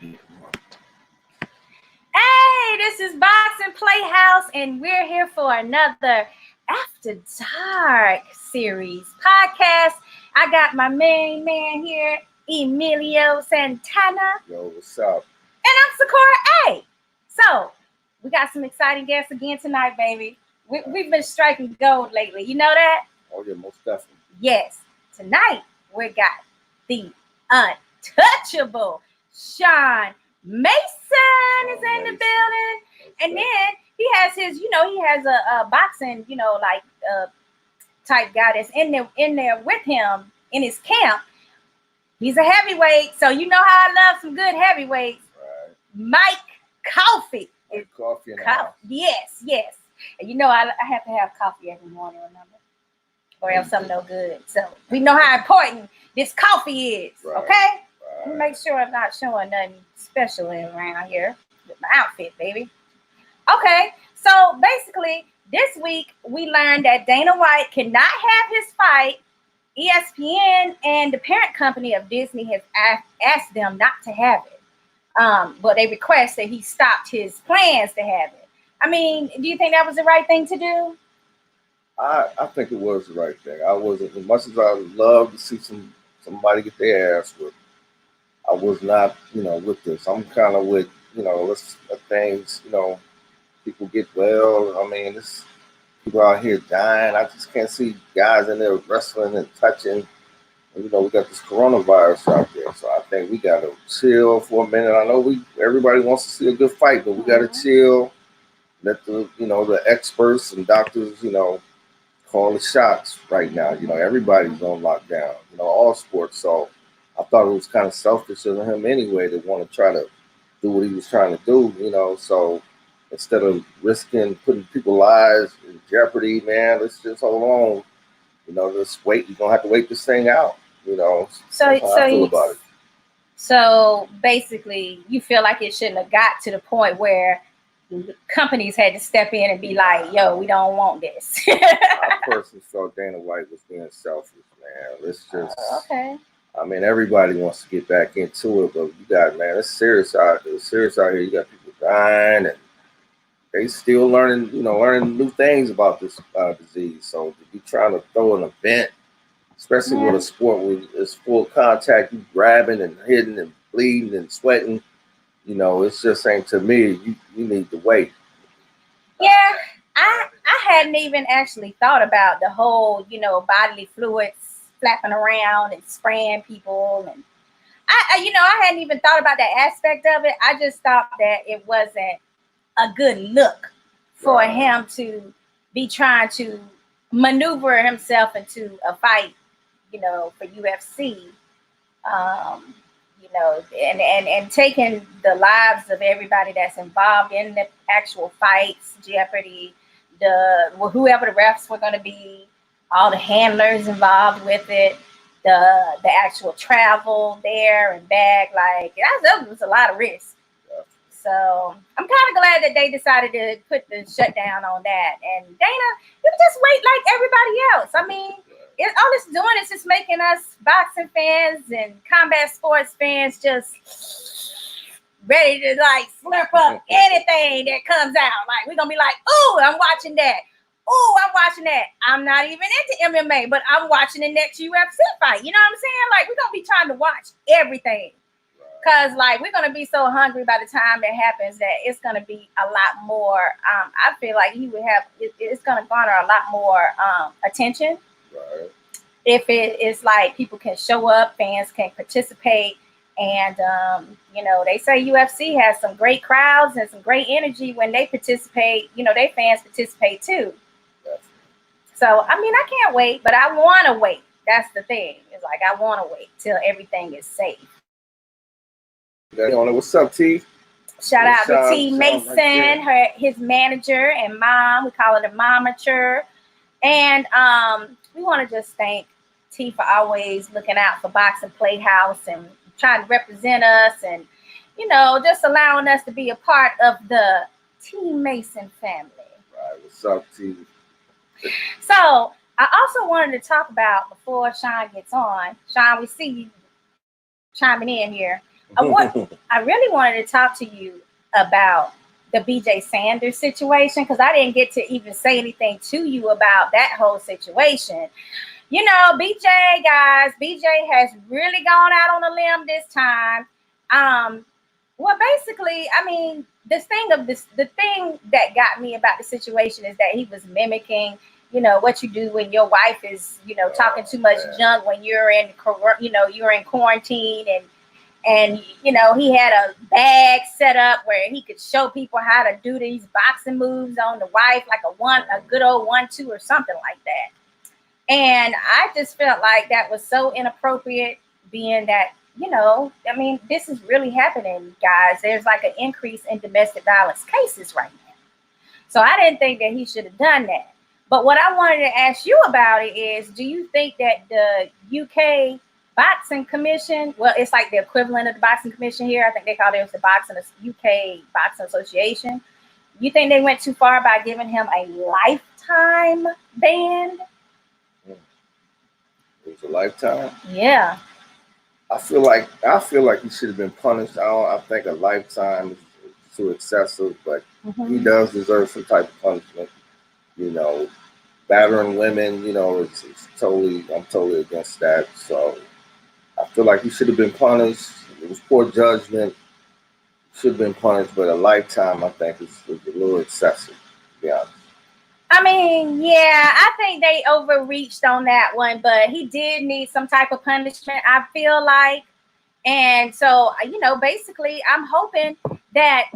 Hey, this is Boxing PlayHouse, and we're here for another After Dark series podcast. I got my main man here, Emelio Santana. yo, what's up? And I'm Sakura A. So, we got some exciting guests again tonight, baby. We've been striking gold lately. You know that? Oh, yeah, most definitely. Yes. Tonight, we got the untouchable Sean Mason is in the building. And then he has his, he has a boxing, type guy that's in there with him in his camp. He's a heavyweight, so you know how I love some good heavyweights. Right. Mike Coffee. Coffee in the house. Yes. And you know I have to have coffee every morning, remember? Or else I'm no good. So we know how important this coffee is, right. Okay? Right. Let me make sure I'm not showing nothing special around here with my outfit, baby. Okay, so basically, this week we learned that Dana White cannot have his fight. ESPN and the parent company of Disney has asked them not to have it. But they request that he stopped his plans to have it. I mean, do you think that was the right thing to do? I think it was the right thing. I wasn't, as much as I would love to see somebody get their ass whipped, I was not, with this. I'm kind of with, let's let things, people get well. I mean, this people out here dying. I just can't see guys in there wrestling and touching. And, we got this coronavirus out there, so I think we gotta chill for a minute. I know everybody wants to see a good fight, but we gotta chill. Let the experts and doctors, call the shots right now. Everybody's on lockdown. All sports. So I thought it was kind of selfish of him anyway to want to try to do what he was trying to do. So instead of risking putting people's lives in jeopardy, man, let's just hold on. Let's wait. You're gonna have to wait this thing out. So I feel about it. So basically, you feel like it shouldn't have got to the point where companies had to step in and be like, "Yo, we don't want this." I personally felt Dana White was being selfish, man. Let's just. Okay. I mean, everybody wants to get back into it, but you got, man, it's serious out there. It's serious out here. You got people dying, and they still learning new things about this disease. So to be trying to throw an event, especially with a sport where it's full contact, you grabbing and hitting and bleeding and sweating, it's just saying to me, you need to wait. Yeah, I hadn't even actually thought about the whole, bodily fluids flapping around and spraying people, and I hadn't even thought about that aspect of it. I just thought that it wasn't a good look for him to be trying to maneuver himself into a fight, for UFC. And taking the lives of everybody that's involved in the actual fights, jeopardy, whoever the refs were going to be, all the handlers involved with it, the actual travel there and back, like that was a lot of risk. So I'm kind of glad that they decided to put the shutdown on that. And Dana, you just wait like everybody else. I mean, all it's doing is just making us boxing fans and combat sports fans just ready to like slurp up anything that comes out. Like we're gonna be like, "Oh, I'm watching that. Oh, I'm watching that." I'm not even into MMA, but I'm watching the next UFC fight. You know what I'm saying? Like we're gonna be trying to watch everything. Because, we're going to be so hungry by the time it happens that it's going to be a lot more. I feel like it's going to garner a lot more attention. Right. If it is like people can show up, fans can participate. And, they say UFC has some great crowds and some great energy when they participate. Their fans participate too. Definitely. So, I mean, I can't wait, but I want to wait. That's the thing. It's like I want to wait till everything is safe. What's up, T? Shout out to T Mason, his manager and mom. We call it a momature. And we want to just thank T for always looking out for Boxing PlayHouse and trying to represent us and, just allowing us to be a part of the T Mason family. Right. What's up, T? So I also wanted to talk about, before Sean gets on, Sean, we see you chiming in here. I really wanted to talk to you about the BJ Sanders situation because I didn't get to even say anything to you about that whole situation. You know, BJ, guys, BJ has really gone out on a limb this time. Well, basically, I mean, the thing that got me about the situation is that he was mimicking, what you do when your wife is, talking too much junk when you're in quarantine and he had a bag set up where he could show people how to do these boxing moves on the wife, like a good old 1-2 or something like that. And I just felt like that was so inappropriate, being that, I mean, this is really happening, guys. There's like an increase in domestic violence cases right now. So I didn't think that he should have done that. But what I wanted to ask you about it is, do you think that the UK Boxing Commission, well, it's like the equivalent of the Boxing Commission here. I think they call it the UK Boxing Association. You think they went too far by giving him a lifetime ban? It was a lifetime. Yeah. I feel like he should have been punished. I think a lifetime is too excessive, but he does deserve some type of punishment. Battering women, it's totally. I'm totally against that. So I feel like he should have been punished. It was poor judgment. Should have been punished, but a lifetime, I think, is a little excessive, to be honest. I mean, yeah, I think they overreached on that one, but he did need some type of punishment, I feel like. And so, basically, I'm hoping that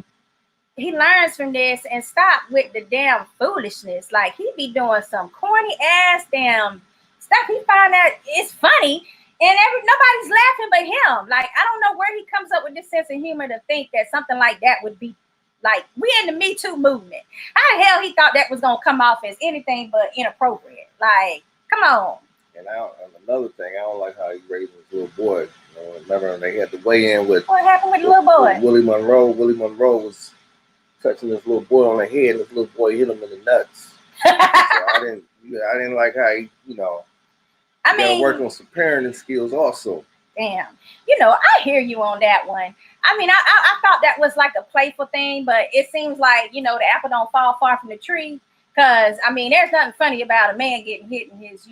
he learns from this and stop with the damn foolishness. Like, he be doing some corny ass damn stuff. He find that it's funny, and nobody's laughing but him. Like, I don't know where he comes up with this sense of humor to think that something like that would be. Like, we in the Me Too movement. How the hell he thought that was gonna come off as anything but inappropriate? Like, come on. And another thing, I don't like how he raised his little boy. Remember they had to weigh in with what happened with the little boy? Willie Monroe. Willie Monroe was touching this little boy on the head, and this little boy hit him in the nuts. So I didn't like how he, I mean, work on some parenting skills also. Damn. I hear you on that one. I mean, I thought that was like a playful thing, but it seems like, the apple don't fall far from the tree. Because, I mean, there's nothing funny about a man getting hit in his,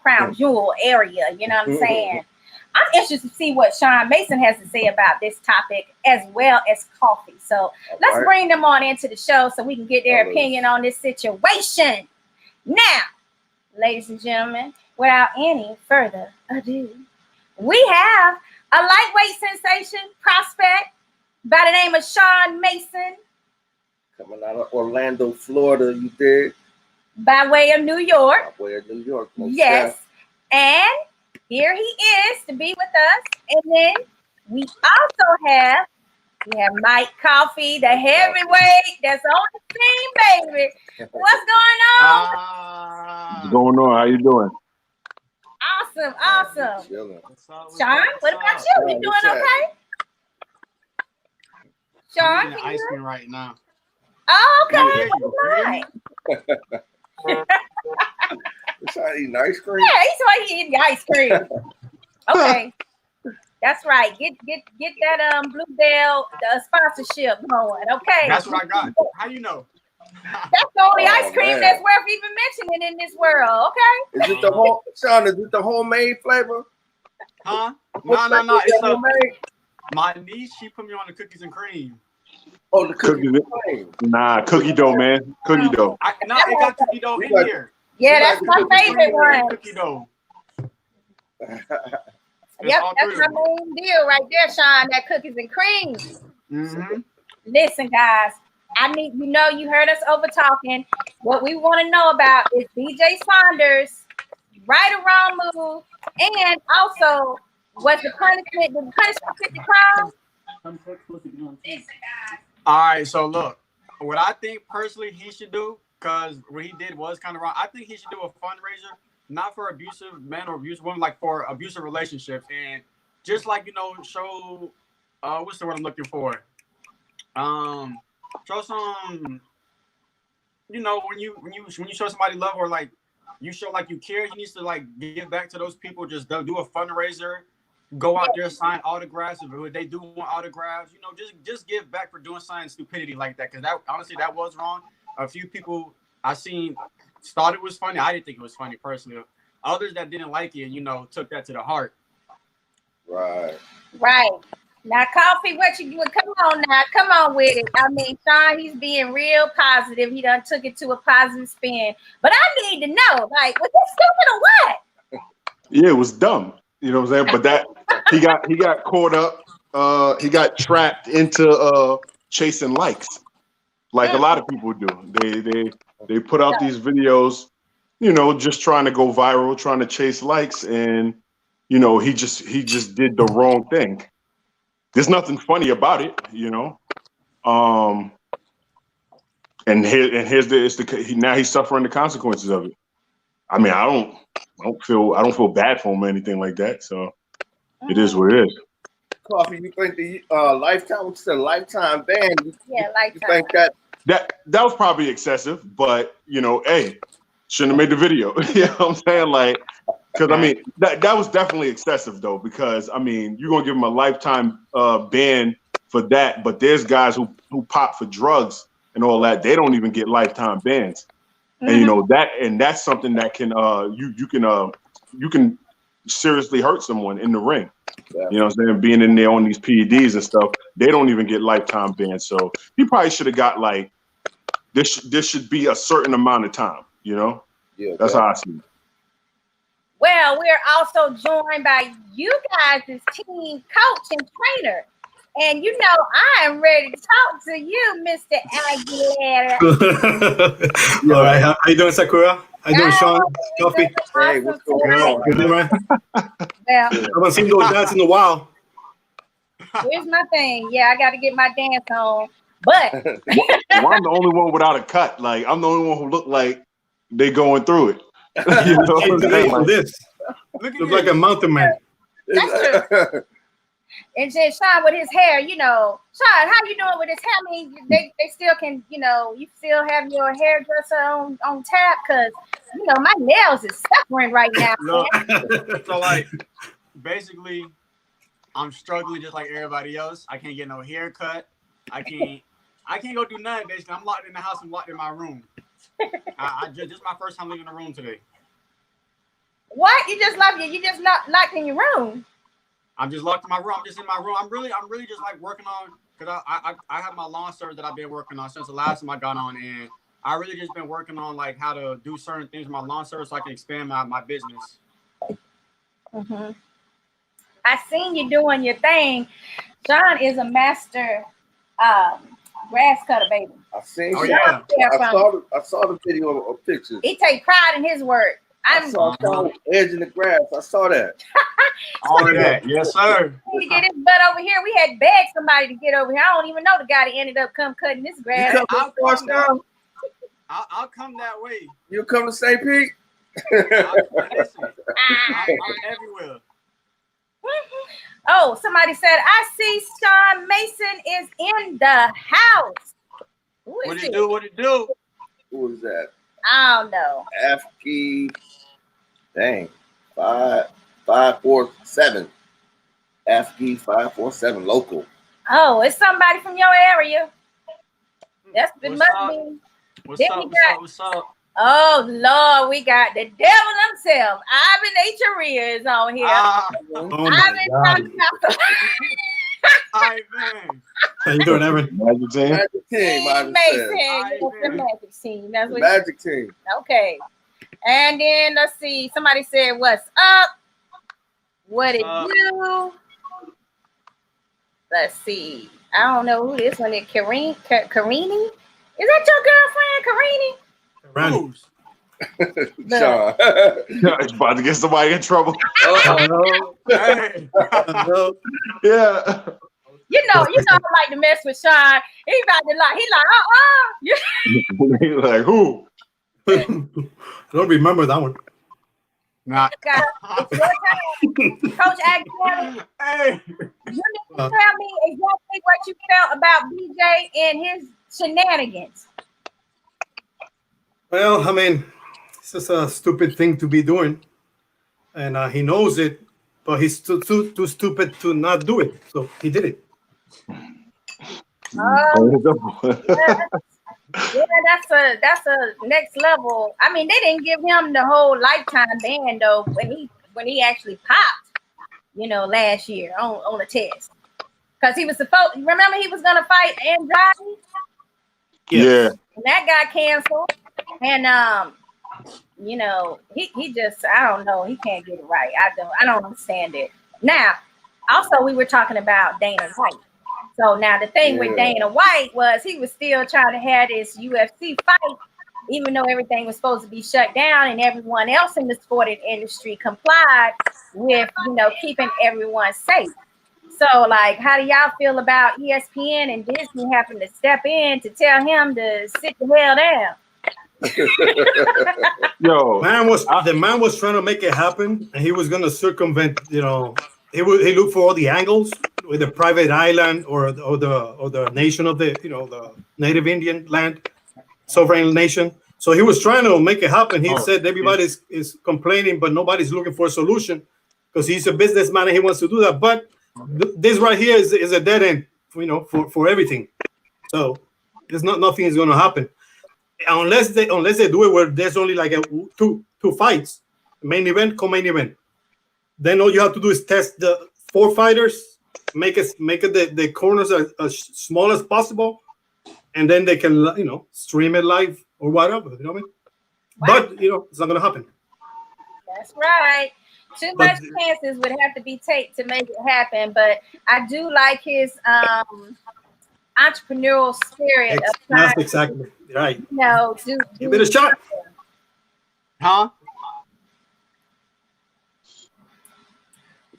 crown jewel area. You know what I'm saying? I'm interested to see what Sean Mason has to say about this topic as well as coffee. So let's bring them on into the show so we can get their opinion on this situation. Now, ladies and gentlemen, without any further ado, we have a lightweight sensation prospect by the name of Sean Mason. Coming out of Orlando, Florida, you did? By way of New York. By way of New York. Yes. And here he is to be with us. And then we also have Mike Coffee, the heavyweight that's on the team, baby. What's going on? What's going on? How you doing? Awesome. Sean, what about you? You doing okay? Sean, I'm eating ice cream right now. Oh, okay. He's eating ice cream? Yeah, he's why he eating ice cream. Okay. That's right. Get that Blue Bell sponsorship going. Okay. That's what I got. How you know? That's the only ice cream that's worth even mentioning in this world. Okay. Is it the whole Sean? Is it the homemade flavor? Huh? No. It's my niece. She put me on the cookies and cream. Oh, the cookies and cream. Nah, cookie dough, man. Cookie dough. It got cookie dough in here. Yeah, that's my favorite one. Cookie dough. Yep, that's my main deal right there, Sean. That cookies and cream. Mm-hmm. Listen, guys, you heard us over talking. What we want to know about is BJ Saunders' right or wrong move, and also was the punishment fit the crime? All right, so look, what I think personally he should do, because what he did was kind of wrong. I think he should do a fundraiser, not for abusive men or abusive women, like for abusive relationships, and just like show what's the word I'm looking for? Show some, when you show somebody love or like you show like you care, he needs to like give back to those people. Just do a fundraiser go out there, sign autographs. If they do want autographs, you know, just give back for doing something stupidity like that. Because that honestly, that was wrong. A few people I seen thought it was funny. I didn't think it was funny personally. Others that didn't like it, you know, took that to the heart. Right. Right. Now, Coffee, what you doing? Come on now. Come on with it. I mean, Sean, he's being real positive. He done took it to a positive spin. But I need to know, like, was this stupid or what? Yeah, it was dumb. You know what I'm saying? But that he got caught up. He got trapped into chasing likes, like a lot of people do. They put out these videos, you know, just trying to go viral, trying to chase likes, and you know, he just did the wrong thing. There's nothing funny about it, you know. And now he's suffering the consequences of it. I mean, I don't feel bad for him or anything like that. So it is what it is. Coffee, you think the lifetime ban? Yeah, lifetime. You think that was probably excessive, but you know, hey, shouldn't have made the video. You know what I'm saying? Like, because I mean, that was definitely excessive though, because I mean, you're gonna give him a lifetime ban for that, but there's guys who pop for drugs and all that, they don't even get lifetime bans. And you know that's something that can you can seriously hurt someone in the ring. Yeah. You know what I'm saying? Being in there on these PEDs and stuff, they don't even get lifetime bans. So he probably should have got like this should be a certain amount of time, you know? Yeah, that's how I see it. Well, we're also joined by you guys' team coach and trainer. And you know, I am ready to talk to you, Mr. Aguilar. All right, how you doing, Sakura? How you doing, Sean? Coffee? Hey, what's going on? Good, man. Well, I haven't seen those dance in a while. Here's my thing. Yeah, I got to get my dance on. But well, I'm the only one without a cut. Like, I'm the only one who look like they going through it. You know what I'm saying? Like this. Looks like a mountain man. That's true. And then Sean with his hair, you know, Sean, how you doing with his hair? I mean, they still can, you know, you still have your hairdresser on tap because, you know, my nails is suffering right now. Look, so like, basically, I'm struggling just like everybody else. I can't get no haircut. I can't go do nothing. Basically, I'm locked in the house. I'm locked in my room. This is my first time leaving the room today. What? You just not locked in your room? I'm just locked in my room. I'm just in my room. I'm really just like working on, because I have my lawn service that I've been working on since the last time I got on, and I really just been working on like how to do certain things with my lawn service so I can expand my business. Mm-hmm. I seen you doing your thing. John is a master grass cutter, baby. I seen. Oh yeah. I saw the video of pictures. He take pride in his work. I saw Sean edging the grass. I saw that. All of that, yes, sir. We get his butt over here. We had begged somebody to get over here. I don't even know the guy that ended up cutting this grass. I'll come that way. You come to St. Pete? Listen, I'm everywhere. Oh, somebody said, I see Sean Mason is in the house. What it do? Who is that? I don't know. AFKI, dang, 547. AFKI 547 local. Oh, it's somebody from your area. That's it. Must be. What's up? Oh Lord, we got the devil himself. Ivan H. Aria is on here. Ivan. Ivan. How you doing, Evan? Magic team. Magic team. The Magic team. That's what Magic team. Okay. And then let's see. Somebody said, "What's up? What it do?" Let's see. I don't know who this one is. Karini? Is that your girlfriend, Karini? Rose. Sean. He's about to get somebody in trouble. Hey. Yeah. You know, I like to mess with Sean. He like, He's like, who? I don't remember that one. Nah. It's your time. Coach Aguilar, Hey. you need to tell me exactly what you felt about BJ and his shenanigans. Well, I mean, it's just a stupid thing to be doing. And he knows it. but he's too stupid to not do it. So he did it. Yeah, that's a next level. I mean, they didn't give him the whole lifetime ban though when he actually popped, last year on a test. Because he was supposed, remember he was gonna fight Andrade? Yeah. And that got canceled. And he just, I don't know, he can't get it right. I don't understand it. Now, also we were talking about Dana White. So now the thing with Dana White was he was still trying to have this UFC fight, even though everything was supposed to be shut down and everyone else in the sporting industry complied with, keeping everyone safe. So, like, how do y'all feel about ESPN and Disney having to step in to tell him to sit the hell down? Yo, the man was trying to make it happen, and he was going to circumvent. He looked for all the angles with the private island or the nation of the the native Indian land, sovereign nation. So he was trying to make it happen. He said everybody is complaining, but nobody's looking for a solution because he's a businessman and he wants to do that. But this right here is a dead end, for everything. So there's nothing is going to happen unless they do it where there's only like two fights, main event, co-main event. Then all you have to do is test the 4 fighters, make it the corners as small as possible, and then they can stream it live or whatever. You know what I mean? Wow. But it's not going to happen. That's right. Too much chances would have to be taken to make it happen, but I do like his entrepreneurial spirit. That's exactly right. Give it a shot. Huh?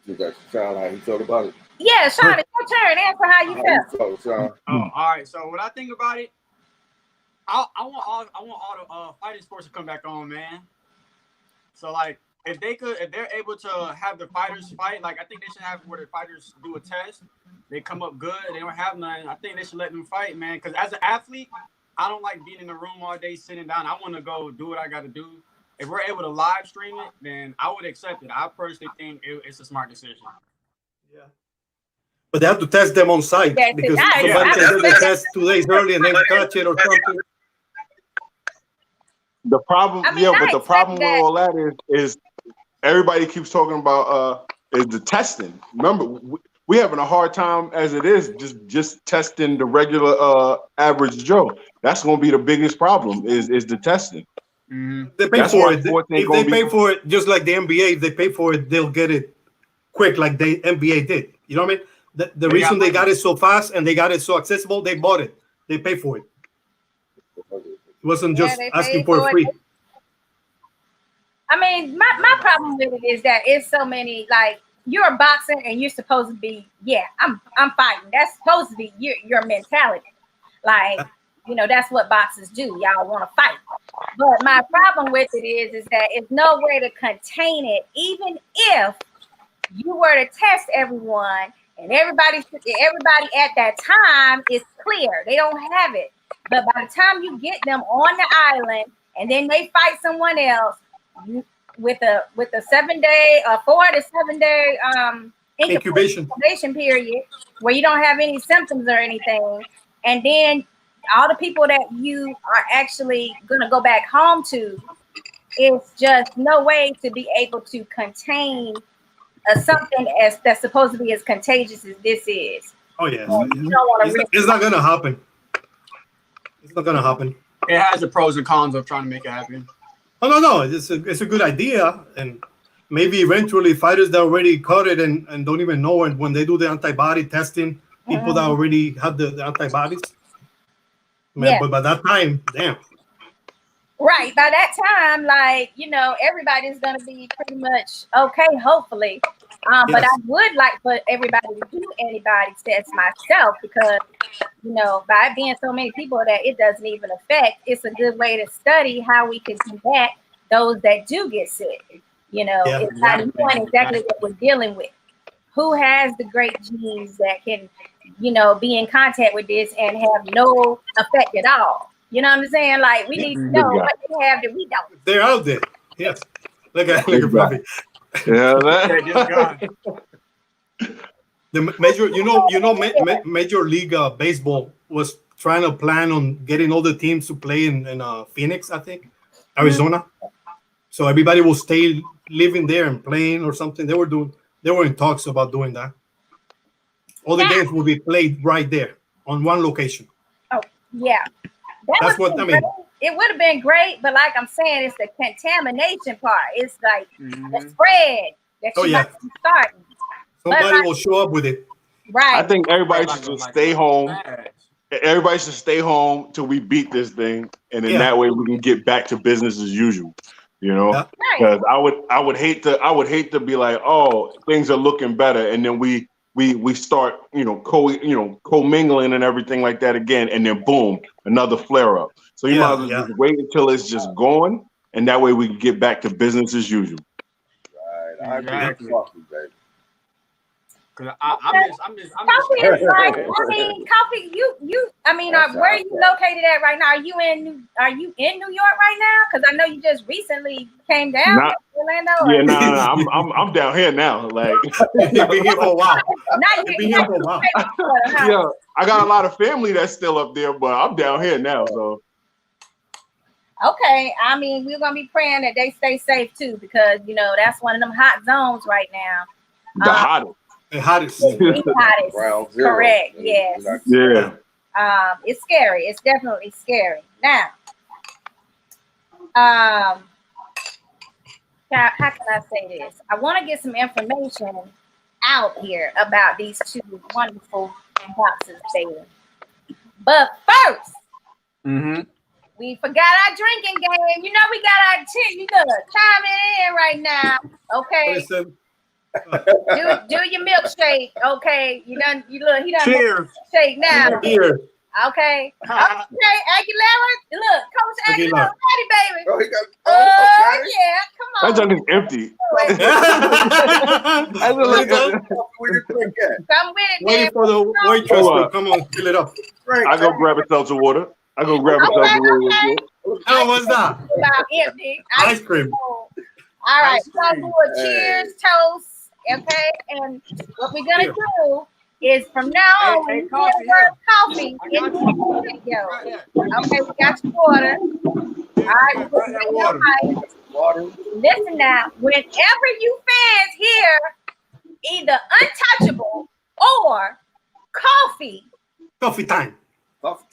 You got Sean, how you felt about it? Yeah, Sean, it's your turn. Answer how you felt. Sean. All right. So what I think about it, I want all the fighting sports to come back on, man. So like, if they're able to have the fighters fight, like I think they should have where the fighters do a test. They come up good. They don't have none. I think they should let them fight, man. Because as an athlete, I don't like being in the room all day sitting down. I want to go do what I got to do. If we're able to live stream it, then I would accept it. I personally think it's a smart decision. Yeah. But they have to test them on site because somebody can do the test 2 days early and then catch it or something. The problem, but the problem with all that is everybody keeps talking about is the testing. Remember, we having a hard time as it is just testing the regular average Joe. That's going to be the biggest problem is the testing. Mm-hmm. They pay for it. If they pay for it, just like the NBA, if they pay for it, they'll get it quick, like the NBA did. You know what I mean? The reason they got it so fast and they got it so accessible, they bought it. They paid for it. It wasn't just asking for it free. I mean, my problem with it is that it's so many, like, you're a boxer and you're supposed to be, I'm fighting. That's supposed to be your mentality. Like, that's what boxers do. Y'all want to fight. But my problem with it is that it's no way to contain it, even if you were to test everyone and everybody at that time is clear. They don't have it. But by the time you get them on the island and then they fight someone else with a 7-day or 4 to 7 day incubation period where you don't have any symptoms or anything, and then all the people that you are actually going to go back home to, it's just no way to be able to contain something that's supposed to be as contagious as this is. Oh yeah, it's not going to happen. It's not going to happen. It has the pros and cons of trying to make it happen. Oh no, it's a good idea, and maybe eventually fighters that already caught it and don't even know it when they do the antibody testing, people that already have the antibodies. Man, but by that time, damn. Right, by that time, like, everybody's gonna be pretty much okay, hopefully. But I would like for everybody to do antibody tests myself because, by it being so many people that it doesn't even affect, it's a good way to study how we can combat those that do get sick. It's not knowing exactly what we're dealing with. Who has the great genes that can, be in contact with this and have no effect at all? You know what I'm saying? Like, we need to know what they have that we don't. They're out there. Yes. Look at Bobby. Yeah, Okay, this guy. The Major League Baseball was trying to plan on getting all the teams to play in Phoenix, I think, Arizona. So everybody will stay living there and playing or something. They were in talks about doing that. All the games will be played right there on one location. Oh, yeah. That's what I mean. It would have been great, but like I'm saying, it's the contamination part. It's like the spread that you might be starting. Somebody will show up with it. Right. I think everybody should just stay home. Everybody should stay home till we beat this thing, and then that way we can get back to business as usual. You know, because I would hate to be like, oh, things are looking better, and then we start co-mingling and everything like that again, and then boom, another flare up. So you might as well just wait until it's just gone, and that way we can get back to business as usual. Right, I agree with Coffee, baby. I miss Coffee is like, I mean, Coffee, where are you located at right now? Are you in New York right now? Because I know you just recently came down to Orlando. Yeah, no, I'm down here now. Like, you've been here for a while. Yeah, I got a lot of family that's still up there, but I'm down here now. So okay, I mean, we're gonna be praying that they stay safe too, because that's one of them hot zones right now. The hottest. The hottest. The hottest. Ground zero. Correct. Yes. Yeah. It's scary. It's definitely scary. Now, how can I say this? I want to get some information out here about these two wonderful boxes there. But first, we forgot our drinking game. We got our chiming in right now. Okay. Do your milkshake, okay? He done Cheers. Shake now. Here. Okay. Okay, Aguilar. Look, Coach Aguilar, ready, baby. Oh, he got. Yeah, come on. That junk is empty. Where you drink at? Come with it, Waiting man. for the waitress to come on, fill it up. I go grab a seltzer water. Okay. How was that? About empty. Ice cream. All right, so I'll do a cheers, toast, okay? And what we're gonna do is from now on, when you get the word coffee, it's video. Okay, we got your water. All right, Water. listen now. Whenever you fans hear either untouchable or coffee time. Coffee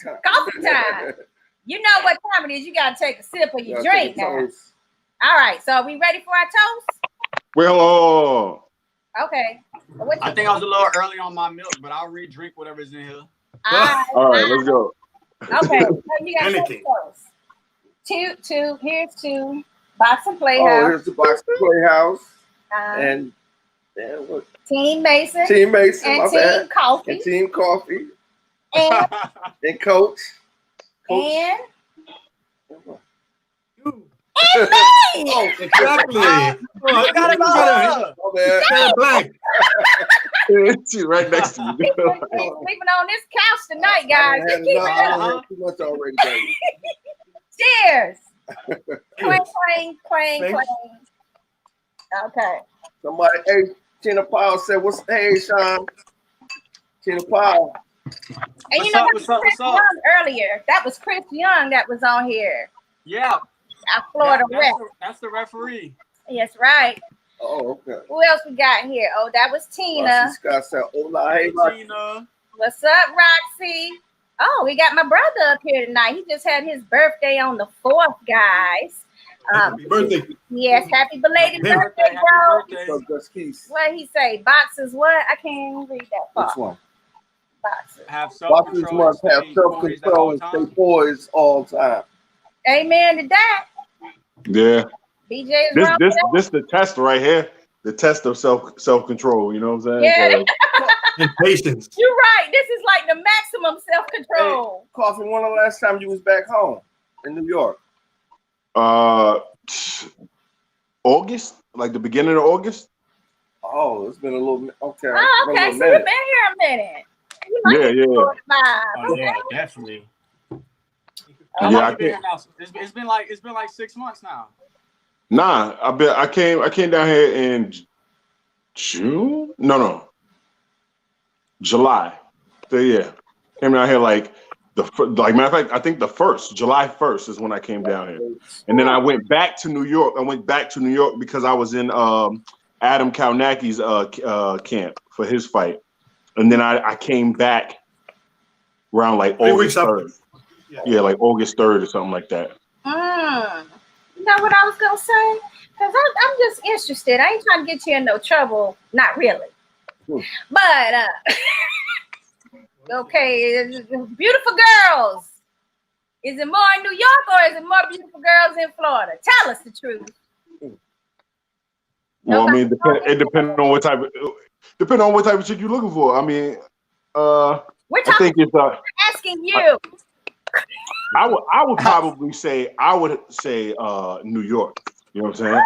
time. You know what time it is. You gotta take a sip of your drink now. All right, so are we ready for our toast? Well, okay. I think I was a little early on my milk, but I'll re-drink whatever's in here. all right, let's go. Okay, so you got to toast. Two. Here's two. Box of PlayHouse. Oh, here's the box of PlayHouse. And what? Team Mason. And Team Coffee. And Team Coffee. And and Coach. And me! Oh, exactly. I got it all. Oh, man. Got it blank. She's right next to you. He's sleeping on this couch tonight, guys. Too much already, baby. Cheers. Clang. Okay. Somebody, hey, Tina Powell said, hey, Sean. Tina Powell. And that was Chris Young earlier. That was Chris Young that was on here. Yeah. Our Florida ref. That's the referee. Yes, right. Oh, okay. Who else we got here? Oh, that was Tina. Scott said, hola, hey, Tina. What's up, Roxy? Oh, we got my brother up here tonight. He just had his birthday on the 4th, guys. Happy birthday. Yes, happy belated birthday, bro. What he say? Boxes what? I can't even read that part. Which one? Boxes. Have self-control. Boxes must have self-control and stay poised all the time. Amen to that. Yeah. BJ is this the test right here. The test of self-control. You know what I'm saying? Yeah. And patience. You're right. This is like the maximum self-control. Hey, Coffee, when the last time you was back home in New York? August, like the beginning of August. Oh, it's been a little. Okay. Oh, okay. So you've been here a minute. Yeah, definitely. Yeah, It's been like 6 months now. Nah, I came down here in June. No, July. So yeah, came down here like matter of fact, I think the July 1st is when I came down here, and then I went back to New York. I went back to New York because I was in Adam Kalnaki's camp for his fight, and then I came back around like August 3rd. Yeah, like August 3rd or something like that. You know what I was gonna say? Because I'm just interested. I ain't trying to get you in no trouble. Not really. But okay, beautiful girls. Is it more in New York or is it more beautiful girls in Florida? Tell us the truth. Well, I mean, it depends on what type of chick you're looking for. I mean, we're talking. I think it's asking you. I would probably say New York. You know what I'm saying?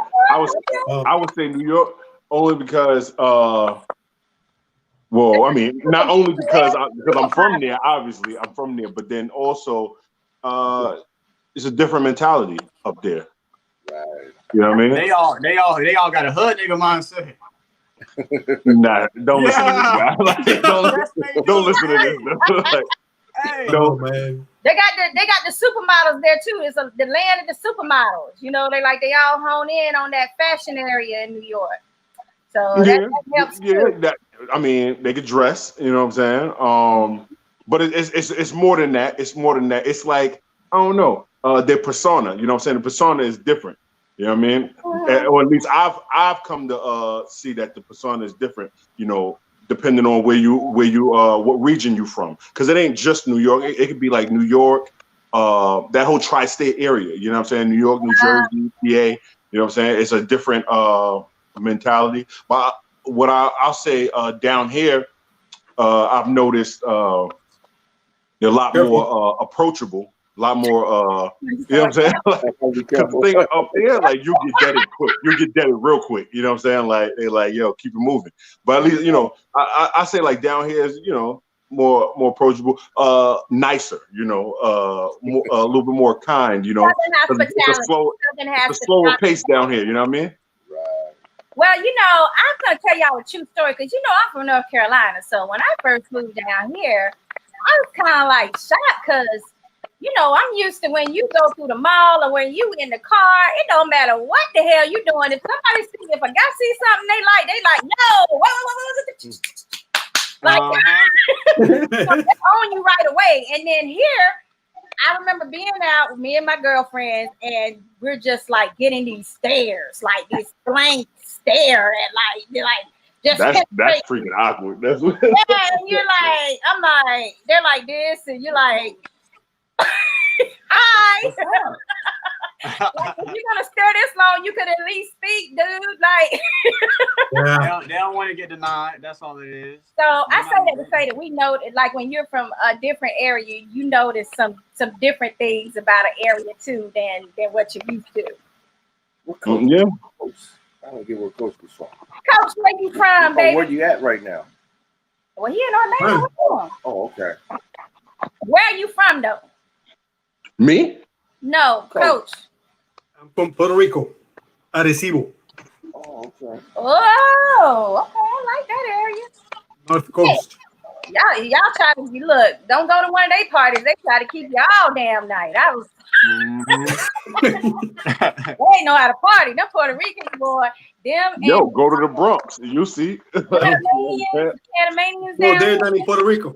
I would say New York only because well, I mean, not only because I'm from there, obviously I'm from there, but then also it's a different mentality up there. Right. You know what I mean? They all got a hood nigga mindset. Nah, don't listen to this guy. Like, don't listen to this. Like, Hey, no, man. They got the supermodels there too. It's the land of the supermodels. You know, they all hone in on that fashion area in New York. So that helps too. I mean, they could dress. You know what I'm saying? But it's more than that. It's more than that. It's like, I don't know, their persona. You know what I'm saying? The persona is different. You know what I mean? Or at least I've come to see that the persona is different. You know, depending on where you what region you from, because it ain't just New York. It could be like New York, that whole tri-state area. You know what I'm saying? New York, New Jersey, PA. You know what I'm saying? It's a different mentality. But what I'll say down here, I've noticed they're a lot more approachable. A lot more, you know what I'm saying? Like, the thing up there, like, you get deaded quick. You get deaded real quick. You know what I'm saying? Like, they like, yo, keep it moving. But at least, you know, I say like down here is, you know, more approachable, nicer, you know, a little bit more kind, you know. It's a slower pace down here. You know what I mean? Right. Well, you know, I'm gonna tell y'all a true story because you know I'm from North Carolina. So when I first moved down here, I was kind of like shocked because, you know, I'm used to when you go through the mall or when you in the car, it don't matter what the hell you doing. If somebody see, if a guy see something they like, no, like they own you right away. And then here, I remember being out with me and my girlfriends, and we're just like getting these stares, like this blank stare at just that's freaking awkward. That's what. Yeah, and you're like, I'm like, they're like this, and you're like, hi. Like, if you're gonna stare this long, you could at least speak, dude. Like, they don't want to get denied. That's all it is. So I say that to say that we know, like, when you're from a different area, you notice some different things about an area too than what you're used to. Yeah. I don't get where Coach was from. Coach, where you from, baby? Where you at right now? Well, he in Orlando. Oh, okay. Where are you from, though? Me? No, Coach. I'm from Puerto Rico, Arecibo. Oh, okay. Oh, okay. I like that area. North Coast. Hey, y'all try to look. Don't go to one of their parties. They try to keep you all damn night. I was. They ain't know how to party. Them Puerto Ricans, boy. Yo, go to the Bronx. You see. Panamanians Well, they're not in Puerto Rico.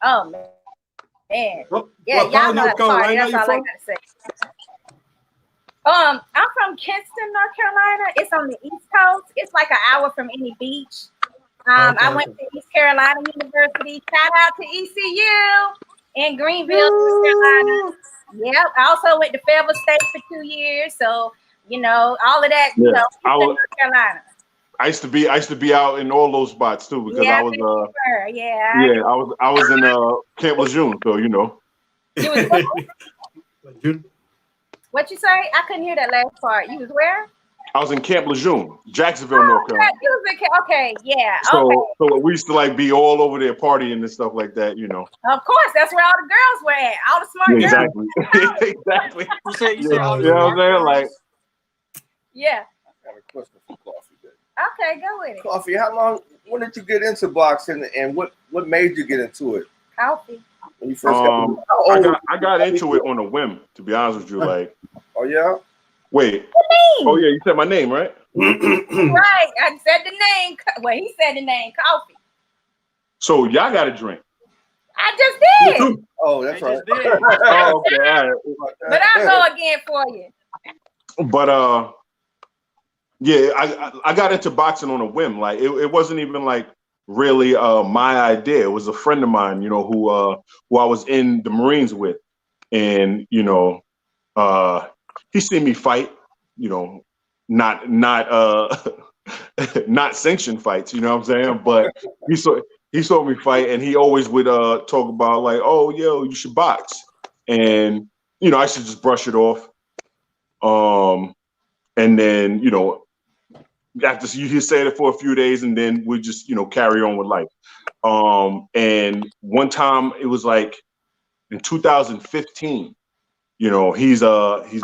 Oh man. What Y'all part of know North Carolina that's all I gotta say. I'm from Kinston, North Carolina. It's on the East Coast. It's like an hour from any beach. I went to East Carolina University. Shout out to ECU in Greenville, North Carolina. Yep. I also went to Fayetteville State for 2 years. So, you know, all of that, you know, North Carolina. I used to be out in all those spots too because I was I was in Camp Lejeune, so you know. What you say? I couldn't hear that last part. You was where? I was in Camp Lejeune, Jacksonville, North Carolina. Okay, yeah. So we used to like be all over there partying and stuff like that, you know. Of course, that's where all the girls were at. All the smart girls. Exactly. Exactly. You say all the you know what I'm saying? girls? Like, Yeah. I got a question for Coffee. Okay, go with it. Coffee, how long? When did you get into boxing, and what made you get into it? Coffee. When you first got? How old? I got into it on a whim, to be honest with you. Like, oh yeah. Wait. Oh yeah, you said my name, right? Right. I said the name. Well, he said the name. Coffee. So y'all got a drink. I just did. Oh, that's right. Oh, okay. All right. But I'll go again for you. But yeah, I got into boxing on a whim. Like it wasn't even like really my idea. It was a friend of mine, who I was in the Marines with, and he seen me fight, not not sanctioned fights, you know what I'm saying? But he saw me fight, and he always would talk about like, oh, yo, you should box, and I should just brush it off. And then after you say it for a few days, and then we just carry on with life. And one time it was like in 2015. He's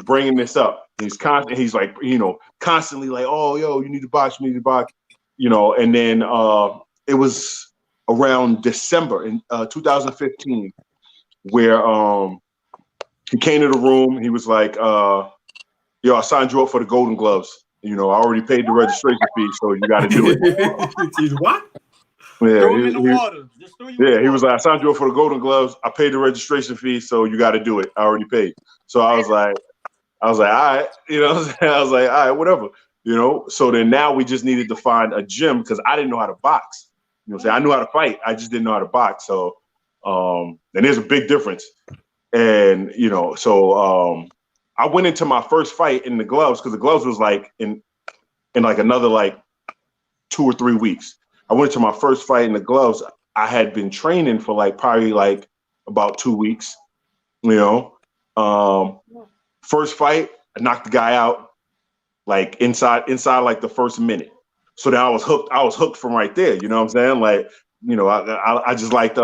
bringing this up. He's like, constantly like, oh, yo, you need to box, and then it was around December in 2015 where he came to the room. He was like, yo, I signed you up for the Golden Gloves. I already paid the registration fee, so you got to do it. What? Yeah, throw him in the water. Just throw you in the he was water. like, I signed you up for the Golden Gloves. I paid the registration fee, so you got to do it. I already paid. So I was like, all right, I was like, all right, whatever, So then now we just needed to find a gym because I didn't know how to box. I knew how to fight. I just didn't know how to box. So, and there's a big difference. And so I went into my first fight in the gloves because the gloves was like in like another like 2 or 3 weeks. I went to my first fight in the gloves. I had been training for like probably like about 2 weeks. First fight, I knocked the guy out like inside like the first minute. So then I was hooked from right there. You know what I'm saying? Like, I just liked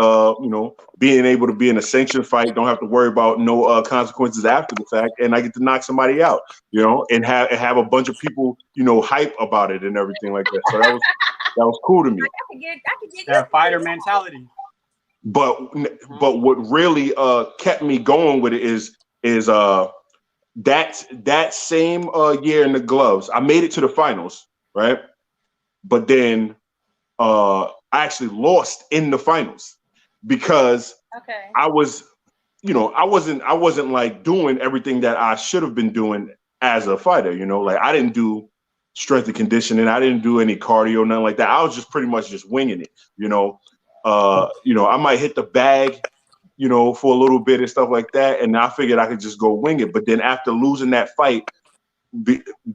being able to be in a sanctioned fight, don't have to worry about no consequences after the fact, and I get to knock somebody out, and have a bunch of people, hype about it and everything like that. So that was cool to me. I could get that fighter mentality. But what really kept me going with it is that same year in the gloves, I made it to the finals, right? But then I actually lost in the finals because I was, I wasn't like doing everything that I should have been doing as a fighter, like I didn't do strength and conditioning. I didn't do any cardio, nothing like that. I was just pretty much just winging it, I might hit the bag, for a little bit and stuff like that. And I figured I could just go wing it. But then after losing that fight,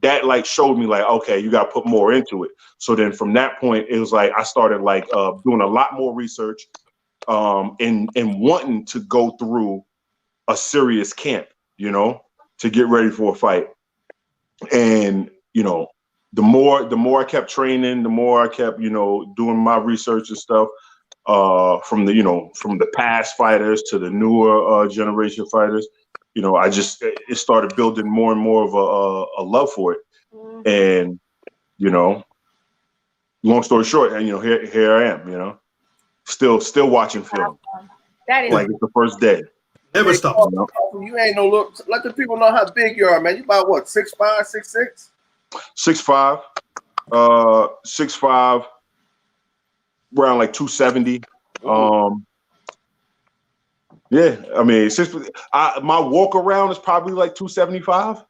that like showed me like, okay, you got to put more into it. So then from that point, it was like I started like doing a lot more research and wanting to go through a serious camp, to get ready for a fight. And the more I kept training, the more I kept doing my research and stuff. From the past fighters to the newer generation fighters, it started building more and more of a love for it. And long story short, and here I am, still watching film. That is like it's the first day. Never stop. You ain't no look. Let the people know how big you are, man. You about what, 6'5", 6'6"? 6'5", 6'5", around like 270. Yeah, I mean, my walk around is probably like 275.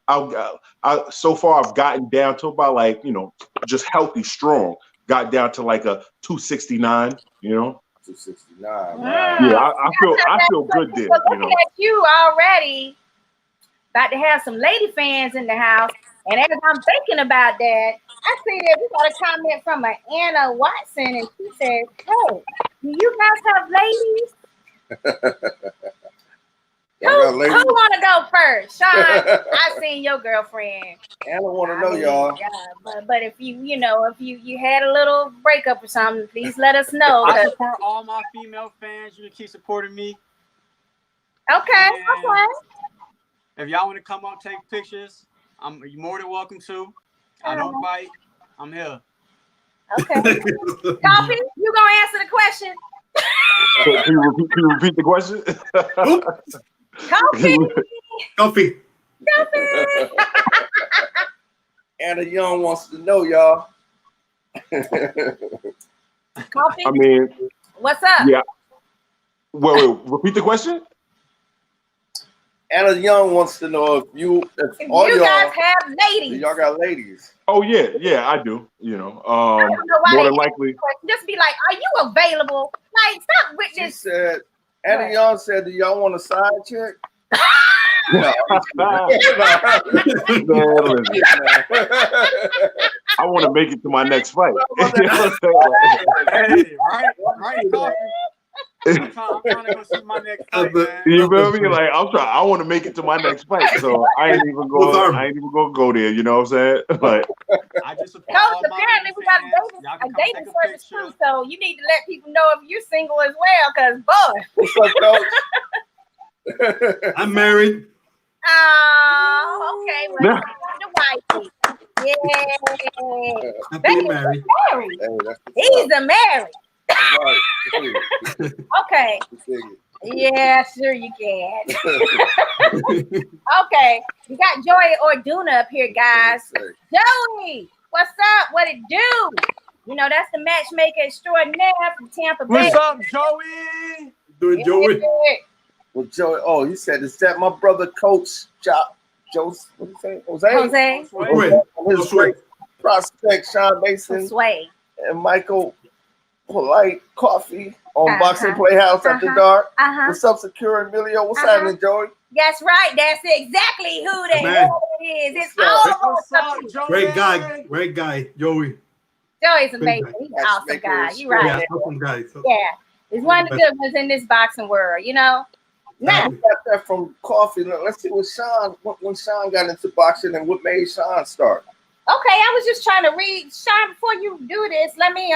I so far I've gotten down to about like just healthy, strong. Got down to like a 269. 269. Wow. Yeah, I feel good there. Looking at you already, about to have some lady fans in the house, and as I'm thinking about that, I see that we got a comment from Anna Watson, and she says, "Hey, do you guys have ladies? Who want to go first? Sean, I seen your girlfriend. Anna want to know, y'all. Yeah, but if you had a little breakup or something, please let us know. I support all my female fans. You can keep supporting me. Okay. If y'all want to come up, take pictures, You're more than welcome to. I don't bite. I'm here. Okay. Coffee, you gonna answer the question? So, can you repeat the question? Coffee. Anna Young wants to know, y'all. Coffee. I mean, what's up? Yeah. Wait, repeat the question. Anna Young wants to know if you guys have ladies. Y'all got ladies. Oh yeah, I do. You know, I don't know why more than likely. Just be like, are you available? Like, stop with She this. said, Anna Young said, do y'all want a side chick? No. I want to make it to my next fight. Hey, right, Coffee. I'm trying to go see my next fight, man. You feel me? Like I want to make it to my next fight, so I ain't even gonna go there. You know what I'm saying? But I just apparently we got a dating service too, so you need to let people know if you're single as well, because boy. What's up, Coach? I'm married. Oh, okay. Well, the wifey. Yeah. I'm married. He's a married. Right. Okay. Yeah, sure you can. Okay. We got Joey Orduna up here, guys. Joey, what's up? What it do? You know, that's the matchmaker extraordinaire from Tampa Bay. What's up, Joey? Doing Joey. Well, Joey, he said, is that my brother, Coach Jose? What do you say? His great prospect, Sean Mason, and Michael Polite Coffee on Boxing Playhouse after dark. What's up, Sakura Emelio? What's happening, Joey? That's right. That's exactly who the hell it is. It's all Great guy, Joey. Joey's amazing. He's an awesome guy. You're right. Yeah, awesome guy. Yeah, he's one of the good ones in this boxing world. You know. Now we got that from Coffee. Let's see what when Sean got into boxing and what made Sean start. Okay, I was just trying to read, Sean, before you do this, let me,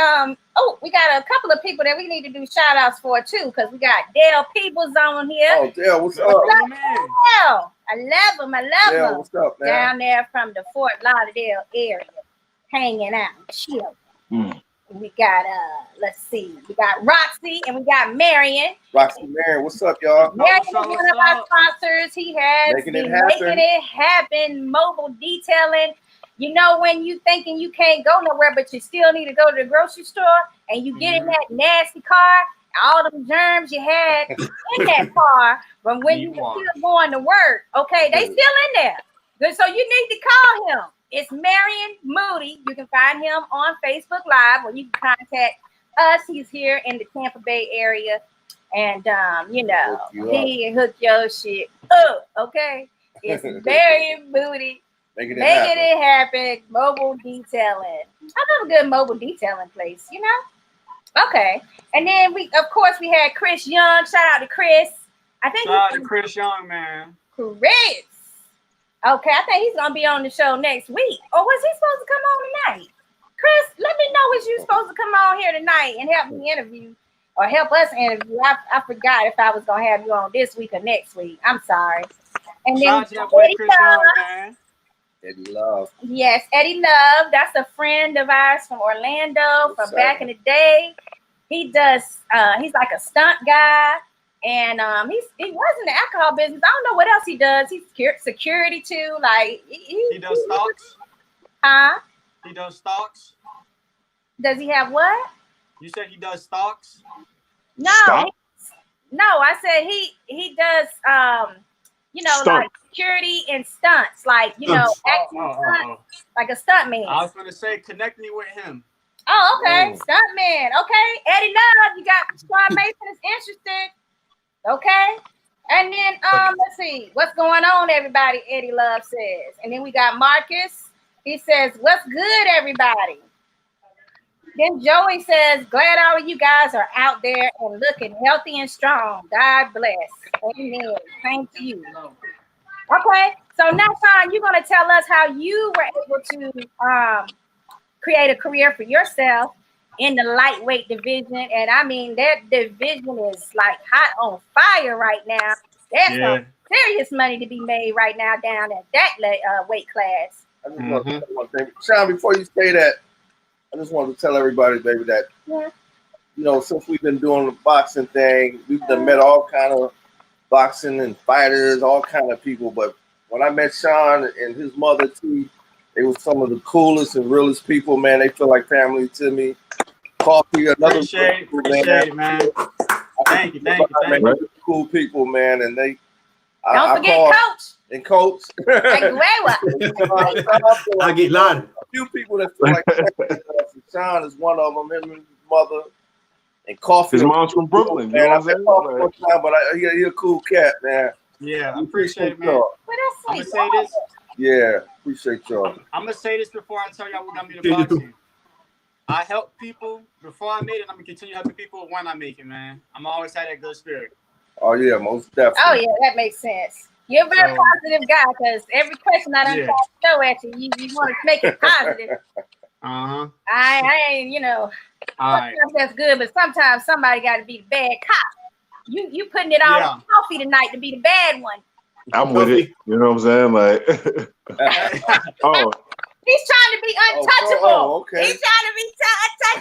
we got a couple of people that we need to do shout outs for too, because we got Dale Peebles on here. Oh, Dale, what's up? Dale? I love him. Dale, what's up, man? Down there from the Fort Lauderdale area, hanging out, chill. We got, let's see, we got Roxy and we got Marion. Marion, what's up, y'all? Marion is one of our sponsors. He has Making It Happen mobile detailing. You know, when you thinking you can't go nowhere, but you still need to go to the grocery store, and you get in that nasty car, all them germs you had in that car from when you were still going to work. Okay, they still in there. Good, so you need to call him. It's Marion Moody. You can find him on Facebook Live, or you can contact us. He's here in the Tampa Bay area, and you know, he hook your shit up. Okay, it's Marion Moody. Making it happen. Mobile detailing. I love a good mobile detailing place, you know? Okay. And then we had Chris Young. Shout out to Chris. Shout out to Chris Young, man. Chris. Okay, I think he's gonna be on the show next week. Or was he supposed to come on tonight? Chris, let me know when you're supposed to come on here tonight and help me interview or help us interview. I forgot if I was gonna have you on this week or next week. I'm sorry. And then shout out to Chris Young, man. Eddie Love. Yes, Eddie Love. That's a friend of ours from Orlando from back in the day. He does. He's like a stunt guy, and he was in the alcohol business. I don't know what else he does. He's security too. Like he does stocks. Huh? He does stocks. Does he have what? You said he does stocks. No, I said he does. You know, like security and stunts, like, you know, stunts, like a stuntman. I was going to say, connect me with him. Oh, okay. Stuntman. Okay. Eddie Love, you got Sean Mason is interested. Okay. And then, let's see. What's going on, everybody? Eddie Love says. And then we got Marcus. He says, what's good, everybody? Then Joey says, glad all of you guys are out there and looking healthy and strong. God bless. Amen. Thank you. Okay. So now, Sean, you're going to tell us how you were able to create a career for yourself in the lightweight division. And I mean, that division is like hot on fire right now. There's some serious money to be made right now down at that weight class. I just want to say one thing. Sean, before you say that, I just want to tell everybody, baby, that, since we've been doing the boxing thing, we've done met all kind of boxing and fighters, all kind of people. But when I met Sean and his mother, too, they were some of the coolest and realest people, man. They feel like family to me. Coffee, another appreciate it, man. Thank you. Man, cool people, man. And they don't forget Coach. And Coach. Aguilar. A few people that feel like Sean is one of them, him and his mother. And Coffee. His mom's from Brooklyn. Man, you know what I'm saying? But he's a cool cat, man. Yeah, I appreciate it, man. Well, I'm going to say this. Yeah, appreciate y'all. I'm going to say this before I tell y'all what got me to boxing. I help people before I made it. I'm going to continue helping people when I make it, man. I'm always had that good spirit. Oh, yeah, most definitely. Oh, yeah, that makes sense. You're a very positive guy because every question I done throw at you, you want to make it positive. Uh-huh. I ain't, All right. That's good, but sometimes somebody got to be the bad cop. You putting it all on Coffee tonight to be the bad one. I'm with it. You know what I'm saying? Like, he's trying to be untouchable. Okay. He's trying to be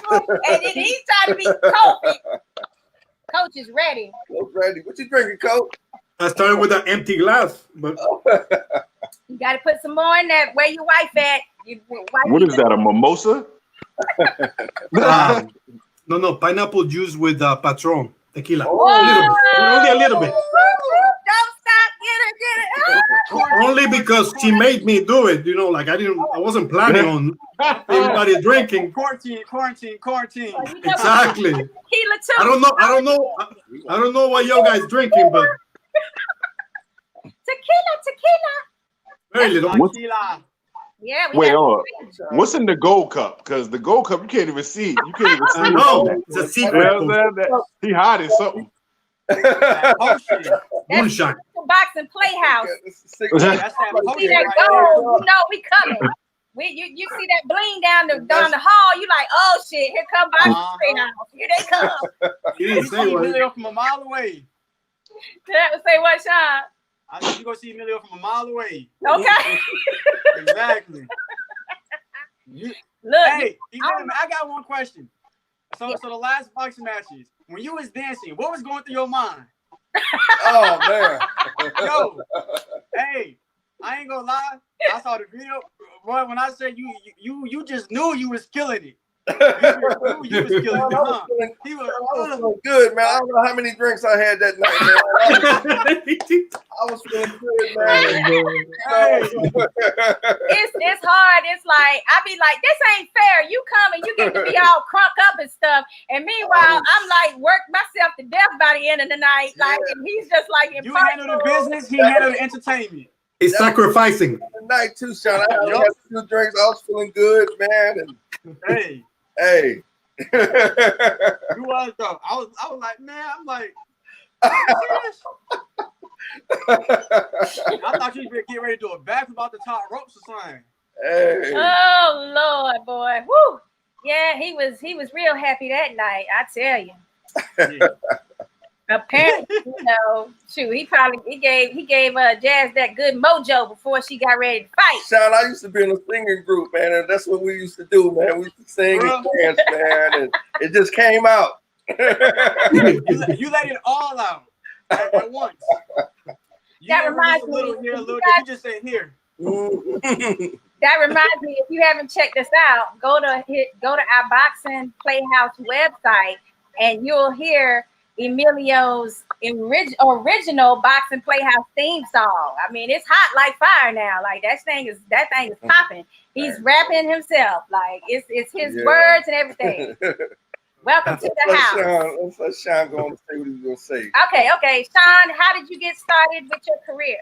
untouchable, and then he's trying to be Coffee. Coach is ready. Coach ready. What you drinking, Coach? I started with an empty glass, but you got to put some more in that. Where your wife at? What is that? A mimosa? No, pineapple juice with Patron tequila. Only a little bit. Don't stop. Get it. Only because she made me do it. Like I wasn't planning on everybody drinking. Quarantine. Exactly. Tequila too. I don't know what y'all guys drinking, but tequila. Very little. Tequila. Yeah. Wait, what's in the gold cup? Because the gold cup, you can't even see. You can't even see. No, it's a secret. He hiding something. Moonshine. Boxing PlayHouse. That's See that that potion gold? We coming. You see that bling down the hall? You like, oh shit! Here come Boxing PlayHouse. Here they come. You see Emilio from a mile away. That would say what, Sean? I said you go see Emilio from a mile away. Okay. Exactly. Look, hey, I got one question. So the last boxing matches, when you was dancing, what was going through your mind? Oh man. Yo, hey, I ain't gonna lie. I saw the video. Boy, when I said you just knew you was killing it. You was killing it, huh? He was feeling good, man. I don't know how many drinks I had that night, man. I was feeling good, man. It's hard. It's like I be like, this ain't fair. You come and you get to be all crunk up and stuff, and meanwhile I'm like worked myself to death by the end of the night. Like, and he's just like, you handle the business, he handle the entertainment. He's sacrificing. The night too, Sean. I had a few drinks. I was feeling good, man. And hey. You was though. I was like, man, I'm like, I thought you were getting ready to do a back about the top ropes or something. Hey. Oh Lord, boy. Woo. Yeah, he was real happy that night, I tell you. Yeah. Apparently, he gave Jazz that good mojo before she got ready to fight. Sean, I used to be in a singing group, man, and that's what we used to do, man. We used to sing and dance, man, and it just came out. you let it all out at once. That reminds me. You just said here. That reminds me, if you haven't checked us out, go to our Boxing PlayHouse website, and you'll hear Emilio's original Boxing PlayHouse theme song. I mean, it's hot like fire now. Like that thing is popping. He's rapping himself. Like it's his words and everything. Welcome to the house. Let's let Sean go and say what he's gonna say. Okay. Sean, how did you get started with your career?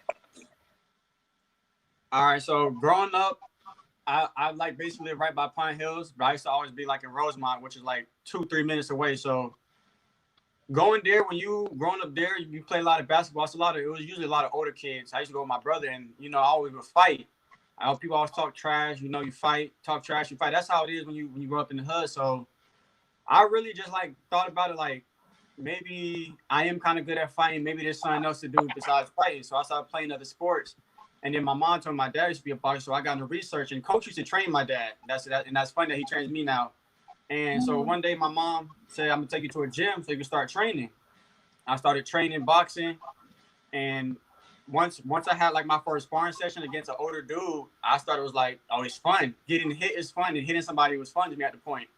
All right, so growing up, I like basically live right by Pine Hills, but I used to always be like in Rosemont, which is like 2-3 minutes away. So going there, when you growing up there, you play a lot of basketball. It was usually a lot of older kids. I used to go with my brother, and I always would fight. People always talk trash. You fight, talk trash, you fight. That's how it is when you grow up in the hood. So I really just like thought about it like, maybe I am kind of good at fighting. Maybe there's something else to do besides fighting. So I started playing other sports. And then my mom told me my dad used to be a boxer, so I got into research. And coach used to train my dad. And that's funny that he trains me now. And so one day my mom said, "I'm gonna take you to a gym so you can start training." I started training boxing, and once I had like my first sparring session against an older dude, I started was like, "Oh, it's fun. Getting hit is fun, and hitting somebody was fun to me at the point."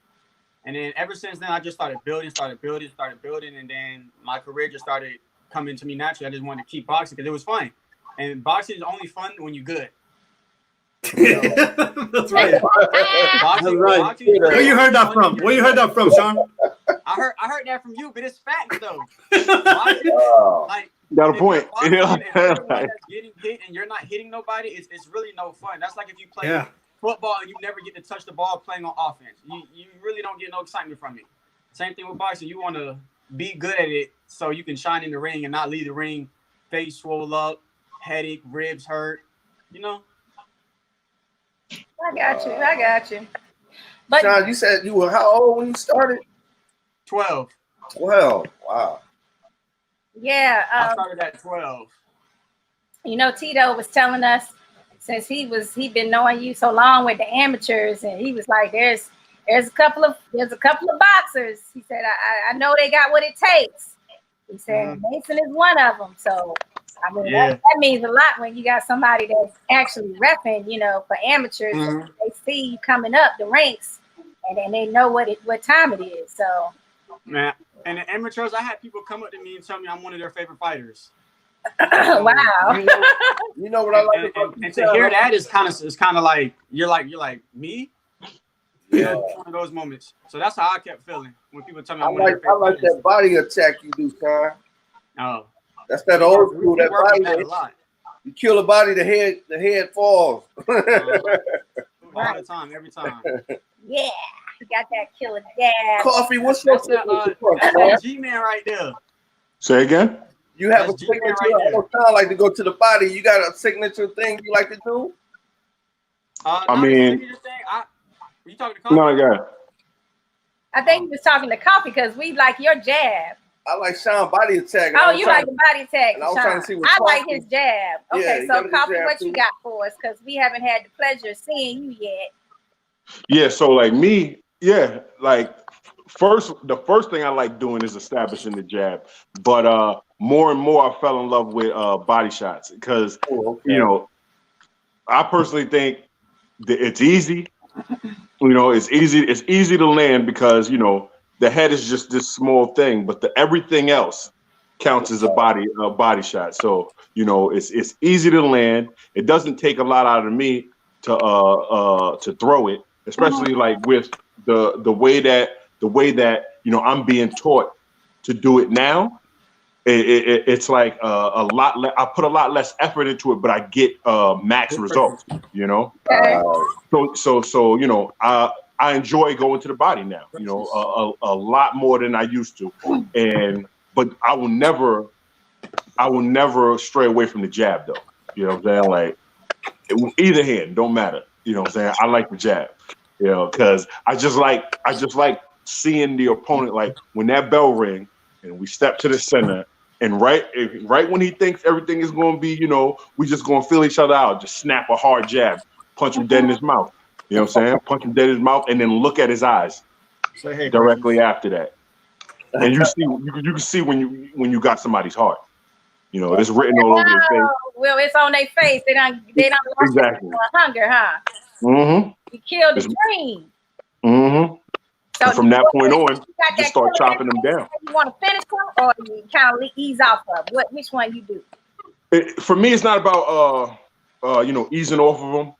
And then ever since then, I just started building, and then my career just started coming to me naturally. I just wanted to keep boxing because it was fun. And boxing is only fun when you're good. That's right. Boxing, That's right. boxing is Where you heard that from? Where you heard that from, Sean? I heard that from you, but it's facts though. Boxing, like, Got a point. And everyone that's getting hit and you're not hitting nobody, it's really no fun. That's like if you play football and you never get to touch the ball playing on offense. You really don't get no excitement from it. Same thing with boxing. You want to be good at it so you can shine in the ring and not leave the ring face swole up, headache, ribs hurt. You know. I got you. But Sean, you said you were how old when you started? 12. 12. Wow. Yeah. I started at 12. You know, Tito was telling us since he'd been knowing you so long with the amateurs, and he was like, there's a couple of boxers. He said, I know they got what it takes. He said Mason is one of them. So I mean that means a lot when you got somebody that's actually repping, you know, for amateurs. They see you coming up the ranks, and then they know what time it is. So man, and the amateurs, I had people come up to me and tell me I'm one of their favorite fighters. Wow. You know what I like about and to hear that is kind of like you're like me. Yeah. One of those moments. So that's how I kept feeling when people tell me I like that body attack you do, Sean. Oh. That's that old school. That body that a lot. You kill a body, the head falls. All the time, every time. Yeah, you got that killer dad. Coffee, what's your That's G-Man right there. Say again? You have That's a signature. right I don't sound like to go to the body. You got a signature thing you like to do? I mean, you talking to Coffee? No, yeah. I think he was talking to Coffee because we like your jab. I like Sean body attack. Oh, you like the body attack, I was trying to see what I Coffee, like his jab. Okay, yeah, so Coffee, jab what too. you got for us? Because we haven't had the pleasure of seeing you yet. Yeah, so like me, like the first thing I like doing is establishing the jab. But more and more I fell in love with body shots because you know, I personally think that it's easy. You know, it's easy to land because, you know, the head is just this small thing, but everything else counts as a body shot. So, you know, it's easy to land. It doesn't take a lot out of me to throw it, especially like with the way that you know I'm being taught to do it now. It's like a lot. I put a lot less effort into it, but I get max results. You know. So you know, I enjoy going to the body now. You know, a lot more than I used to, but I will never stray away from the jab though. You know what I'm saying? Like either hand, don't matter. You know what I'm saying? I like the jab. You know, because I just like seeing the opponent, like when that bell ring and we step to the center, and right when he thinks everything is going to be, you know, we just going to feel each other out, just snap a hard jab, punch him dead in his mouth. You know what I'm saying? Punch him dead in his mouth, and then look at his eyes directly after that. And you can see when you got somebody's heart. You know, it's written all over their face. Well, it's on their face. They don't lost Exactly. hunger, huh? Mm-hmm. You killed the dream. Mm-hmm. So and from that point on, you just start chopping them down. You want to finish them, or you kind of ease off of which one you do? For me, it's not about you know, easing off of them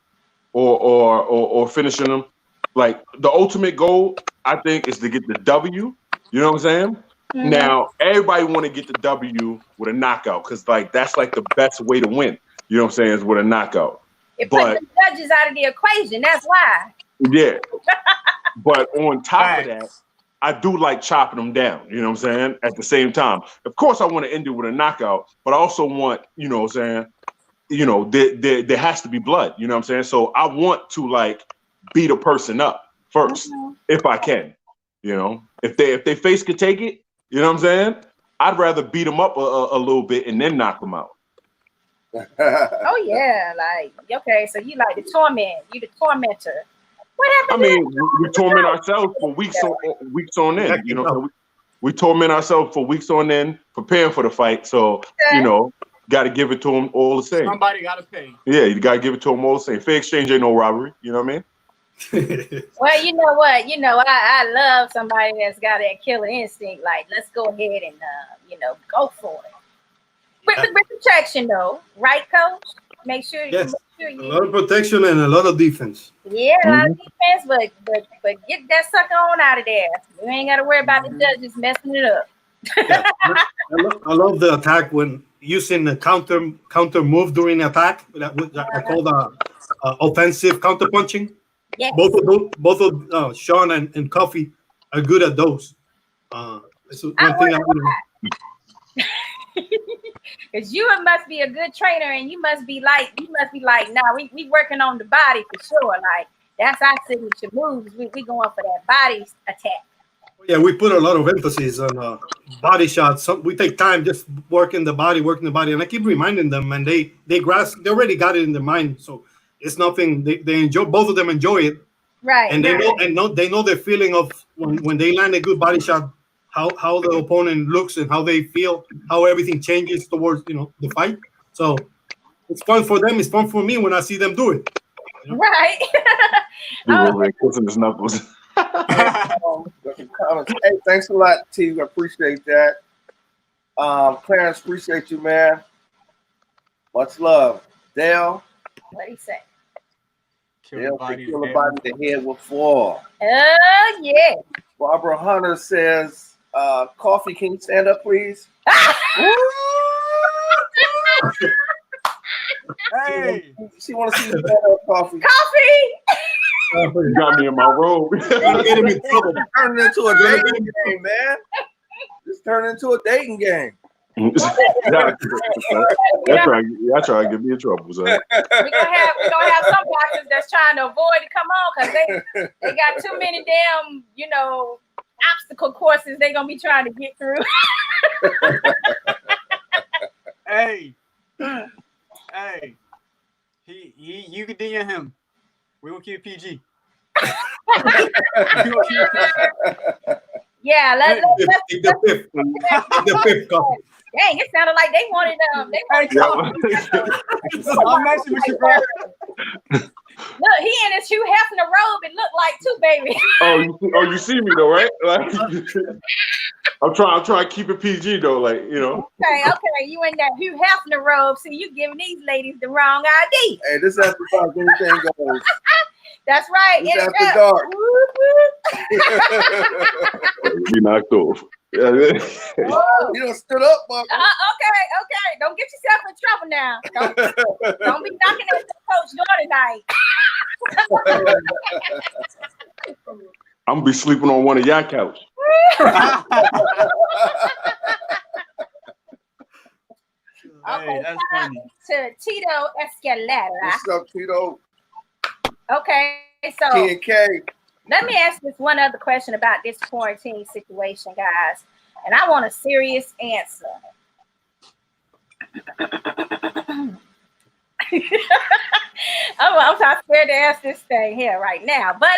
or finishing them. Like the ultimate goal, I think, is to get the W. You know what I'm saying? Mm-hmm. Now, everybody want to get the W with a knockout because, like, that's like the best way to win. You know what I'm saying? Is with a knockout. It puts the judges out of the equation. That's why. Yeah. But on top of that, I do like chopping them down. You know what I'm saying? At the same time, of course, I want to end it with a knockout, but I also want, you know what I'm saying? You know, there has to be blood. You know what I'm saying? So I want to like beat a person up first, if I can. You know, if their face could take it, You know what I'm saying? I'd rather beat him up a little bit and then knock him out. Oh yeah, like okay, so you like the torment, you the tormentor. What I happened? mean, we torment ourselves for weeks on end. You know, we torment ourselves for weeks on end, preparing for the fight. So you know, got to give it to them all the same. Somebody got to pay. Yeah, you got to give it to them all the same. Fair exchange ain't no robbery. You know what I mean? Well, you know what? You know, I love somebody that's got that killer instinct. Like, let's go ahead and go for it. With protection, though, right, Coach? Make sure. Yes. Make sure A lot of protection and a lot of defense. Yeah, a lot of defense, but get that sucker on out of there. You ain't got to worry about the judges messing it up. Yeah. I love the attack when using the counter move during the attack. I call the offensive counter punching. Yes. Both of Sean and Coffee are good at those. It's one thing because you must be a good trainer, and you must be like, nah, we working on the body for sure. Like that's our signature moves. We going for that body attack. Yeah, we put a lot of emphasis on body shots. We take time just working the body, and I keep reminding them, and they grasp. They already got it in their mind, so it's nothing. They enjoy. Both of them enjoy it, right? And they know the feeling of when they land a good body shot, how the opponent looks and how they feel, how everything changes towards the fight. So it's fun for them. It's fun for me when I see them do it. Right. Kissing his knuckles. Hey, thanks a lot, T. I appreciate that. Clarence, appreciate you, man. Much love. Dale. What do you say? Kill the body, the head will fall. Oh, yeah. Barbara Hunter says, Coffee, can you stand up, please? Hey. She want to see you stand up, Coffee. You got me in my robe. Getting me trouble. Turn it into a dating game, man. Just turn it into a dating game. Y'all trying to get me in trouble, son. We're gonna have some boxers that's trying to avoid to come on because they got too many damn, obstacle courses they're gonna be trying to get through. Hey. You can DM him. We will keep PG. Yeah, let's the fifth. Dang, it sounded like they wanted I'm messing with you, bro. Look, he in his Hugh Hefner robe. It looked like too, baby. You see me though, right? Like, I'm trying to keep it PG though, like Okay, you in that Hugh Hefner robe, so you giving these ladies the wrong ID. Hey, this after dark, anything goes. That's right. It's after dark. You knocked off. Yeah. You done stood up, Bubba. Okay. Don't get yourself in trouble now. Don't be knocking at the coach door tonight. I'm gonna be sleeping on one of y'all couch. Okay, that's funny. To Tito Escalera. What's up, Tito? Okay, so T&K. let me ask this one other question about this quarantine situation, guys. And I want a serious answer. I'm so scared to ask this thing here right now. But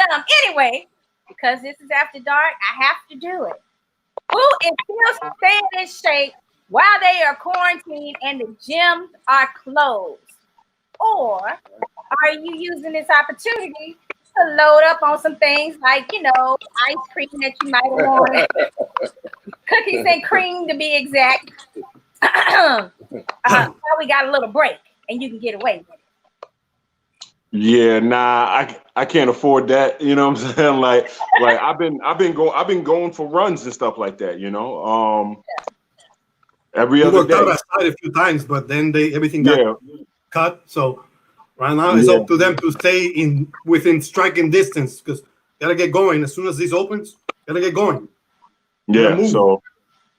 anyway, because this is after dark, I have to do it. Who is still staying in shape while they are quarantined and the gyms are closed? Or are you using this opportunity to load up on some things like, ice cream that you might have wanted, cookies and cream to be exact? Now we got a little break and you can get away with it. Yeah, nah, I can't afford that. You know what I'm saying? Like I've been going for runs and stuff like that. Every other day. We worked outside a few times, but then everything got cut. So right now it's up to them to stay within striking distance because gotta get going as soon as this opens. Gotta get going. Yeah. So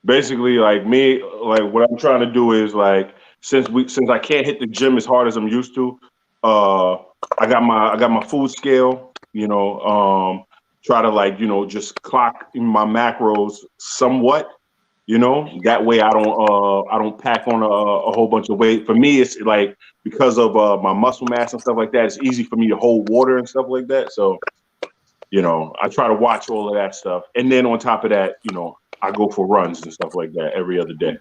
basically, like me, like what I'm trying to do is like since I can't hit the gym as hard as I'm used to, I got my food scale. Try to just clock in my macros somewhat. You know, that way I don't pack on a whole bunch of weight. For me, it's like because of my muscle mass and stuff like that, it's easy for me to hold water and stuff like that. So, you know, I try to watch all of that stuff. And then on top of that, you know, I go for runs and stuff like that every other day.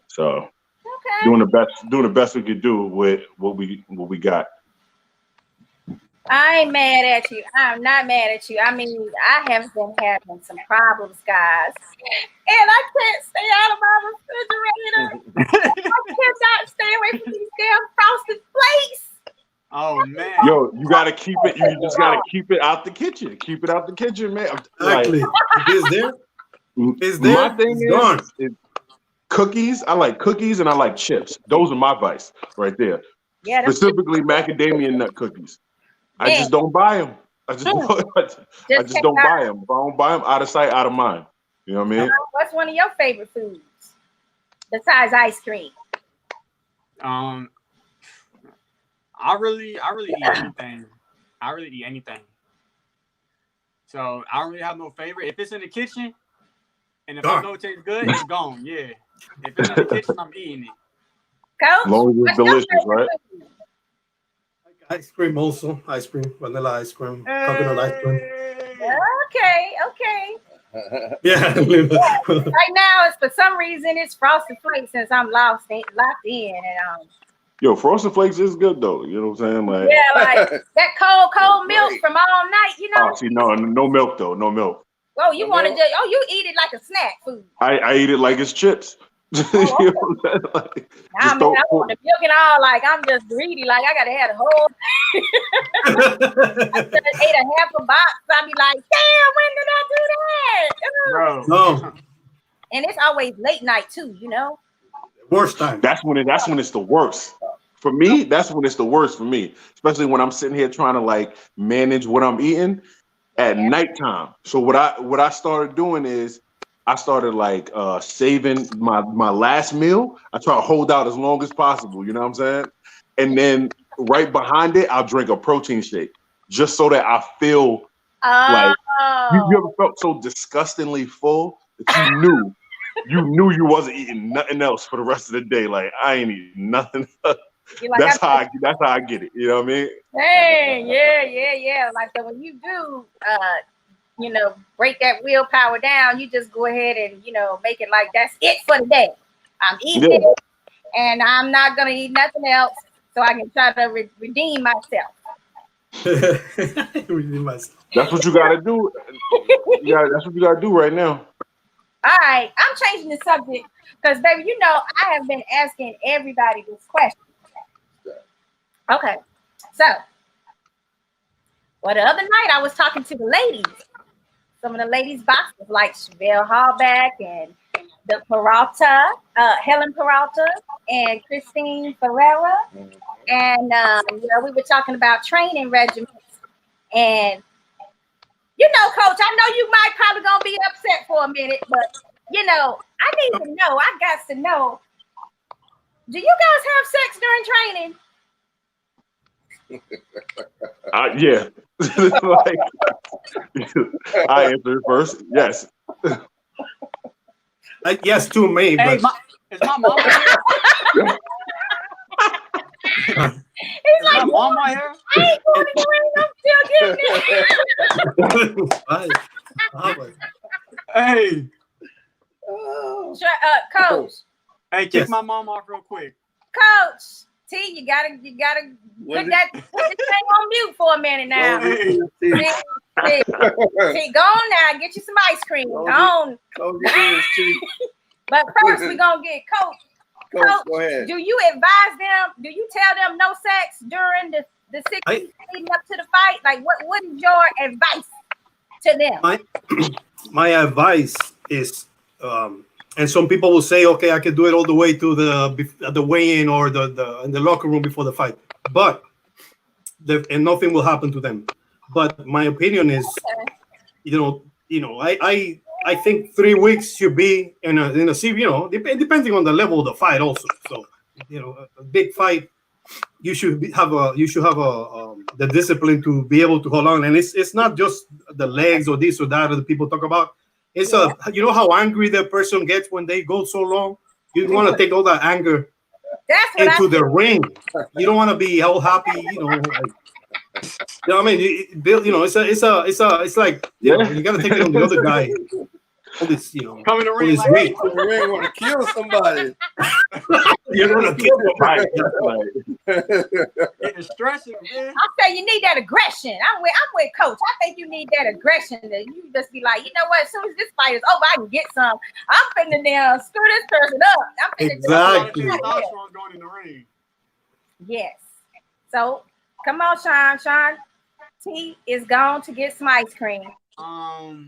So Okay. doing the best we could do with what we got. I ain't mad at you. I'm not mad at you. I mean, I have been having some problems, guys. And I can't stay out of my refrigerator. I cannot stay away from these damn frosted flakes. Oh man. Yo, you gotta keep it. You just gotta keep it out the kitchen. Keep it out the kitchen, man. Exactly. If it's there, it's there. My thing It's gone. is cookies. I like cookies and I like chips. Those are my vice right there. Yeah, that's Specifically macadamia nut cookies. I just don't buy them. I just don't buy them. If I don't buy them, out of sight, out of mind. You know what I mean? What's one of your favorite foods besides ice cream? I really eat anything. I really eat anything. So I don't really have no favorite. If it's in the kitchen, and if I know it tastes good, it's gone. Yeah. If it's in the kitchen, I'm eating it. Coach, As long as it's what's your delicious, favorite right? food? Ice cream also. Ice cream, vanilla ice cream, coconut ice cream. Okay. Yeah. Right now, it's for some reason it's frosted flakes since I'm locked in, and Yo, Frosted Flakes is good though. You know what I'm saying? Like, yeah, like that cold milk from all night. You know. oh, see, no milk though. No milk. Oh, you want to just you eat it like a snack food. I eat it like it's chips. You know what I'm saying? Like, I want the milk and all. Like I'm just greedy. Like I gotta have the whole. I just ate a half a box. I'd be like, damn, when did I do that? Bro. No. And it's always late night too. You know. Worst time. That's when it's the worst. For me, that's when it's the worst for me. Especially when I'm sitting here trying to like manage what I'm eating at nighttime. So what I started doing is I started like saving my last meal. I try to hold out as long as possible, you know what I'm saying? And then right behind it, I'll drink a protein shake just so that I feel like you ever felt so disgustingly full that you knew you wasn't eating nothing else for the rest of the day. Like I ain't eating nothing. Like, that's how I get it. You know what I mean? Dang, yeah. Like so when you do break that willpower down, you just go ahead and make it like that's it for the day. I'm eating it and I'm not gonna eat nothing else so I can try to redeem myself. That's what you gotta do. Yeah, that's what you gotta do right now. All right, I'm changing the subject because, baby, I have been asking everybody this question. Okay, so, the other night I was talking to the ladies. Some of the ladies' boxes like Chevelle Hallback and the Peralta, Helen Peralta and Christine Ferreira. And, we were talking about training regimens. And, Coach, I know you might probably going to be upset for a minute, but, I need to know. I got to know. Do you guys have sex during training? Yeah. Like, I answer it first. Yes. Yes, to me. Hey, but is my mom here? He's like, my mom right here? I ain't going to train. I'm still getting it. Hey. Coach. Hey, kick my mom off real quick. Coach T, you gotta put this thing on mute for a minute now. Hey. T, go on now, get you some ice cream. Go on. But first, we're gonna get Coach. Coach, go ahead. Do you advise them? Do you tell them no sex during the 6 weeks leading up to the fight? Like, what is your advice to them? My advice is, and some people will say, okay, I can do it all the way to the weigh-in or in the locker room before the fight, but and nothing will happen to them. But my opinion is, I think 3 weeks should be in a series, depending on the level of the fight also. So, a big fight, you should have the discipline to be able to hold on. And it's not just the legs or this or that that people talk about. It's you know how angry the person gets when they go so long. You want to take all that anger That's what into the ring. You don't want to be all happy, you know. Like, you know what I mean? You know, it's like you know, you got to take it on the other guy. All this, you know, Come in the all ring this like, weight. The ring want to kill somebody. You're gonna kill Right. somebody. it's stressing, man. I say you need that aggression. I'm with Coach. I think you need that aggression. That you just be like, you know what? As soon as this fight is over, I can get some. I'm finna now screw this person up. I'm finna Exactly. A lot of testosterone going in the ring. Yes. So come on, Sean. Sean T is gone to get some ice cream.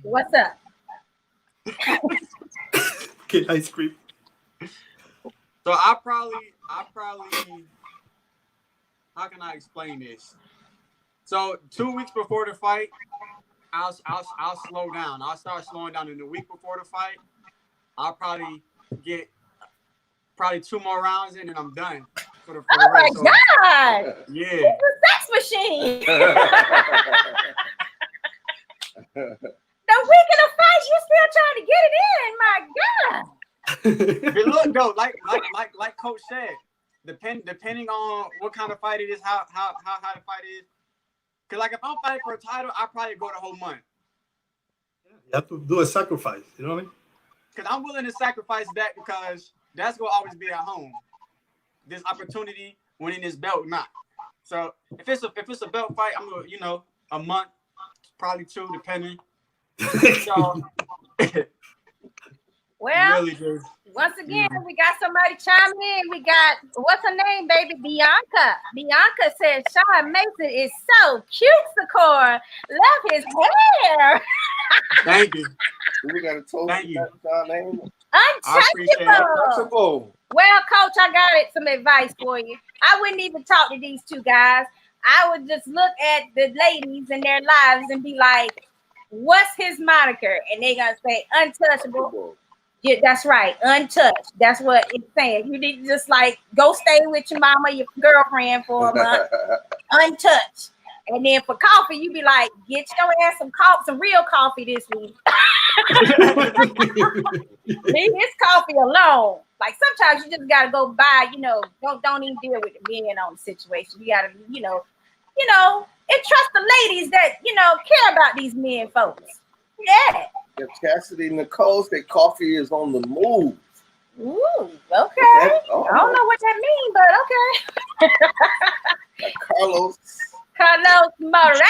What's up? Get ice cream. So I probably how can I explain this? So 2 weeks before the fight, I'll slow down. I'll start slowing down in the week before the fight. I'll probably get 2 more rounds in and I'm done for the Oh my race. So, God! yeah. It's a sex machine. The week of the fight, you still trying to get it in. My God. But look though, like Coach said, depending on what kind of fight it is, how the fight is. Cause like if I'm fighting for a title, I probably go the whole month. You have to do a sacrifice. You know what I mean? Cause I'm willing to sacrifice that because that's gonna always be at home. This opportunity winning this belt, not. So if it's a belt fight, I'm gonna a month, probably 2, depending. So, Well, really once again, we got somebody chiming in. We got, what's her name, baby? Bianca. Bianca says, Sean Mason is so cute, Sakura. Love his hair. Thank you. We got a toast. Thank you. Name. Untouchable. Well, Coach, I got some advice for you. I wouldn't even talk to these two guys. I would just look at the ladies and their lives and be like, what's his moniker? And they're going to say untouchable. Yeah, that's right. Untouched. That's what it's saying. You need to just like go stay with your mama, your girlfriend for a month. Untouched. And then for coffee, you be like, get your ass some real coffee this week. Leave his coffee alone. Like sometimes you just gotta go buy, don't even deal with the men on the situation. You gotta, and trust the ladies that, care about these men folks. Yeah. If Cassidy Nicole said coffee is on the move. Ooh, okay. I don't know what that means, but okay. Like Carlos Morales.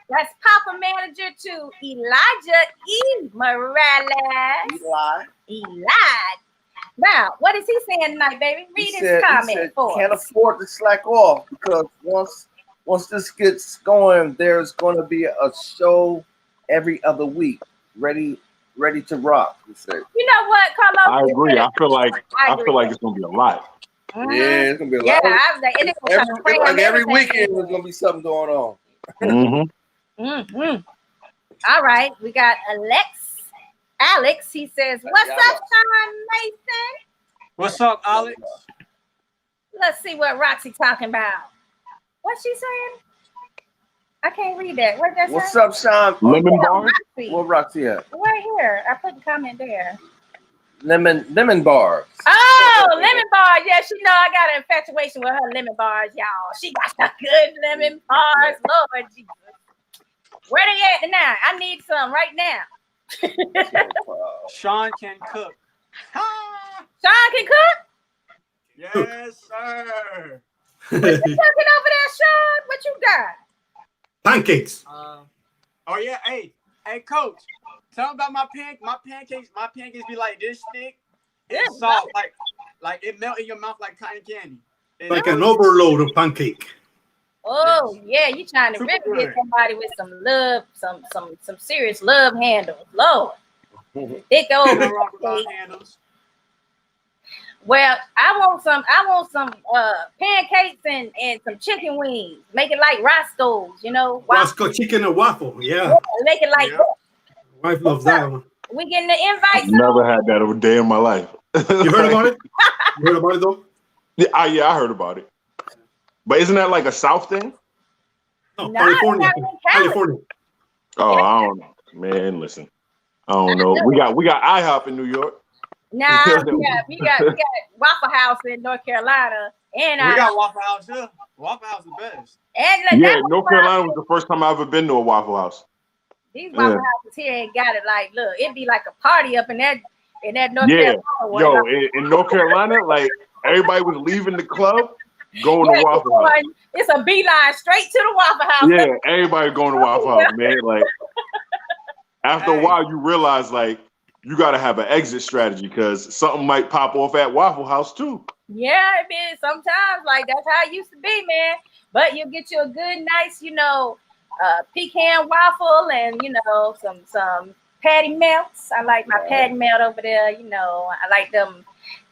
That's Papa Manager to Elijah E. Morales. Eli. Now, what is he saying tonight, baby? Read his comment for us. Can't afford to slack off because once this gets going, there's going to be a show every other week, ready to rock. He said. You know what, Carlos? I agree. I feel like it's going to be a lot. Mm-hmm. Yeah, it's gonna be a lot. Yeah, I was like, every weekend there's gonna be something going on. Mm-hmm. All right, we got Alex. He says, "What's up, Sean Mason?" What's up, Alex? Let's see what Roxy talking about. What's she saying? I can't read that. What's that? What's up, Sean? Lemon bar. Where Roxy at? Right here. I put the comment there. Lemon bars. Oh, lemon bars. Yes, you know I got an infatuation with her lemon bars, y'all. She got some good lemon bars. Lord Jesus. Where they at now? I need some right now. Sean can cook. Sean can cook? Yes, sir. What you cooking over there, Sean? What you got? Pancakes. Oh yeah, hey, Coach. Tell them about my pancakes. My pancakes be like this thick. It's soft, like it melt in your mouth like cotton candy. Like an overload of pancake. Oh yeah, you trying to really get somebody with some love, some serious love handles. Lord. Thick over handles. Well, I want some pancakes and some chicken wings. Make it like Roscoe's, Roscoe chicken and waffle, yeah. Make it like that. Wife loves that one. We getting the invite. Never had that a day in my life. You heard about it? You heard about it though? Yeah, I heard about it. But isn't that like a South thing? No, California. Oh, I don't know. Man, listen. I don't know. We got IHOP in New York. Nah, we got Waffle House in North Carolina, and We got Waffle House here. Waffle House is the best. And Yeah, North Carolina was the first time I ever been to a Waffle House. These Waffle Houses here ain't got it. Like, look, it'd be like a party up in that North Carolina one. Yo, in North Carolina, like everybody was leaving the club, going to Waffle House. It's a beeline straight to the Waffle House. Yeah, everybody going to Waffle House, man. Like after a while, you realize like you got to have an exit strategy because something might pop off at Waffle House too. Yeah, I mean, sometimes like that's how it used to be, man. But you get you a good, nice, pecan waffle and some patty melts. I like my patty melt over there. I like them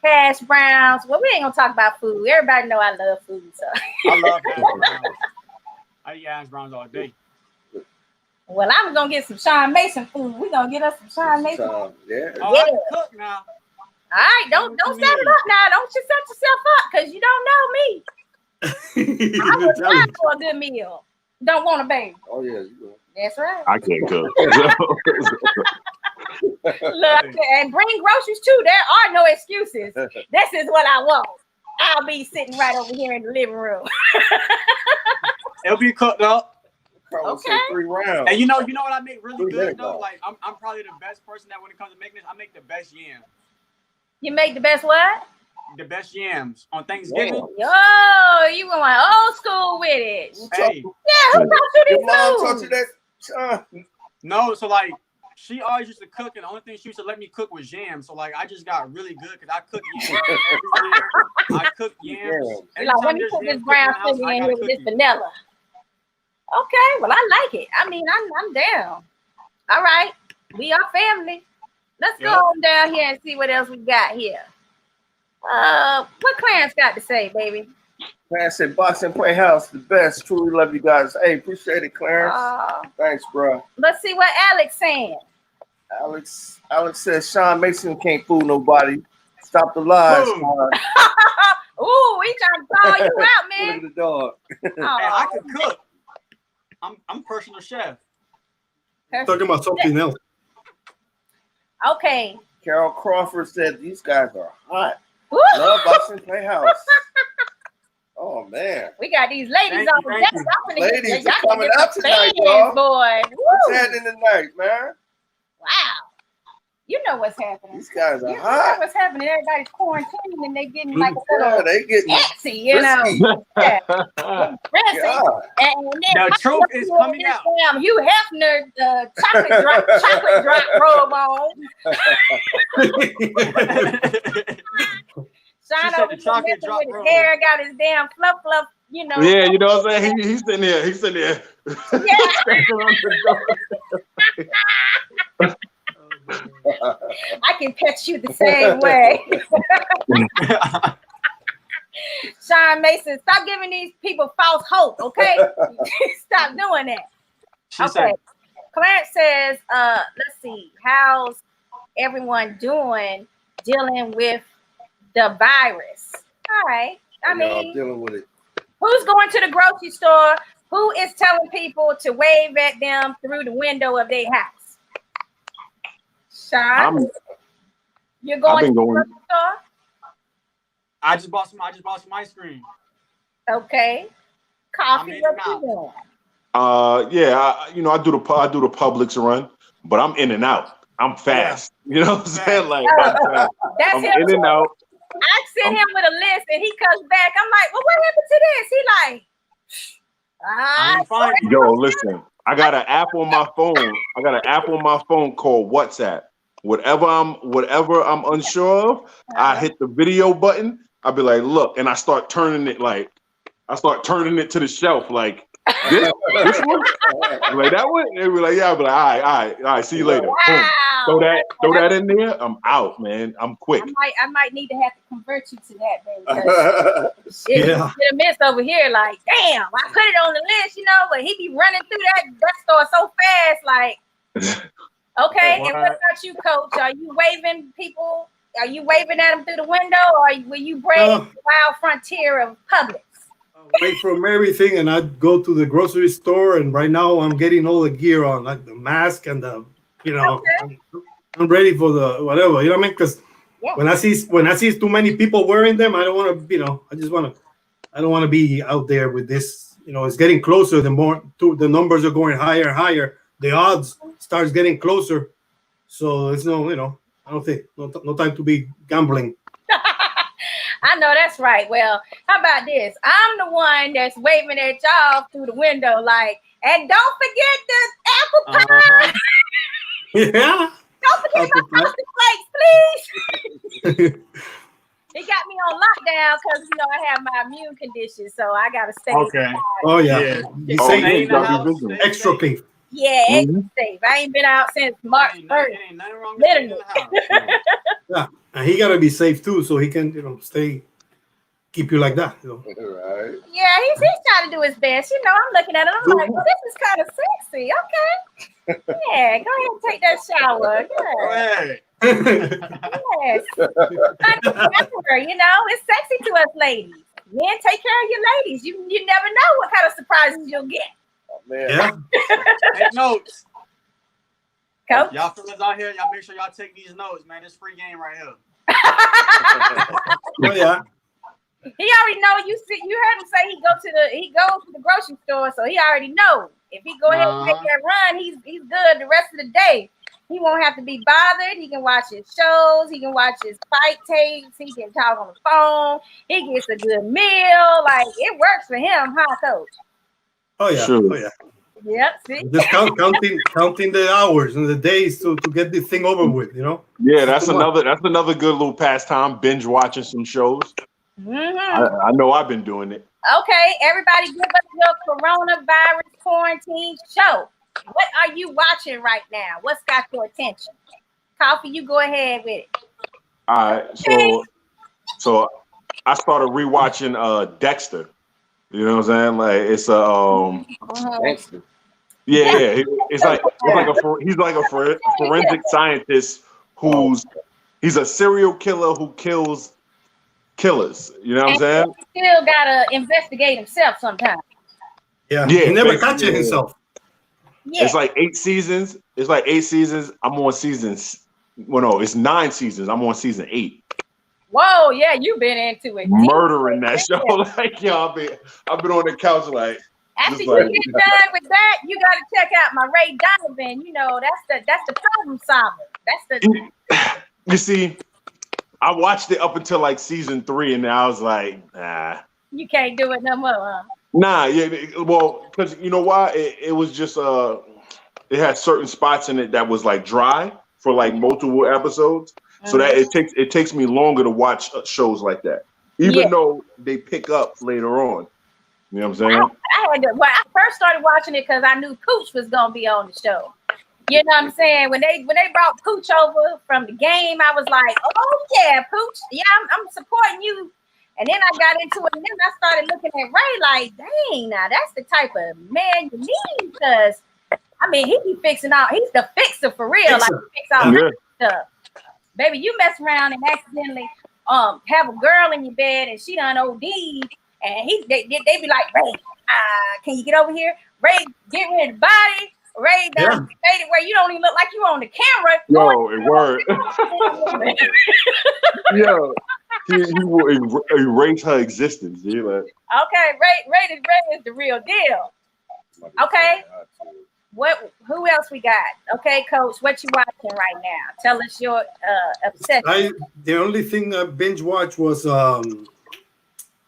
hash browns. Well, we ain't gonna talk about food. Everybody know I love food, so I love hash browns. I eat hash browns all day. Well, I was gonna get some Sean Mason food. We gonna get us some Sean Mason. Yeah. Oh, I can cook now. All right, don't set it up now. Don't you set yourself up because you don't know me. I was trying for a good meal. Don't want a baby. Oh yeah, you do. That's right. I can't cook. Look, and bring groceries too. There are no excuses. This is what I want. I'll be sitting right over here in the living room. It'll be cooked up. Okay. 3 rounds. And you know what I make really good though? Like I'm probably the best person that when it comes to making this, I make the best yams. You make the best what? The best yams on Thanksgiving. Yo, you going old school with it. Hey. Yeah, who taught you Your these mom foods? taught you that? No, so like she always used to cook, and the only thing she used to let me cook was yams. So like I just got really good because I cook yams every year. I cook yams. Like, let me put this brown sugar in here with this vanilla. Okay, well I like it. I mean, I'm down. All right, we are family. Let's go on down here and see what else we got here. What Clarence got to say, baby? Clarence said, Boxing PlayHouse, the best. Truly love you guys. Hey, appreciate it, Clarence. Thanks, bro. Let's see what Alex saying. Alex says, Sean Mason can't fool nobody. Stop the lies. Ooh, he trying to call you out, man. Look at the dog. Hey, I can cook. I'm personal chef. Talking about something else. Okay. Carol Crawford said, these guys are hot. Woo! Love Boxing PlayHouse. Oh, man. We got these ladies on the deck. Ladies are coming out tonight, y'all. Boy. What's happening tonight, man? Wow. You know what's happening. These guys are You know hot. what's happening. Everybody's quarantining and they getting like a little they getting fancy, you know. Yeah. Yeah. And then The truth is coming out. Hugh Hefner chocolate drop robe on. Shine over with his hair, got his damn fluff, you know. Yeah, you know what I'm saying? He's sitting there. He's sitting there. Yeah. I can pet you the same way. Sean Mason, stop giving these people false hope, okay? Stop doing that. Okay. Clarence says, let's see, how's everyone dealing with the virus? All right. I mean, dealing with it. Who's going to the grocery store? Who is telling people to wave at them through the window of their house? Sean, you're going to the grocery store? I just bought some ice cream. Okay. Coffee, what you doing? Yeah, I do the Publix run, but I'm in and out. I'm fast. You know what I'm saying? Like that's I'm him in and out. I sent him with a list and he comes back. I'm like, well, what happened to this? He like, Yo, listen, I got an app on my phone. Called WhatsApp. Whatever I'm unsure of, I hit the video button. I'll be like, look, and I start turning it to the shelf, like this one, like that one. And we're like, yeah, I'll be like, all right, see you later. Wow. Boom. Throw that in there. I'm out, man. I'm quick. I might need to have to convert you to that, baby. It's hit a miss over here. Like, damn, I put it on the list, but he be running through that store so fast, like. Okay, and what about you, Coach? Are you waving people? Are you waving at them through the window, or will you brave the wild frontier of Publix? Wait from everything, and I go to the grocery store, and right now I'm getting all the gear on, like the mask and the You know, I'm ready for the whatever. You know what I mean? Because when I see too many people wearing them, I don't want to. You know, I don't want to be out there with this. You know, it's getting closer. The numbers are going higher and higher. The odds starts getting closer. So it's no, you know, I don't think no time to be gambling. I know that's right. Well, how about this? I'm the one that's waving at y'all through the window, like, and don't forget the apple pie. Yeah. Don't forget my frosted flakes, please. He got me on lockdown because you know I have my immune condition, so I gotta stay. Okay. Oh yeah. You Oh, say yeah, you gotta be vigilant. extra safe. Yeah, extra safe. I ain't been out since March 1st. Ain't nothing wrong with staying in the house. Yeah, and he gotta be safe too, so he can, you know, keep you like that. You know? Right. Yeah, he's trying to do his best. You know, I'm looking at it. I'm like, well, this is kind of sexy. Okay. Yeah, go ahead and take that shower. Go ahead. Yes. You know, it's sexy to us ladies. Men, take care of your ladies. You never know what kind of surprises you'll get. Oh, man. Yeah. Take notes. Coach? Y'all fellas out here, y'all make sure y'all take these notes, man. It's free game right here. Oh yeah. He already know. You heard him say he goes to the grocery store, so he already know. If he go ahead and make that run, he's good the rest of the day. He won't have to be bothered. He can watch his shows. He can watch his fight tapes. He can talk on the phone. He gets a good meal. Like, it works for him, huh, Coach? Oh yeah. Sure. Oh yeah. Yep. See? Just counting the hours and the days to get this thing over with. You know. Yeah, that's another good little pastime. Binge watching some shows. Mm-hmm. I know I've been doing it. Okay, everybody, give us your coronavirus quarantine show. What are you watching right now? What's got your attention? Coffee, you go ahead with it. All right, so I started rewatching Dexter. You know what I'm saying? Like it's Gangster. yeah. He's like a forensic scientist he's a serial killer who kills killers. You know what I'm saying? He still gotta investigate himself sometimes. Yeah. Yeah, He never basically, catches himself. Yeah. It's like 8 seasons. I'm on seasons. Well, no, it's 9 seasons. I'm on season 8. Whoa, yeah, you've been into it. Murdering that show. Like, yo, I've been on the couch like. After just you like, get done with that, you got to check out my Ray Donovan. You know, that's the problem solver. That's the. You see, I watched it up until like season 3, and I was like, nah. You can't do it no more, huh? Nah, yeah, well, because you know why? It was just it had certain spots in it that was like dry for like multiple episodes, so that it takes me longer to watch shows like that, even though they pick up later on. You know what I'm saying? I first started watching it because I knew Pooch was gonna be on the show. You know what I'm saying? When they brought Pooch over from the game, I was like, oh yeah, Pooch, yeah, I'm supporting you. And then I got into it, and then I started looking at Ray like, dang, now that's the type of man you need, because I mean, he be fixing out. He's the fixer for real. Like, he fix all that stuff. Baby, you mess around and accidentally have a girl in your bed and she done OD, and they be like, Ray, can you get over here? Ray, get rid of the body. Ray done made it where you don't even look like you on the camera. Yo, it worked. Yo, he will erase her existence. Yeah, like. Okay, Ray is the real deal. Okay. Who else we got? Okay, Coach, what you watching right now? Tell us your obsession. The only thing I binge watched was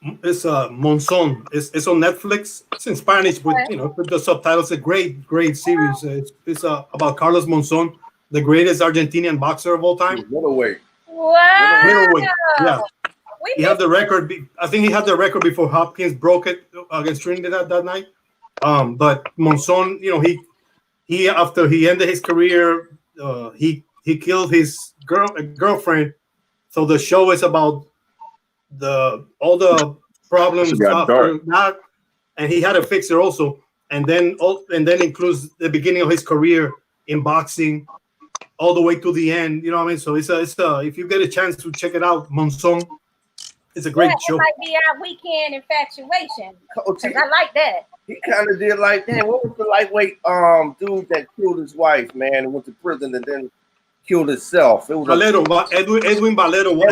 Monzon. It's on Netflix. It's in Spanish, but with the subtitles. A great series. It's about Carlos Monzon, the greatest Argentinian boxer of all time. Middleweight. Wow. Middleweight. Yeah. He had the record. I think he had the record before Hopkins broke it against Trinidad that night. But Monzon, he after he ended his career, he killed his girlfriend. So the show is about all the problems after that, and he had a fixer also, and then includes the beginning of his career in boxing, all the way to the end. You know what I mean? So it's if you get a chance to check it out, Monzon, It's a great It show. might be our weekend infatuation. Coach, 'Cause I like that. he kind of did like that. What was the lightweight dude that killed his wife, man, and went to prison and then killed himself? It was Edwin Valero, what a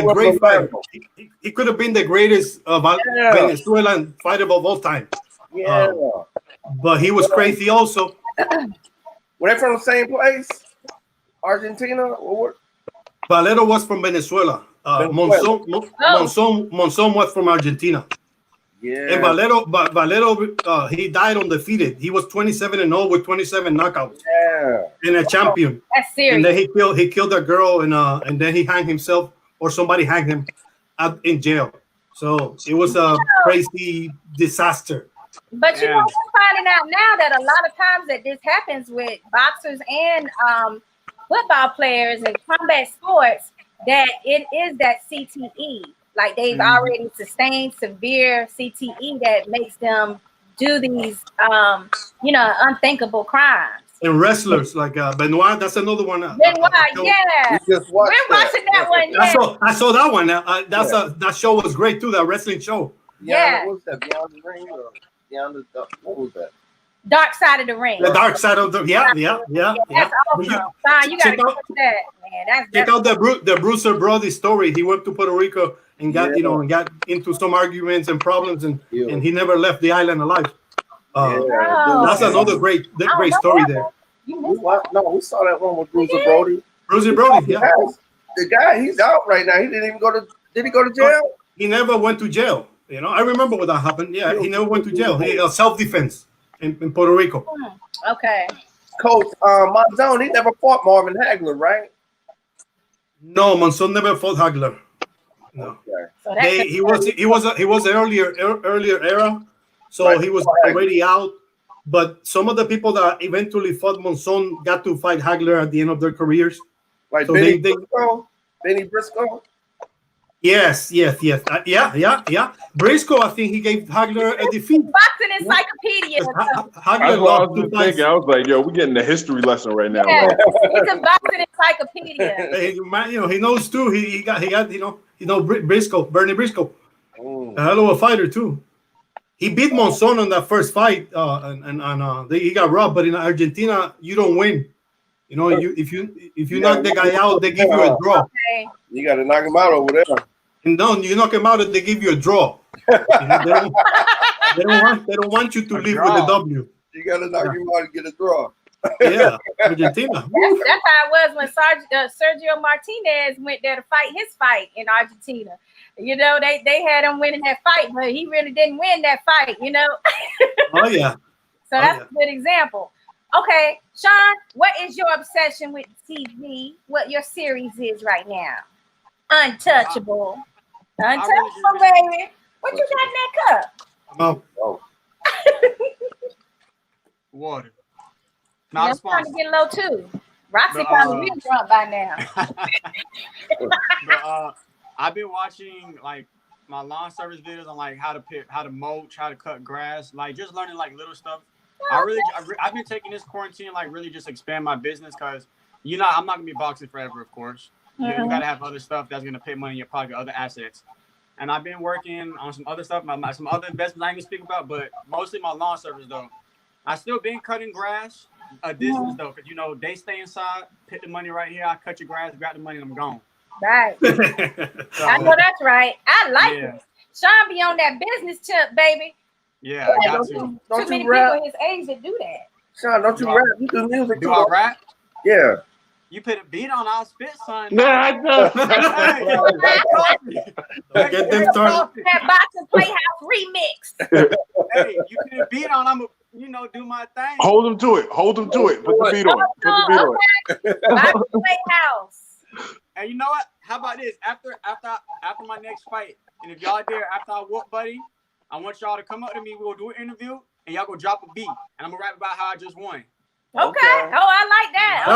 Edwin great Valero. fighter. He could have been the greatest Venezuelan fighter of all time. Yeah. But he was crazy also. Were they from the same place? Argentina? Or what? Valero was from Venezuela. Monzon was from Argentina. Yeah. And Valero, he died undefeated. He was 27-0 with 27 knockouts. Yeah. And a champion. That's serious. And then he killed a girl, and then he hanged himself, or somebody hanged him in jail. So it was a crazy disaster. But you know, we're finding out now that a lot of times that this happens with boxers and football players and combat sports, that it is that CTE. Like they've already sustained severe CTE that makes them do these, unthinkable crimes. And wrestlers like Benoit, that's another one. Benoit, yeah. We just watched We're watching that one. Yeah. I saw that one. That show was great too. That wrestling show. Yeah. What was that? Beyond the Ring? Or Beyond the what was that? Dark Side of the Ring. The Dark Side of the yeah. That's awesome. You gotta watch that, man. Check out the Bruiser Brody story. He went to Puerto Rico and got and got into some arguments and problems, and he never left the island alive. That's another great story there. We saw that one with Bruiser Brody. Bruiser Brody, yeah. The guy, he's out right now. He didn't even go to. Did he go to jail? He never went to jail. You know, I remember when that happened. Yeah, he never went to jail. Self-defense in Puerto Rico. Okay. Coach, Monzon, he never fought Marvin Hagler, right? No, Monzon never fought Hagler. No. Okay. He was an earlier era, so he was already out. But some of the people that eventually fought Monzon got to fight Hagler at the end of their careers. Like so Benny Briscoe. Yes. Yeah. Briscoe, I think he gave Hagler a defeat. Boxing encyclopedia. Hagler lost two fights. I was like, yo, we're getting a history lesson right now. Yeah, it's a boxing encyclopedia. He knows too. He got Briscoe, Bernie Briscoe, a hell of a fighter too. He beat Monzon on that first fight, and he got robbed. But in Argentina, you don't win. You know, if you knock the guy out, they give you a draw. Okay. You got to knock him out over there. And no, you knock him out, and they give you a draw. You know, they don't want you to leave with a W. You got to knock him out and get a draw. Yeah, Argentina. That's how it was when Sergio Martinez went there to fight his fight in Argentina. You know, they had him winning that fight, but he really didn't win that fight, you know? Oh, yeah. So that's a good example. Okay, Sean, what is your obsession with TV? What your series is right now? Untouchable. Untouchable, baby. What you got in that cup? Oh. Water. I'm trying to get low too. Roxy probably real drunk by now. But, I've been watching like my lawn service videos on like how to mulch, how to cut grass, like just learning like little stuff. I've been taking this quarantine like really just expand my business because I'm not gonna be boxing forever, of course. You gotta have other stuff that's gonna pay money in your pocket, other assets. And I've been working on some other stuff, some other investments I ain't gonna speak about, but mostly my lawn service though. I still been cutting grass a distance though, because they stay inside, put the money right here, I cut your grass, grab the money, and I'm gone. Right. So, I know that's right. I like it. Sean be on that business tip, baby. Yeah, I got to. Too many people his age that do that. Sean, don't you rap? You do music too. Do I rap? Yeah. You put a beat on, I'll spit, son. Nah, I don't. Get them started. That boxing PlayHouse remix. Hey, you put a beat on, I'm gonna do my thing. Hold him to it. Put the beat on. Put the beat on. Boxing PlayHouse. And you know what? How about this? After my next fight, and if y'all there after I whoop Buddy, I want y'all to come up to me. We'll do an interview, and y'all go drop a beat, and I'm gonna rap about how I just won. Okay. Oh, I like that.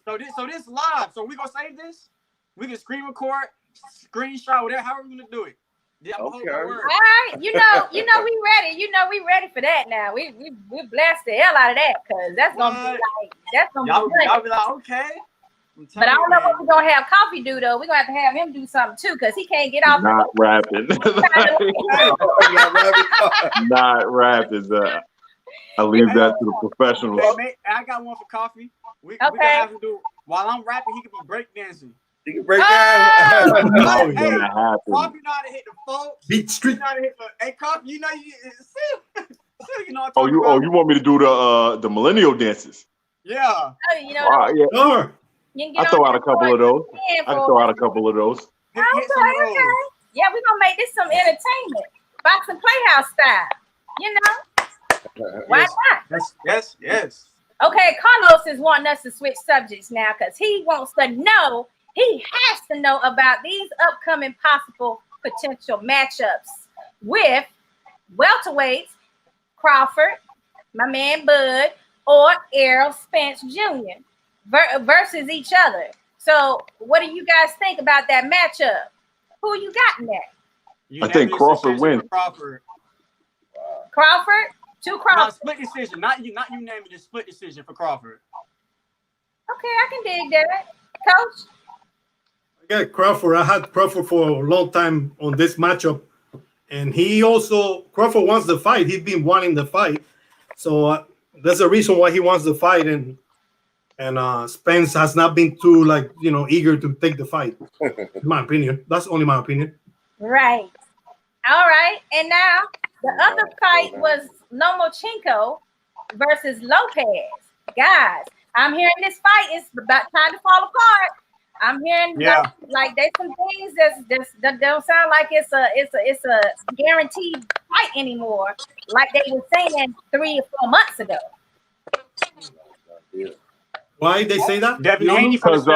Okay. So this live. So we gonna save this. We can screen record, screenshot, whatever. How are we gonna do it? Yeah, All right. You know we ready. We ready for that now. We blast the hell out of that because that's gonna be like y'all be like, okay. But I don't know what we're gonna have Coffee do though. We're gonna have him do something too, because he can't get off. Not rapping. Not rapping. I leave that to the professionals. Hey, I got one for Coffee. We can have him do while I'm rapping. He could be breakdancing. You can break down. Hey, gonna happen. Coffee know how to hit the folks. Beat Street. Hey, Coffee, you know you know. You want me to do the millennial dances? Yeah. Oh, you know. Yeah. Sure. I throw out a couple of those. Okay. Yeah, we're gonna make this some entertainment, box and playhouse style. You know, why not? Yes. Okay, Carlos is wanting us to switch subjects now because he wants to know. He has to know about these upcoming possible potential matchups with welterweights Crawford, my man Bud, or Errol Spence Jr. Versus each other. So, what do you guys think about that matchup? Who you got in there? I think Crawford wins. Crawford. Two Crawford. No, split decision. Not you naming it. Split decision for Crawford. Okay, I can dig that, Coach. I got Crawford. I had Crawford for a long time on this matchup, and Crawford wants the fight. He's been wanting the fight, so that's the reason why he wants the fight. And Spence has not been too eager to take the fight. In my opinion, that's only my opinion. Right. All right. And now the other fight was Lomachenko versus Lopez. Guys, I'm hearing this fight is about time to fall apart. I'm hearing like there's some things that don't sound like it's a guaranteed fight anymore, like they were saying 3 or 4 months ago. Why they say that? Because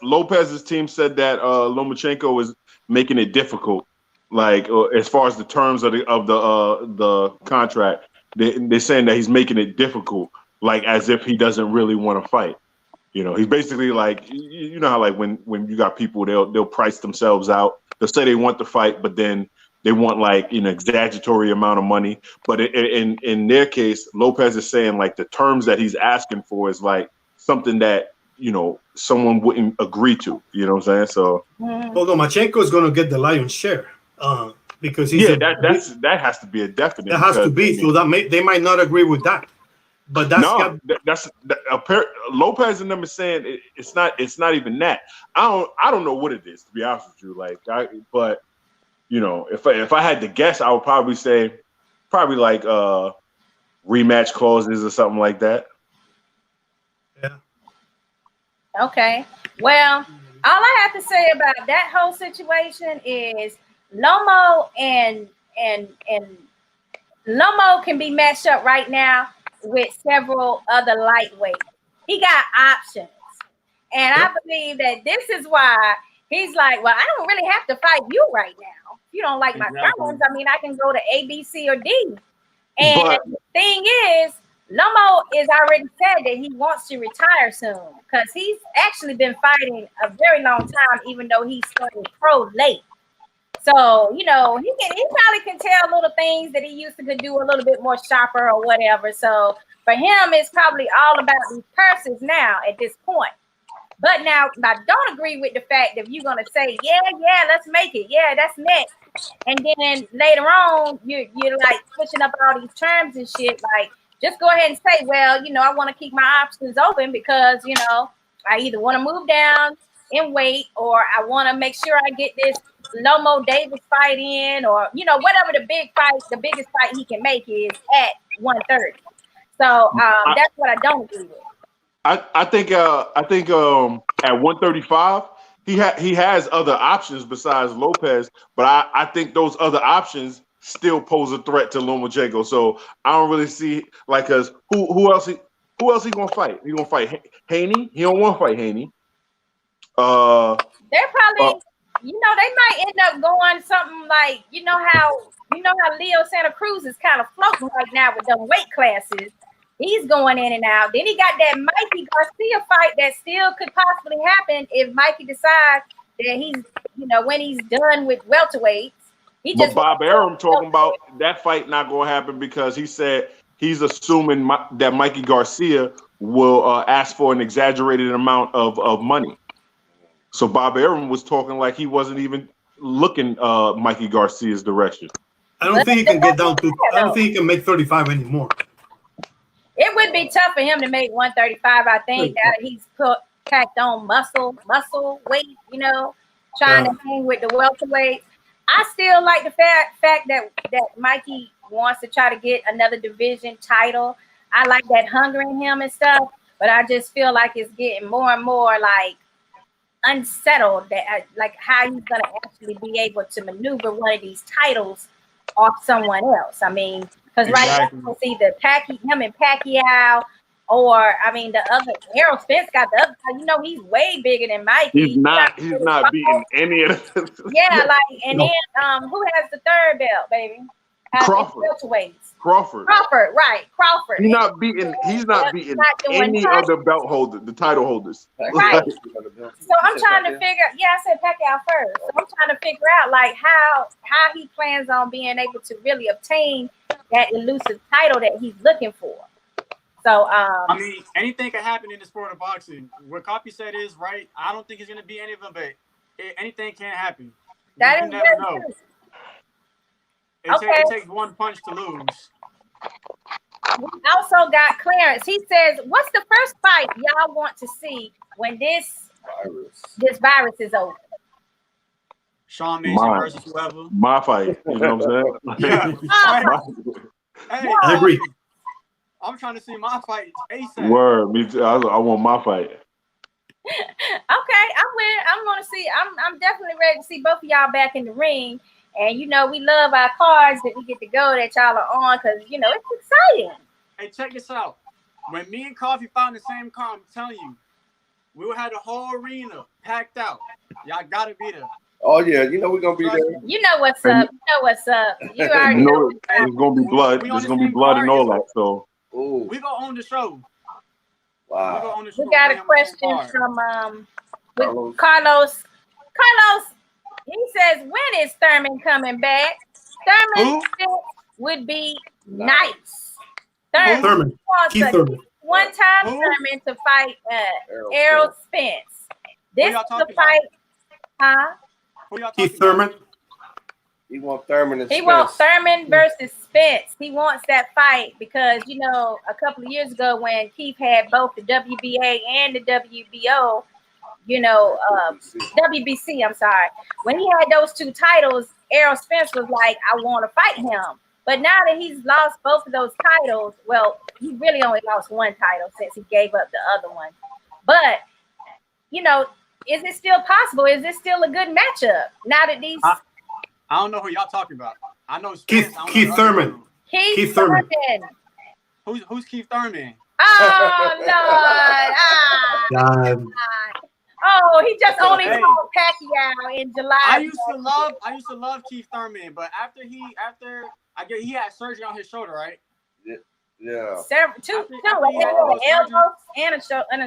Lopez's team said that Lomachenko is making it difficult, like as far as the terms of the contract. They're saying that he's making it difficult, like as if he doesn't really want to fight. You know, he's basically like, you know how like when you got people, they'll price themselves out. They'll say they want to fight, but then they want like an exaggeratory amount of money. But in their case, Lopez is saying like the terms that he's asking for is like something that, you know, someone wouldn't agree to. You know what I'm saying? So, Lomachenko is going to get the lion's share because that has to be a definite. That has to be. So they might not agree with that. But Lopez and them is saying it's not even that. I don't know what it is, to be honest with you. But you know, if I had to guess, I would probably say like rematch clauses or something like that. Yeah. Okay. Well, all I have to say about that whole situation is Lomo and Lomo can be matched up right now with several other lightweights. He got options. And I believe that this is why he's like, well, I don't really have to fight you right now. If you don't like my terms, I mean, I can go to A, B, C, or D. And the thing is, Lomo is already said that he wants to retire soon because he's actually been fighting a very long time, even though he started pro late. So, you know, he probably can tell little things that he used to could do a little bit more sharper or whatever. So for him, it's probably all about these purses now at this point. But now I don't agree with the fact that you're going to say, yeah, let's make it. Yeah, that's next. And then later on, you're like pushing up all these terms and shit. Like, just go ahead and say, well, you know, I want to keep my options open because, you know, I either want to move down in weight or I want to make sure I get this Lomo Davis fight in, or you know, whatever the biggest fight he can make is at 130. So that's what I don't agree with. I think at 135 he has other options besides Lopez, but I think those other options still pose a threat to Lomachenko. So I don't really see like, cause who else he gonna fight? He gonna fight Haney? He don't want to fight Haney. They're probably. You know, they might end up going something like, you know how Leo Santa Cruz is kind of floating right now with them weight classes. He's going in and out. Then he got that Mikey Garcia fight that still could possibly happen if Mikey decides that he's, you know, when he's done with welterweights. But Bob Arum talking about that fight not going to happen because he said he's assuming that Mikey Garcia will ask for an exaggerated amount of money. So Bob Arum was talking like he wasn't even looking Mikey Garcia's direction. I don't think he can get down to. I don't think he can make 35 anymore. It would be tough for him to make 135. I think that he's packed on muscle weight, trying to hang with the welterweights. I still like the fact that Mikey wants to try to get another division title. I like that hunger in him and stuff, but I just feel like it's getting more and more like unsettled, that like how he's gonna actually be able to maneuver one of these titles off someone else. I mean, because right now it's either him and Pacquiao, or I mean the other Errol Spence got the other. He's way bigger than Mikey. He's not beating any of them. Yeah, like and then who has the third belt, baby? Crawford. Crawford, right? Crawford. He's not beating any of the belt holders, the title holders. Right. So I'm trying to figure. Yeah, I said Pacquiao first. So I'm trying to figure out like how he plans on being able to really obtain that elusive title that he's looking for. So I mean, anything can happen in the sport of boxing. What Coffee said is right. I don't think he's gonna be any of them, but anything can happen. That is very true. It takes one punch to lose. We also got Clarence. He says, "What's the first fight y'all want to see when this virus is over?" Sean Mason versus whoever. My fight. You know what I'm saying? Yeah. Hey, I agree. I'm trying to see my fight ASAP. Word. Me too. I want my fight. Okay, I'm with it. I'm gonna see. I'm definitely ready to see both of y'all back in the ring. And we love our cards that we get to go that y'all are on because it's exciting. Hey, check this out. When me and Coffee found the same car, I'm telling you, we would have the whole arena packed out. Y'all gotta be there. Oh yeah, we're gonna be there. You know what's up. You already know. There's gonna be blood. There's gonna be blood and all that. So we gonna own the show. Wow. We got a question from Carlos. Carlos. He says, when is Thurman coming back? Thurman would be nice. Thurman Keith Thurman. One-time Thurman to fight Errol Spence. This is the fight, Keith Thurman. He wants Thurman and Spence. He wants Thurman versus Spence. He wants that fight because, a couple of years ago when Keith had both the WBA and the WBO, WBC, I'm sorry. When he had those two titles, Errol Spence was like, I want to fight him. But now that he's lost both of those titles, well, he really only lost one title since he gave up the other one. But, is it still possible? Is this still a good matchup? Now that these... I don't know who y'all talking about. I know Spence. Keith Thurman. Keith Thurman. Who's Keith Thurman? Oh, Lord. Oh, he just only fought Pacquiao in July. I used to love Keith Thurman, but after he had surgery on his shoulder, right? Yeah. Elbow and a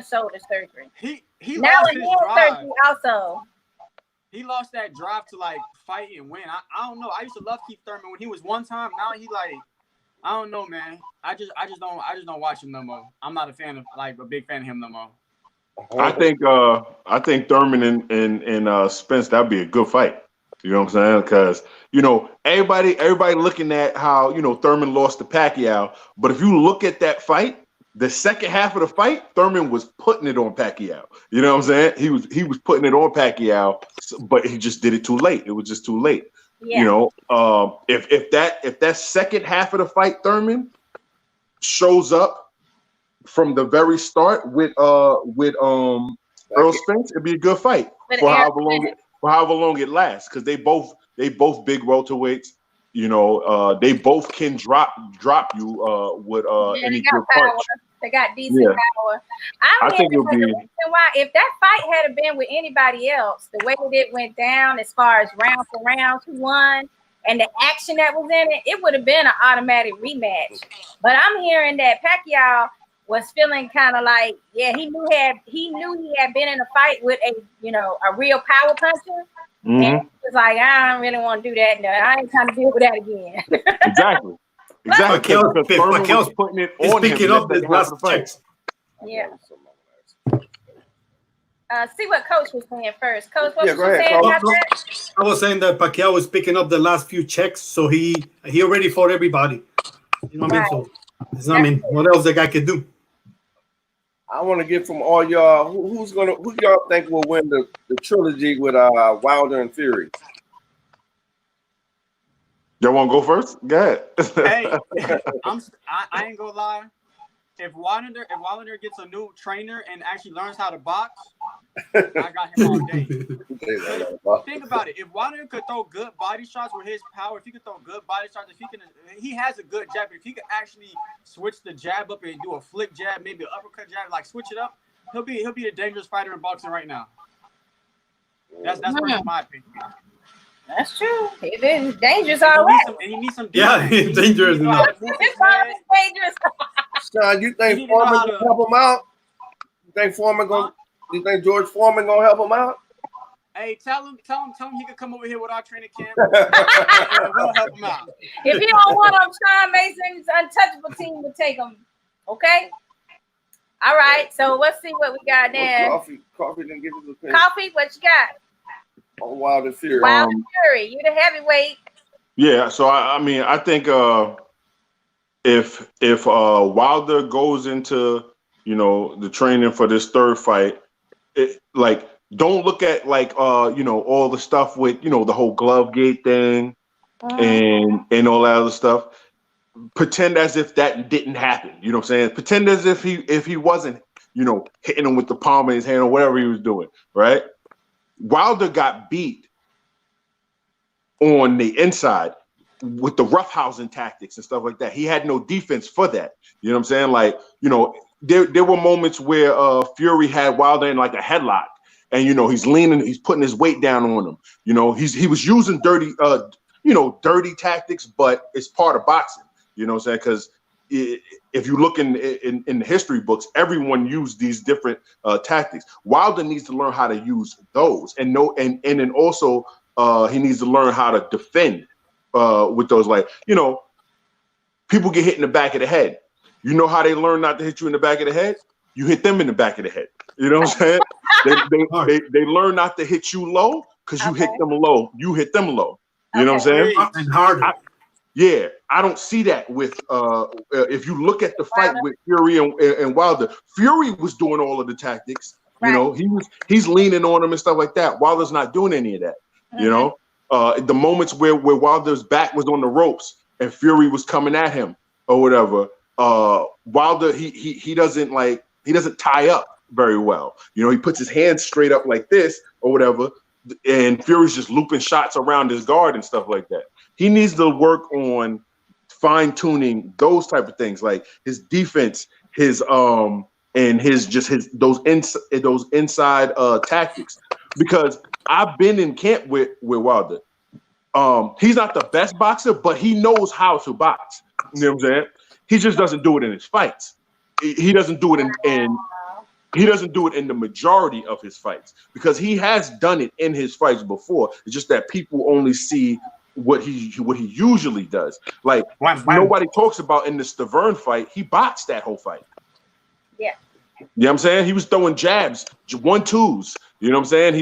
shoulder surgery. He now lost his his drive. Surgery also. He lost that drive to like fight and win. I don't know. I used to love Keith Thurman when he was one time. Now he like, I don't know, man. I just don't watch him no more. I'm not a big fan of him no more. I think Thurman and Spence, that'd be a good fight. You know what I'm saying? Because everybody looking at how Thurman lost to Pacquiao, but if you look at that fight, the second half of the fight, Thurman was putting it on Pacquiao. You know what I'm saying? He was putting it on Pacquiao, but he just did it too late. It was just too late. Yeah. If that second half of the fight, Thurman shows up from the very start with Earl Spence, it'd be a good fight for however long it lasts, because they both big welterweights. They both can drop you with any good punch. They got decent power. I think it'll be reason why if that fight had been with anybody else, the way that it went down as far as round for round, who won, and the action that was in it, it would have been an automatic rematch. But I'm hearing that Pacquiao was feeling kind of like, he knew he had been in a fight with a real power puncher. Mm-hmm. And he was like, I don't really want to do that. No, I ain't trying to deal with that again. Exactly. Raquel's putting it on him. Picking up his last checks. Yeah. That was something I wanna ask. See what Coach was saying first. Coach, what Yeah, was go you ahead, saying Coach. about that? I was saying that Pacquiao is picking up the last few checks, so he already fought everybody. You know what I mean? Right. So it's not, I mean, what else the guy could do? I want to get from all y'all who y'all think will win the trilogy with Wilder and Fury. Y'all want to go first? Go ahead. Hey, I ain't gonna lie. If Wilder gets a new trainer and actually learns how to box, I got him all day. Think about it. If Wilder could throw good body shots with his power, if he could throw good body shots, he has a good jab. If he could actually switch the jab up and do a flick jab, maybe an uppercut jab, like switch it up, he'll be a dangerous fighter in boxing right now. That's my opinion. That's true. It is dangerous already. He needs some Yeah, defense. he's dangerous enough. It's already dangerous. Sean, you think He didn't know Foreman how gonna to- help him out? You think George Foreman gonna help him out? Hey, tell him he could come over here with our training camp and we'll help him out. If you don't want him, Sean Mason's untouchable team will take him. Okay. All right. So let's see what we got now. Coffee didn't give us a opinion Coffee, what you got? on Wilder Fury. Wilder Fury, you the heavyweight. Yeah, so I mean, I think if Wilder goes into the training for this third fight, don't look at all the stuff with the whole glove gate thing and all that other stuff. Pretend as if that didn't happen. You know what I'm saying? Pretend as if he wasn't hitting him with the palm of his hand or whatever he was doing. Right? Wilder got beat on the inside with the roughhousing tactics and stuff like that. He had no defense for that. You know what I'm saying? There were moments where Fury had Wilder in like a headlock, and he's leaning, he's putting his weight down on him. He was using dirty tactics, but it's part of boxing. You know what I'm saying? Because if you look in the history books, everyone used these different tactics. Wilder needs to learn how to use those, and then also he needs to learn how to defend with those. People get hit in the back of the head. You know how they learn not to hit you in the back of the head? You hit them in the back of the head. You know what I'm saying? They learn not to hit you low because you hit them low. You hit them low. You know what I'm saying? And harder. I don't see that with if you look at the fight with Fury and Wilder. Fury was doing all of the tactics. Right. He's leaning on him and stuff like that. Wilder's not doing any of that. The moments where Wilder's back was on the ropes and Fury was coming at him or whatever. Wilder he doesn't tie up very well. He puts his hands straight up like this or whatever, and Fury's just looping shots around his guard and stuff like that. He needs to work on fine-tuning those type of things, like his defense, his those inside tactics. Because I've been in camp with Wilder. He's not the best boxer, but he knows how to box. You know what I'm saying? He just doesn't do it in his fights. He doesn't do it in the majority of his fights, because he has done it in his fights before. It's just that people only see what he usually does. Like nobody talks about in the Stavern fight, he boxed that whole fight. Yeah. You know what I'm saying? He was throwing jabs, 1-2s. You know what I'm saying?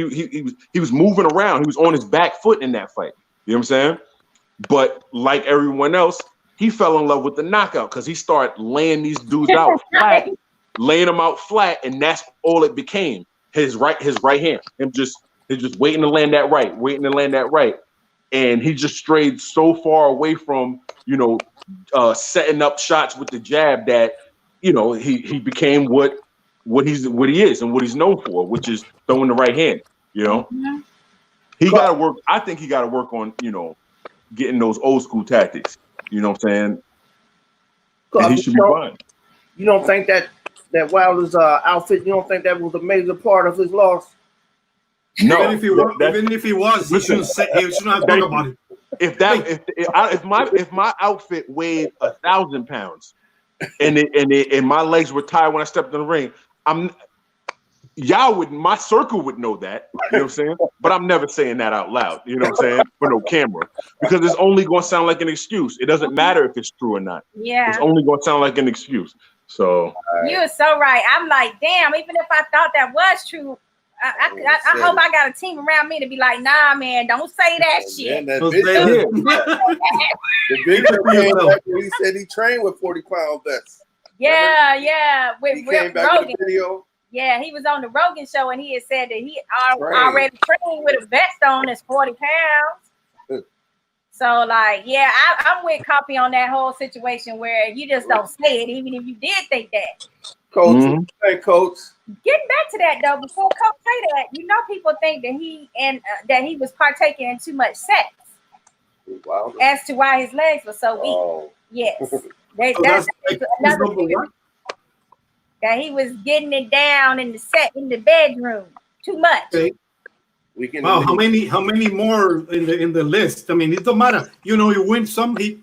He was moving around. He was on his back foot in that fight. You know what I'm saying? But like everyone else, he fell in love with the knockout because he started laying these dudes out flat, laying them out flat, and that's all it became. His right hand. Him just waiting to land that right. And he just strayed so far away from, setting up shots with the jab that, he became what he is and what he's known for, which is throwing the right hand. He got to work. I think he got to work on, getting those old school tactics. You know what I'm saying? And he should be fine. You don't think that Wilder's outfit, you don't think that was a major part of his loss? No. Even if he was, he shouldn't have talked about it. If my outfit weighed 1,000 pounds and my legs were tired when I stepped in the ring, my circle would know that, you know what I'm saying? But I'm never saying that out loud, you know what I'm saying? For no camera, because it's only going to sound like an excuse. It doesn't matter if it's true or not. Yeah. It's only going to sound like an excuse. So you are so right. I'm like, damn. Even if I thought that was true, I hope I got a team around me to be like, nah, man, don't say that shit. That Don't bitch, say that. the video came back when he said he trained with 40-pound vests. Yeah. With He came back Rogan. in the video. Yeah, he was on the Rogan show and he had said that he already trained with a vest on that's 40 pounds. So, like, yeah, I'm with Coffee on that whole situation where you just don't say it, even if you did think that. Coach, hey, Coach. Getting back to that though, before Coach say that, people think that that he was partaking in too much sex. Wow. As to why his legs were so weak. Yes, that's another theory. That he was getting it down in the bedroom too much. Okay. Wow, how many more in the list? I mean, it don't matter. You win some, he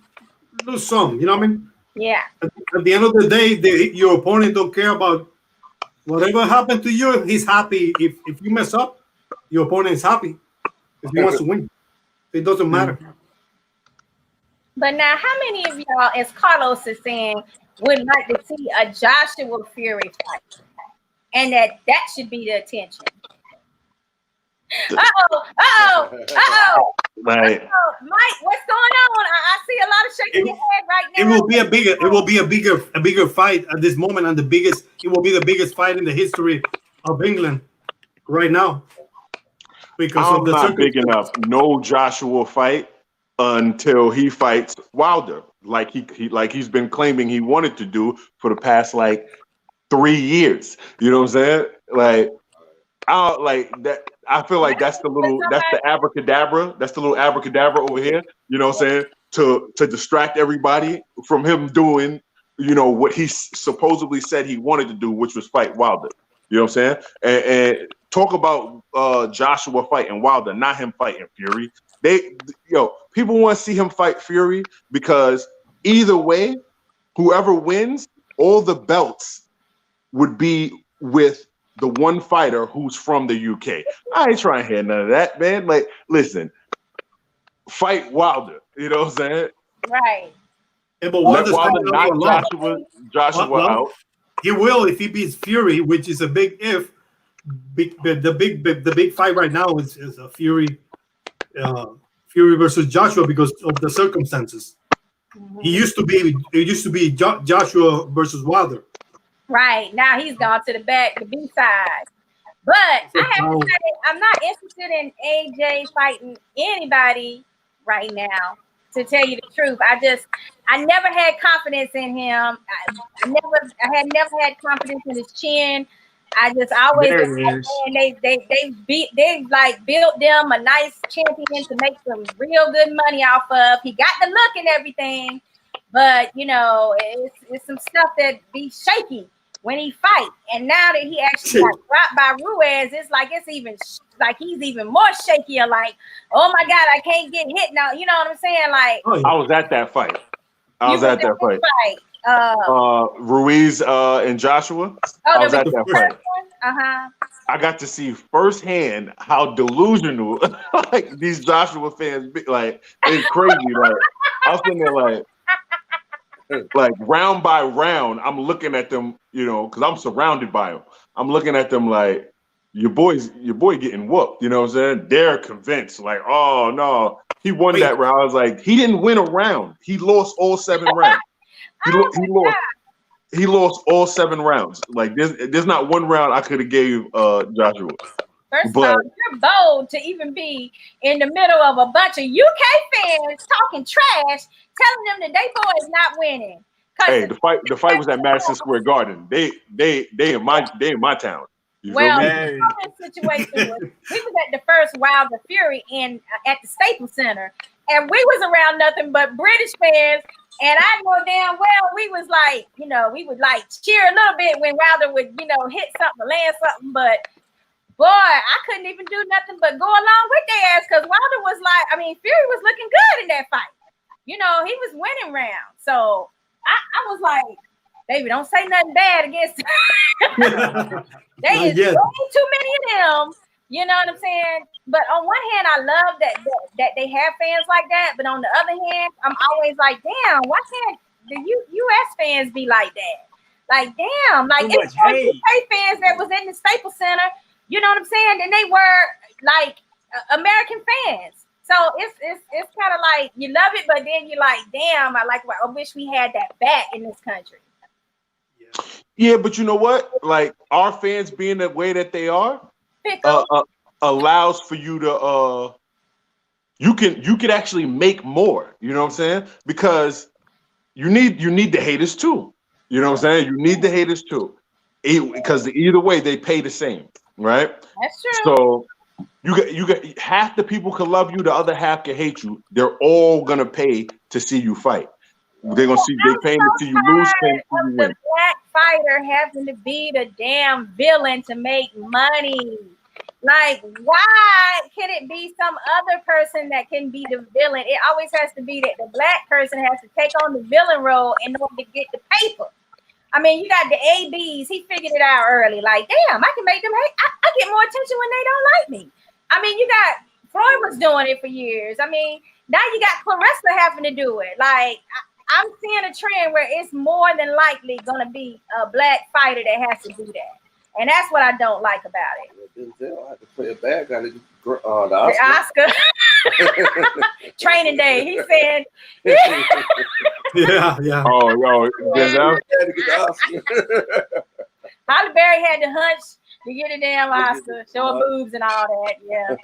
lose some. You know what I mean? Yeah. At the end of the day, your opponent don't care about whatever happened to you. He's happy. If you mess up, your opponent is happy if he wants to win. It doesn't matter. But now, how many of y'all, as Carlos is saying, would like to see a Joshua Fury fight, and that should be the attention? Uh-oh. Right. Mike, what's going on? I see a lot of shaking your head right now. It will be a bigger fight at this moment, and it will be the biggest fight in the history of England right now. Because I'm not big enough. No Joshua fight until he fights Wilder, like he's been claiming he wanted to do for the past 3 years. You know what I'm saying? I feel like that's the abracadabra. That's the little abracadabra over here. You know what I'm saying? To distract everybody from him doing, what he supposedly said he wanted to do, which was fight Wilder. You know what I'm saying? And talk about Joshua fighting Wilder, not him fighting Fury. People want to see him fight Fury because either way, whoever wins, all the belts would be with the one fighter who's from the UK. I ain't trying to hear none of that, man. Listen, fight Wilder. You know what I'm saying? Right. Yeah, but Wilder knock Joshua out. He will if he beats Fury, which is a big if. The big fight right now is a Fury versus Joshua because of the circumstances. Mm-hmm. It used to be Joshua versus Wilder. Right. Now he's gone to the B side. But I have to say, I'm not interested in AJ fighting anybody right now, to tell you the truth. I never had confidence in him. I had never had confidence in his chin. I just always they built them a nice champion to make some real good money off of. He got the look and everything, but it's some stuff that be shaky when he fight. And now that he actually got dropped by Ruiz, he's even more shaky. Oh my God, I can't get hit now. You know what I'm saying? I was at that fight. Ruiz and Joshua. I was at that fight. I got to see firsthand how delusional these Joshua fans be. It's crazy. I was sitting there round by round, I'm looking at them, because I'm surrounded by them. I'm looking at them your boy getting whooped. You know what I'm saying? They're convinced, oh no, he won that round. I was like, he didn't win a round. He lost all 7 rounds. He lost all 7 rounds. There's not one round I could have gave Joshua. First of all, you're bold to even be in the middle of a bunch of UK fans talking trash, telling them that they boy is not winning. Hey, the fight was at Madison Square Garden. They in my town. The situation was we was at the first Wilder Fury at the Staples Center, and we was around nothing but British fans. And I know damn well we was we would cheer a little bit when Wilder would hit something, land something, but boy, I couldn't even do nothing but go along with their ass because Wilder was Fury was looking good in that fight. He was winning rounds. So I was like, baby, don't say nothing bad against him. They is way too many of them. You know what I'm saying? But on one hand, I love that they have fans like that. But on the other hand, I'm always like, damn, why can't the U.S. fans be like that? Like, damn, like Too it's much more hate. UK fans that was in the Staples Center, you know what I'm saying? And they were like American fans. So it's kind of like you love it, but then you're like, damn, I wish we had that back in this country. Yeah, but you know what? Like our fans being the way that they are, Pickle. allows for you to you can actually make more. You know what I'm saying? Because you need the haters too. You know what I'm saying? You need the haters too, because either way they pay the same, right? That's true. So you get half the people can love you, the other half can hate you. They're all gonna pay to see you fight. They're gonna see they paying to see you lose, paying to see you win. The black fighter having to be the damn villain to make money. Like, why can it be some other person that can be the villain? It always has to be that the black person has to take on the villain role in order to get the paper. I mean, you got the ABs. He figured it out early. Like, damn, I can make them hate. I get more attention when they don't like me. I mean, you got Floyd was doing it for years. I mean, now you got Clarissa having to do it. Like, I'm seeing a trend where it's more than likely going to be a black fighter that has to do that. And that's what I don't like about it. They don't have to play a bad guy. The Oscar. Training day. He said. Yeah. Oh, yo, Denzel. Halle Berry had to hunch to get a damn Oscar, show her boobs and all that. Yeah,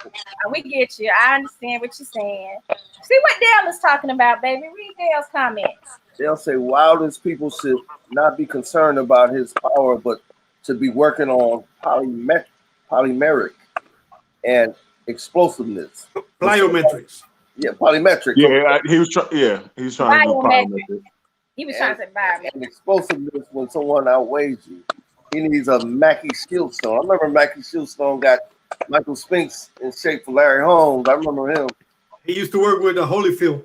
we get you. I understand what you're saying. See what Dale is talking about, baby. Read Dale's comments. They'll say Wilder's people should not be concerned about his power, but to be working on polymeric and explosiveness. Plyometrics. Yeah, polymetric. Yeah, he was trying. Yeah, he was trying to do polymeric. He was trying to say biometric. And explosiveness when someone outweighs you. He needs a Mackie Shieldstone. I remember Mackie Shieldstone got Michael Spinks in shape for Larry Holmes. I remember him. He used to work with Holyfield.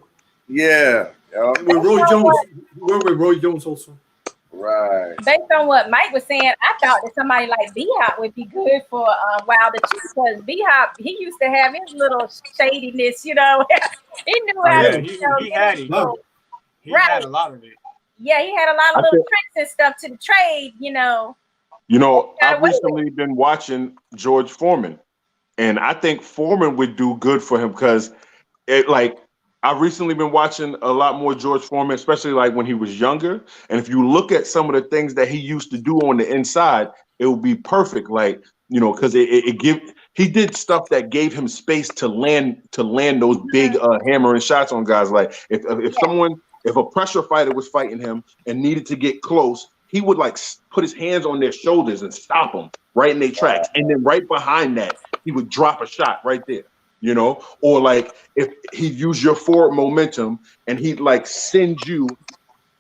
Yeah. With Roy Jones. He worked with Roy Jones also. Right. Based on what Mike was saying, I thought that somebody like B-Hop would be good for Wilder too, because B-Hop, he used to have his little shadiness, you know. He knew how to, he had it. He had a lot of it. Yeah, he had a lot of little tricks and stuff to the trade, you know. You know, I've recently been watching George Foreman, and I think Foreman would do good for him because I've recently been watching a lot more George Foreman, especially like when he was younger. And if you look at some of the things that he used to do on the inside, it would be perfect. Like, you know, because he did stuff that gave him space to land those big hammering shots on guys. Like if a pressure fighter was fighting him and needed to get close, he would like put his hands on their shoulders and stop them right in their tracks. And then right behind that, he would drop a shot right there. You know, or like if he'd use your forward momentum and he'd like send you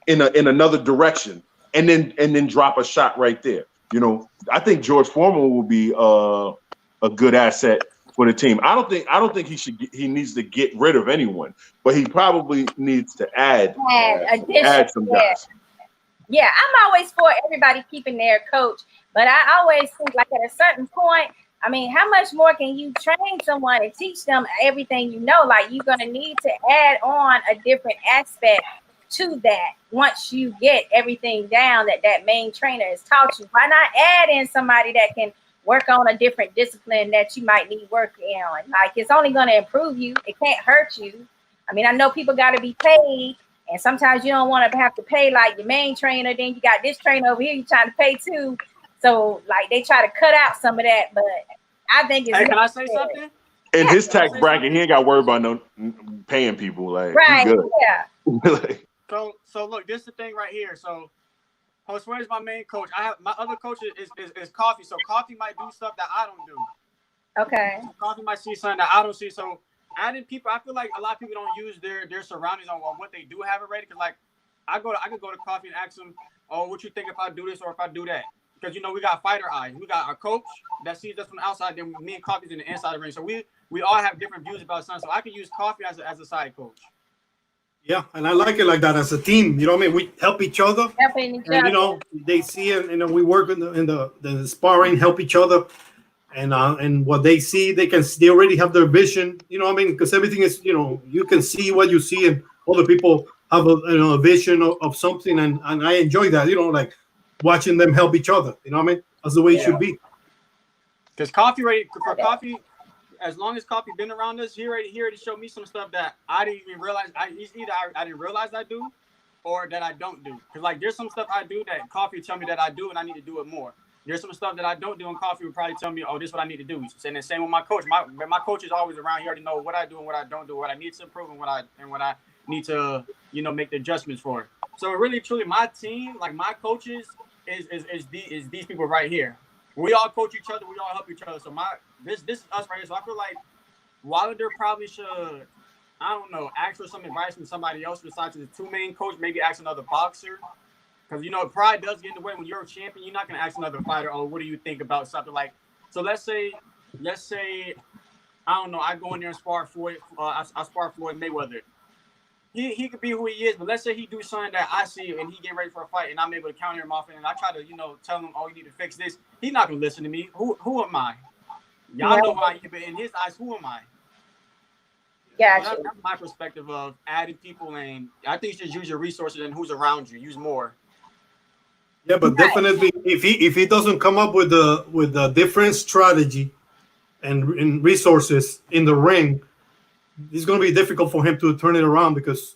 in another direction and then drop a shot right there. You know, I think George Foreman will be a good asset for the team. I don't think he needs to get rid of anyone, but he probably needs to add some guys. Yeah, I'm always for everybody keeping their coach, but I always think like at a certain point, I mean, how much more can you train someone and teach them everything you know? Like, you're going to need to add on a different aspect to that once you get everything down that main trainer has taught you. Why not add in somebody that can work on a different discipline that you might need work on? Like, it's only going to improve you. It can't hurt you. I mean, I know people got to be paid, and sometimes you don't want to have to pay like your main trainer. Then you got this trainer over here you're trying to pay too. So, like, they try to cut out some of that, but I think it's... Hey, can I say something? In his tax bracket, he ain't got to worry about no paying people. Like, right, good. Yeah. So look, this is the thing right here. So, Josue is my main coach. I have my other coach is Coffee. So, Coffee might do stuff that I don't do. Okay. So Coffee might see something that I don't see. So, adding people, I feel like a lot of people don't use their surroundings on what they do have already. Because, like, I could go to Coffee and ask him, oh, what you think if I do this or if I do that? Because, you know, we got fighter eyes. We got our coach that sees us from the outside. Then me and Coffee's in the inside of the ring. So we all have different views about something. So I can use Coffee as a side coach. Yeah, and I like it like that as a team. You know what I mean? We help each other. Helping each other. And, you know, they see it. You know, we work in the sparring, help each other. And what they see, they already have their vision. You know what I mean? Because everything is, you know, you can see what you see, and other people have a vision of something. And I enjoy that. You know, like, watching them help each other. You know what I mean? That's the way it should be. Because Coffee, as long as Coffee been around us, he already showed me some stuff that I didn't even realize. I didn't realize I do, or that I don't do. Because like there's some stuff I do that Coffee tell me that I do, and I need to do it more. There's some stuff that I don't do, and Coffee would probably tell me, "Oh, this is what I need to do." And the same with my coach. My coach is always around. He already know what I do and what I don't do, what I need to improve, and what I need to make the adjustments for. So really, truly, my team, like my coaches, is these people right here. We all coach each other. We all help each other. So this is us right here. So I feel like Wilder probably should, I don't know, ask for some advice from somebody else besides the two main coach. Maybe ask another boxer, because pride does get in the way. When you're a champion, you're not gonna ask another fighter, "Oh, what do you think about something like?" So let's say, I don't know, I go in there and spar Floyd. I spar Floyd Mayweather. He could be who he is, but let's say he do something that I see and he get ready for a fight and I'm able to counter him off and I try to, tell him, "Oh, you need to fix this." He's not gonna listen to me. Who am I? Y'all know who I am, but in his eyes, who am I? Gotcha. So that's my perspective of adding people, and I think you should use your resources and who's around you. Use more. Yeah, but definitely, if he doesn't come up with a different strategy and resources in the ring, it's going to be difficult for him to turn it around because,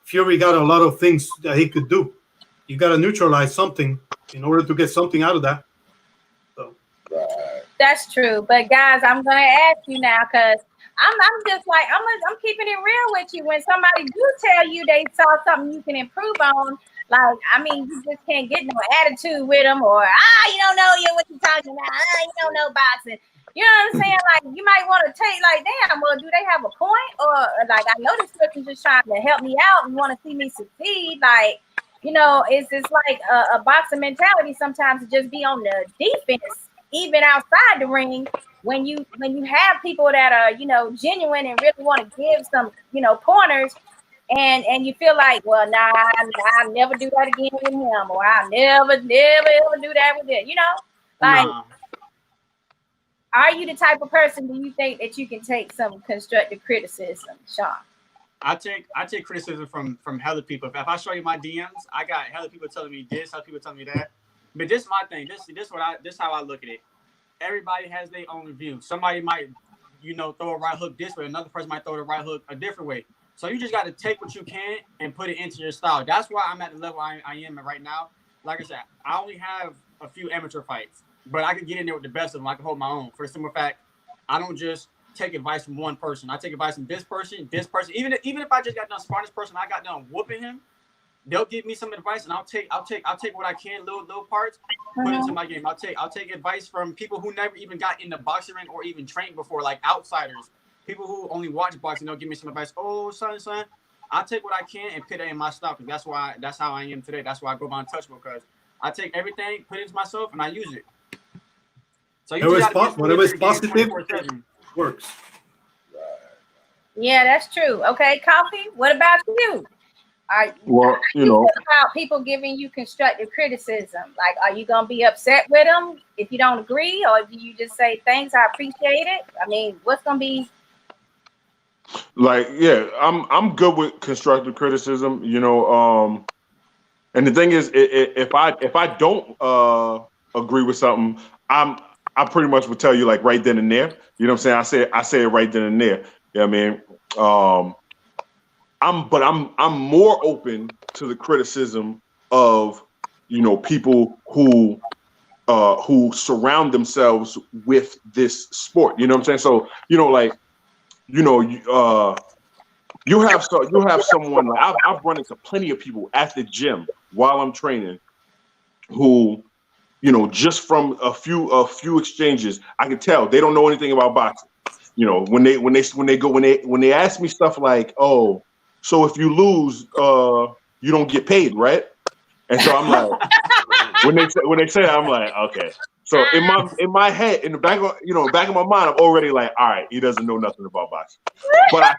Fury got a lot of things that he could do. You got to neutralize something in order to get something out of that. So. That's true. But guys, I'm going to ask you now because I'm just like, I'm keeping it real with you. When somebody do tell you they saw something you can improve on, like, I mean, you just can't get no attitude with them or, you don't know what you're talking about. You don't know boxing. You know what I'm saying? Like, you might want to take, like, damn, well, do they have a point? Or, like, I know this person's just trying to help me out and want to see me succeed. Like, it's just like a boxing mentality sometimes to just be on the defense, even outside the ring. When you have people that are, genuine and really want to give some, pointers, and you feel like, well, nah, I'll never do that again with him, or I'll never ever do that with it. Like. Nah. Are you the type of person, do you think, that you can take some constructive criticism, Sean? I take criticism from hella people. If I show you my DMs, I got hella people telling me this, hella people telling me that. But this is my thing. This how I look at it. Everybody has their own view. Somebody might, throw a right hook this way. Another person might throw the right hook a different way. So you just got to take what you can and put it into your style. That's why I'm at the level I am at right now. Like I said, I only have a few amateur fights. But I can get in there with the best of them. I can hold my own. For the simple fact, I don't just take advice from one person. I take advice from this person. Even if I just got done sparring this person, I got done whooping him. They'll give me some advice, and I'll take what I can, little parts, put into my game. I'll take advice from people who never even got in the boxing ring or even trained before, like outsiders, people who only watch boxing. They'll give me some advice. "Oh, son, I'll take what I can and put it in my stuff. That's how I am today. That's why I go by untouchable, because I take everything, put it into myself, and I use it. So whatever is positive works. Yeah, that's true. Okay, Coffee, what about you? Well, about people giving you constructive criticism. Like, are you gonna be upset with them if you don't agree, or do you just say thanks, I appreciate it? I mean, what's gonna be? Like, yeah, I'm good with constructive criticism. And the thing is, if I don't agree with something, I pretty much would tell you, like, right then and there. You know what I'm saying? I say it right then and there. You know what I mean? I'm more open to the criticism of, people who surround themselves with this sport. You know what I'm saying? So, you'll have someone, like, I've run into plenty of people at the gym while I'm training who, just from a few exchanges, I can tell they don't know anything about boxing. When they ask me stuff like, "Oh, so if you lose, you don't get paid, right?" And so I'm like, when they say that, I'm like, okay. So in my head, in the back of my mind, I'm already like, all right, he doesn't know nothing about boxing. But I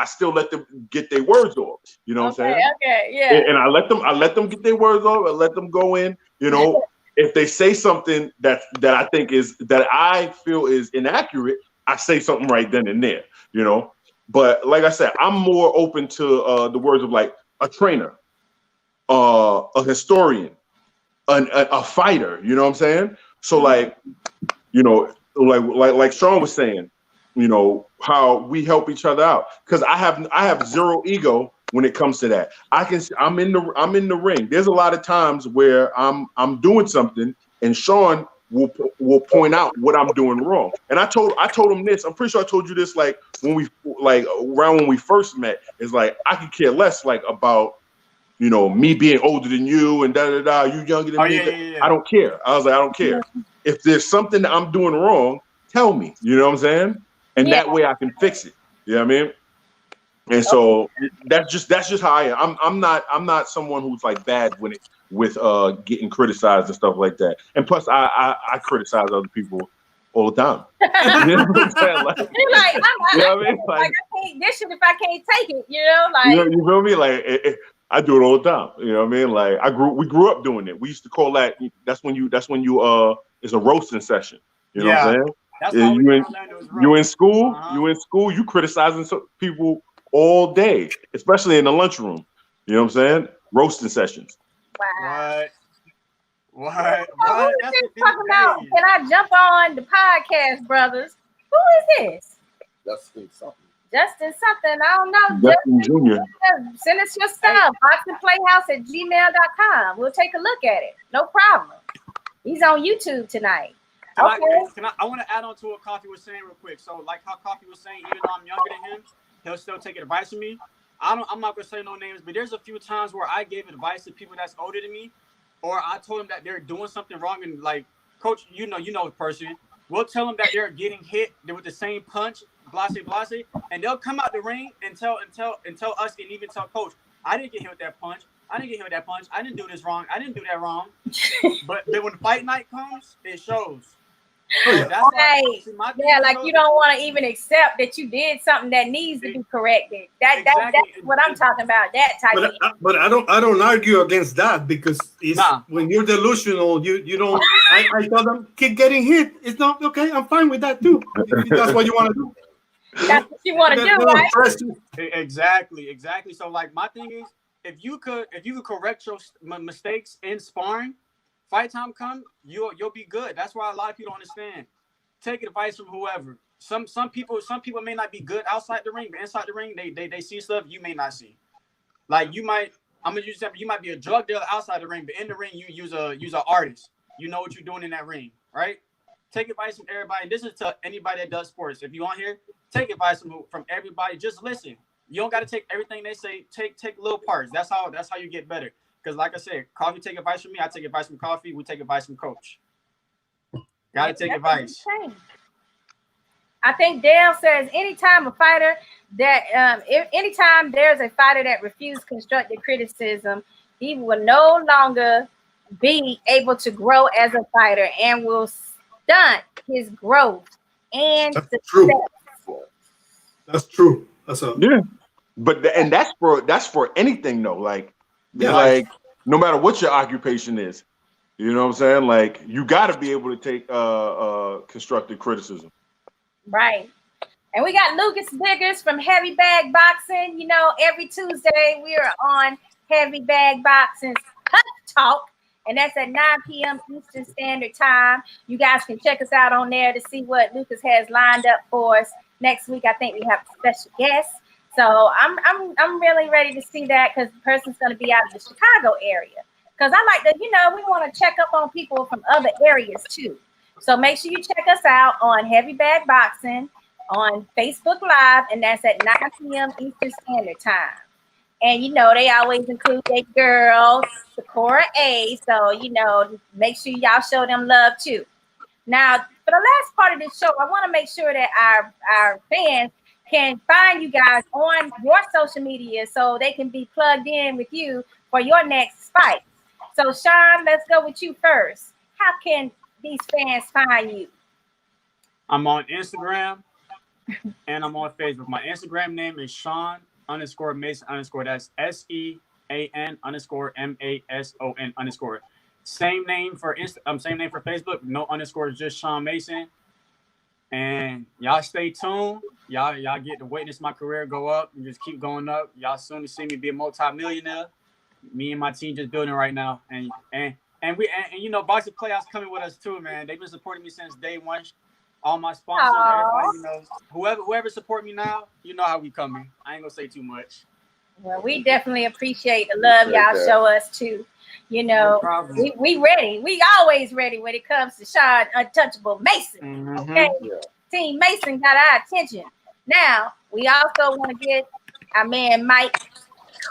still let them get their words off. You know what I'm saying? Okay, yeah. And I let them get their words off. I let them go in. If they say something that I feel is inaccurate, I say something right then and there. But like I said, I'm more open to the words of, like, a trainer. a historian, a fighter. You know what I'm saying? So like, you know, like Sean was saying, you know, how we help each other out. Because I have zero ego when it comes to that. I'm in the ring. There's a lot of times where I'm doing something and Sean will point out what I'm doing wrong. And I told him this. I'm pretty sure I told you this like around when we first met. Is like I could care less like about, you know, me being older than you and you younger than me. Yeah. I don't care. I was like, I don't care. If there's something that I'm doing wrong, tell me. You know what I'm saying? And that way I can fix it. You know what I mean? And so that's just how I am. I'm not someone who's like bad with getting criticized and stuff like that. And plus I criticize other people all the time. You know what I'm saying? Like, you're like, you know what I mean? Like I can't dish it if I can't take it, you know? Like you feel me? Like I do it all the time. You know what I mean? Like we grew up doing it. We used to call that's when you it's a roasting session. You know what I'm saying? That's how you in school, you criticizing people all day, especially in the lunchroom. You know what I'm saying? Roasting sessions. wow. What? That's talking about, can I jump on the podcast, brothers? Who is this? Justin something. I don't know. Justin Jr. Send us your stuff. boxingplayhouse@gmail.com. We'll take a look at it. No problem. He's on YouTube tonight. I want to add on to what Coffee was saying real quick. So like how Coffee was saying, even though I'm younger than him, he'll still take advice from me. I'm not gonna say no names, but there's a few times where I gave advice to people that's older than me, or I told them that they're doing something wrong, and like, Coach, you know the person. We'll tell them that they're getting hit with the same punch, blase, and they'll come out the ring and tell us and even tell Coach, I didn't get hit with that punch. I didn't do this wrong. I didn't do that wrong. But then when fight night comes, it shows. That's right. Yeah, like you don't want to even accept that you did something that needs to be corrected. That's what I'm talking about. That type but I don't argue against that because when you're delusional, you don't. I tell them keep getting hit. It's not okay. I'm fine with that too. If that's what you want to do. That's what you want to do, right? Exactly. So like my thing is, if you could correct your mistakes in sparring, fight time come, you'll be good. That's why a lot of people don't understand. Take advice from whoever. Some people may not be good outside the ring, but inside the ring, they see stuff you may not see. Like you might be a drug dealer outside the ring, but in the ring you use an artist. You know what you're doing in that ring, right? Take advice from everybody. And this is to anybody that does sports. If you on here, take advice from everybody. Just listen. You don't got to take everything they say. Take little parts. That's how you get better. Because like I said, Coffee take advice from me. I take advice from Coffee. We take advice from Coach. Got to take advice. I think Dale says anytime there's a fighter that refuses constructive criticism, he will no longer be able to grow as a fighter and will stunt his growth and success. That's true. Yeah. But that's for anything though. Like no matter what your occupation is, you know what I'm saying? Like you got to be able to take constructive criticism. Right. And we got Lucas Biggers from Heavy Bag Boxing. You know, every Tuesday we are on Heavy Bag Boxing's Cut Talk, and that's at 9 p.m. Eastern Standard Time. You guys can check us out on there to see what Lucas has lined up for us next week. I think we have a special guest. So I'm really ready to see that because the person's going to be out of the Chicago area. Because I like to, we want to check up on people from other areas too. So make sure you check us out on Heavy Bag Boxing on Facebook Live, and that's at 9 p.m. Eastern Standard Time. And they always include their girl, Sakura A. So make sure y'all show them love too. Now, for the last part of this show, I want to make sure that our fans can find you guys on your social media so they can be plugged in with you for your next fight. So, Sean, let's go with you first. How can these fans find you? I'm on Instagram and I'm on Facebook. My Instagram name is Sean_Mason_. That's SEAN_MASON_. Same name for Facebook. No underscores, just Sean Mason. And y'all stay tuned. Y'all get to witness my career go up and just keep going up. Y'all soon to see me be a multi-millionaire. Me and my team just building right now, and you know, Boxing Playhouse coming with us too, man. They've been supporting me since day one. All my sponsors, everybody, you know, whoever support me now, you know how we coming. I ain't gonna say too much. Well, we definitely appreciate the love y'all show us too. You know, we ready. We always ready when it comes to Sean Untouchable Mason. Okay, Team Mason got our attention. Now we also want to get our man Mike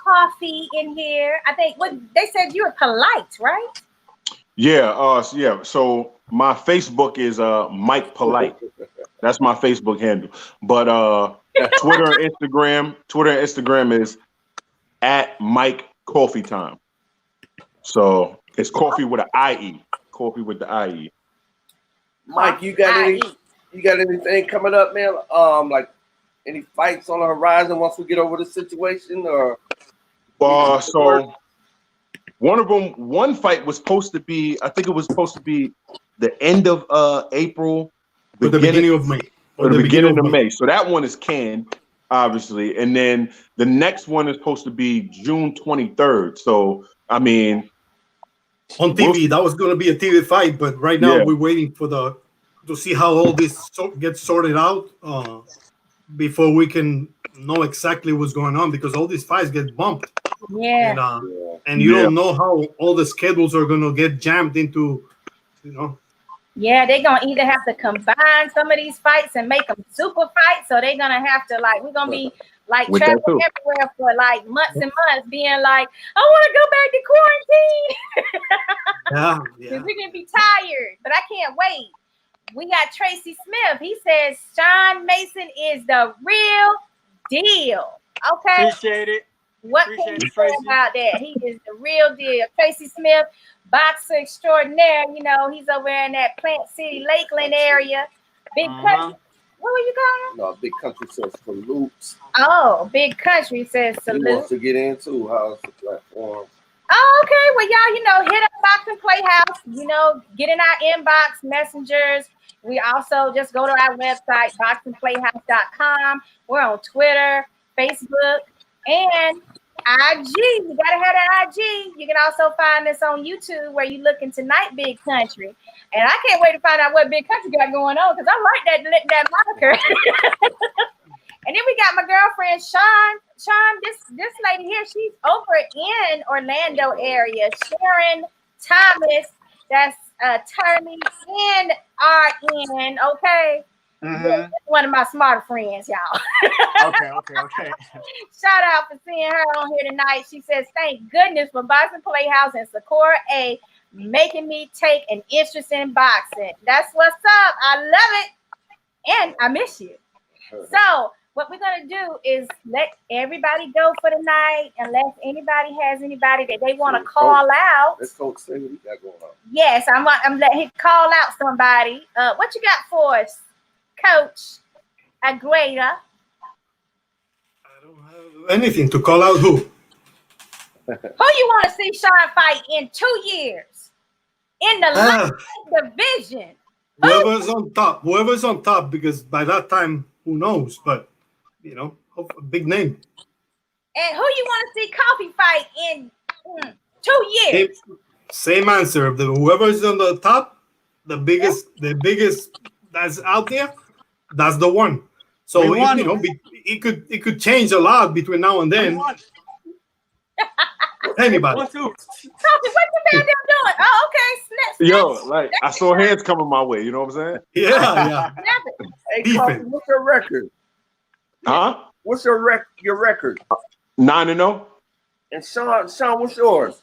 Coffee in here. I think what they said you were polite, right? Yeah. Yeah. So my Facebook is Mike Polite. That's my Facebook handle. But Twitter and Instagram is at Mike Coffee Time. So it's coffee with an IE. Coffee with the IE. Mike, you got anything coming up, man? Like any fights on the horizon once we get over the situation, or? So one fight was supposed to be, I think it was supposed to be the end of April, the beginning of May. Or the beginning of May. So that one is canned, obviously. And then the next one is supposed to be June 23rd. So, I mean, on TV, that was going to be a TV fight, but right now we're waiting for to see how all this gets sorted out before we can know exactly what's going on, because all these fights get bumped. Yeah. And you don't know how all the schedules are going to get jammed into, you know. Yeah, they're going to either have to combine some of these fights and make them super fights, so they're going to have to, like, we're going to be like traveling everywhere for like months and months, being like, I want to go back to quarantine. Yeah. We're going to be tired, but I can't wait. We got Tracy Smith. He says Sean Mason is the real deal. Okay. Appreciate it. What can you say about that? He is the real deal. Tracy Smith, boxer extraordinaire. You know, he's over in that Plant City, Lakeland area. Big country. What were you calling him? No, Big Country says salutes. Oh, Big Country says salute. He wants to get into how's the platform. Oh, okay. Well, y'all, you know, hit up Boxing Playhouse. You know, get in our inbox, messengers. We also just go to our website, boxingplayhouse.com. We're on Twitter, Facebook, and IG. You gotta have that IG. You can also find us on YouTube where you looking tonight, Big Country. And I can't wait to find out what Big Country got going on, because I like that moniker. And then we got my girlfriend Sean, this lady here, she's over in Orlando area. Sharon Thomas, that's attorney and RN, okay? Yeah, one of my smarter friends, y'all. Okay. Shout out for seeing her on here tonight. She says, thank goodness for Boxing Playhouse and Sakura A making me take an interest in boxing. That's what's up. I love it. And I miss you. So what we're going to do is let everybody go for the night, unless anybody has anybody that they want to call out. Let's Coach say what he got going on. Yes, I'm letting him call out somebody. What you got for us, Coach Aguilar? I don't have anything to call out. Who? Who you want to see Sean fight in 2 years? In the light division. Whoever's on top, because by that time, who knows? But, you know, a big name. And who you want to see Coffee fight in 2 years? Same answer. Whoever's on the top, the biggest that's out there, that's the one. So it could change a lot between now and then. Anybody. Coffee, what's the man doing? Oh, okay. Snap. Yo, like I saw hands coming my way. You know what I'm saying? Yeah. Hey, Coffee, what's your record? Huh? What's your record? 9-0. And Sean, what's yours?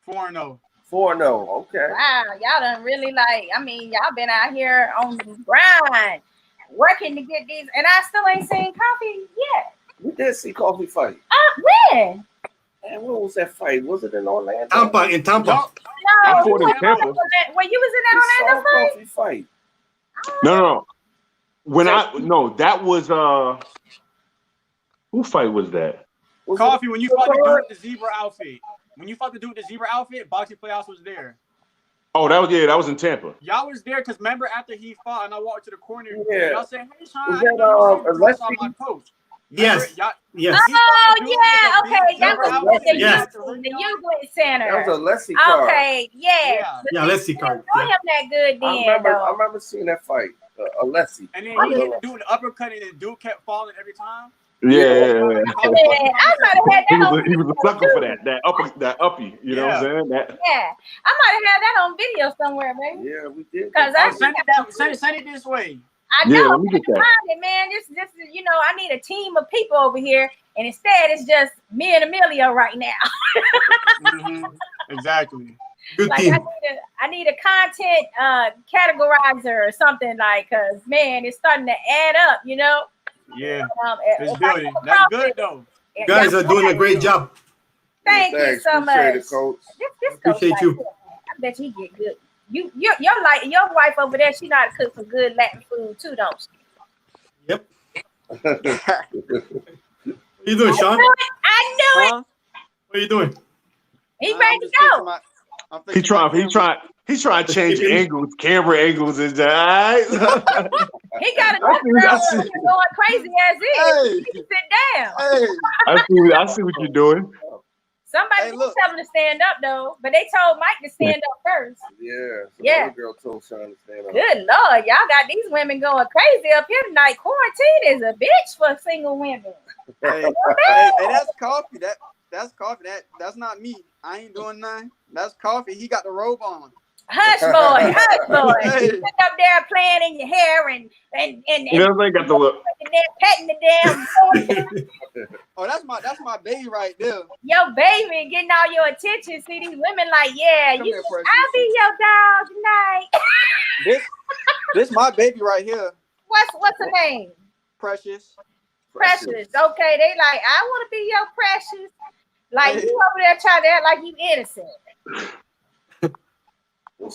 4-0. 4-0. Okay. Wow, y'all done really y'all been out here on the grind, working to get these, and I still ain't seen Coffee yet. We did see Coffee fight. When? And what was that fight? Was it in Orlando? In Tampa. No, I fought in Tampa. When you was in that Orlando fight? Coffee fight. No. That was who fight was that? Coffee, when you fought the dude with the zebra outfit. When you fought the dude with the zebra outfit, Boxing Playhouse was there. Oh, that was in Tampa. Y'all was there because remember after he fought and I walked to the corner, yeah. y'all said, "Hey, Sean, was that my coach." Yes. Yes. Oh yeah, okay. That Remember was the Alessi? youth, the Euclid Center. That was a Leslie card. Okay, yes. Yeah, let's see card. Know him that good then. I though. remember seeing that fight. Alessi. And then he hit the dude with the uppercut, and the dude kept falling every time. Yeah. Yeah, I might have had that on He was a video sucker too. for that uppy. You know what I'm saying? That. Yeah, I might have had that on video somewhere, baby. Yeah, we did. Because Send it this way. I Yeah, know, let me get that. it, man. This is, I need a team of people over here, and instead it's just me and Emelio right now. Exactly. Good Like team. I need a content categorizer or something, like, cause man, it's starting to add up, Yeah. It's It's building. That's good though. You guys are doing a great job. Thank you so much. Appreciate it, Coach. This Appreciate coach you. right here, I bet you get good. Your wife over there, she know how to cook some good Latin food too, don't she? Yep. What you doing, Sean? I knew it. Huh? What are you doing? He ready to go. He trying to change angles, camera angles, and all right. He got enough I girls see. going crazy as is. Hey. He can sit down. Hey, I see what you're doing. Somebody Hey, did look. tell him to stand up though, but they told Mike to stand up first. Yeah. Yeah. Other girl told Sean to stand up. Good Lord, y'all got these women going crazy up here tonight. Quarantine is a bitch for single women. hey, that's coffee. That's coffee. That's not me. I ain't doing nothing. That's coffee. He got the robe on. Hush, boy, hush, boy. Hey. You sit up there playing in your hair and You know what I'm saying? Got the look. petting the damn Oh, that's my baby right there. your baby getting all your attention. See these women like, yeah, Come you. here, Precious. I'll be your dog tonight. This my baby right here. What's her name? Precious. Precious. Okay, they like, I want to be your Precious. Like Hey. you over there trying to act like you innocent.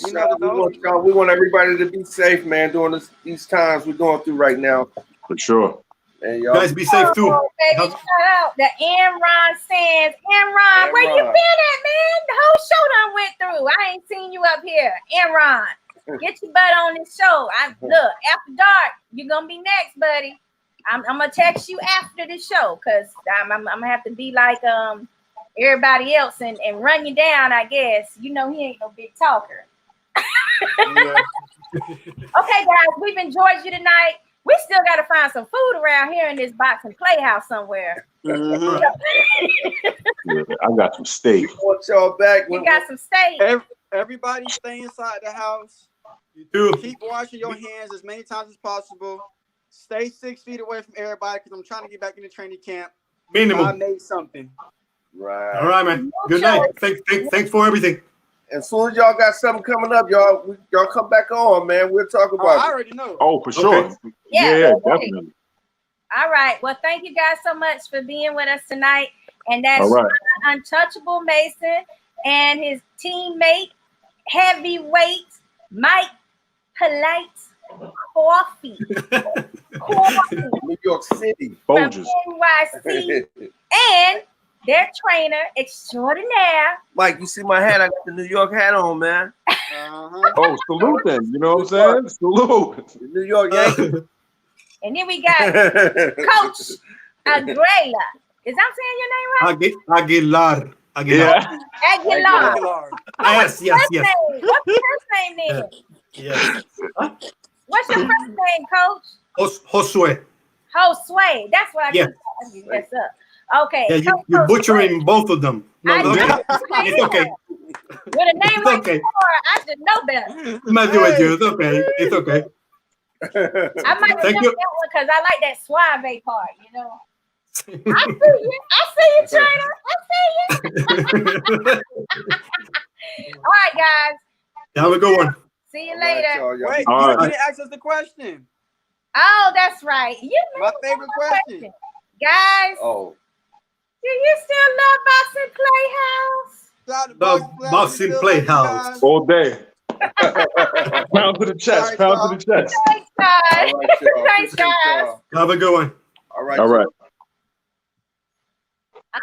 You know the dog. We want everybody to be safe, man, during these times we're going through right now. For sure. And You y'all, guys be safe too. Oh, baby, shout out the Enron Sands. Enron, where you been at, man? The whole show done went through. I ain't seen you up here. Enron, get your butt on this show. Look, after dark, you're gonna be next, buddy. I'm gonna text you after the show because I'm gonna have to be like everybody else and run you down, I guess. He ain't no big talker. Yeah. Okay, guys, we've enjoyed you tonight. We still got to find some food around here in this boxing playhouse somewhere. Mhm. Yeah, I got some steak. we want y'all back. We got some steak. Everybody stay inside the house. You too. Keep washing your hands as many times as possible. Stay 6 feet away from everybody because I'm trying to get back into training camp. I Minimum. made something. Right. All right, man. Good night. Thanks for everything. As soon as y'all got something coming up, y'all come back on, man. We'll talk Oh, about I it. already know. Oh, for sure. Okay. Yeah, Definitely. All right. Well, thank you guys so much for being with us tonight. And that's All right. Untouchable Mason and his teammate, heavyweight Mike Polite Coffee. New York City. From Folgers. NYC. And their trainer extraordinaire. Mike, you see my hat? I got the New York hat on, man. Uh-huh. Oh, salute then. You know what I'm saying? Salute. The New York Yankees. And then we got Coach Aguila. Is that saying your name right? Aguilar. Yeah. Aguilar. Aguilar. Yes. What's your first name then? Yes. What's your first name, Coach? Josue. Josue. That's what I Yeah. can mess up. Okay. Yeah, Coach you're Josue. butchering both of them. No, I okay. know. It's okay. With a name It's like okay. Laura, I should know better. Matthew and you. It's okay. It's okay. I might Thank remember you. that one because I like that suave part, I see you, trainer. I see you. All right, guys. Have a good one. See you All right, later. y'all. Y'all Wait, be- All you right. didn't ask us the question. Oh, that's right. You know My favorite question. Guys, Oh, do you still love Boxing Playhouse? Shout out to Boxing Playhouse. Playhouse. All day. Pound to the chest. Pound to the chest. Thanks, guys. all right, y'all. Thanks, Appreciate guys. y'all. Have a good one. All right. All right.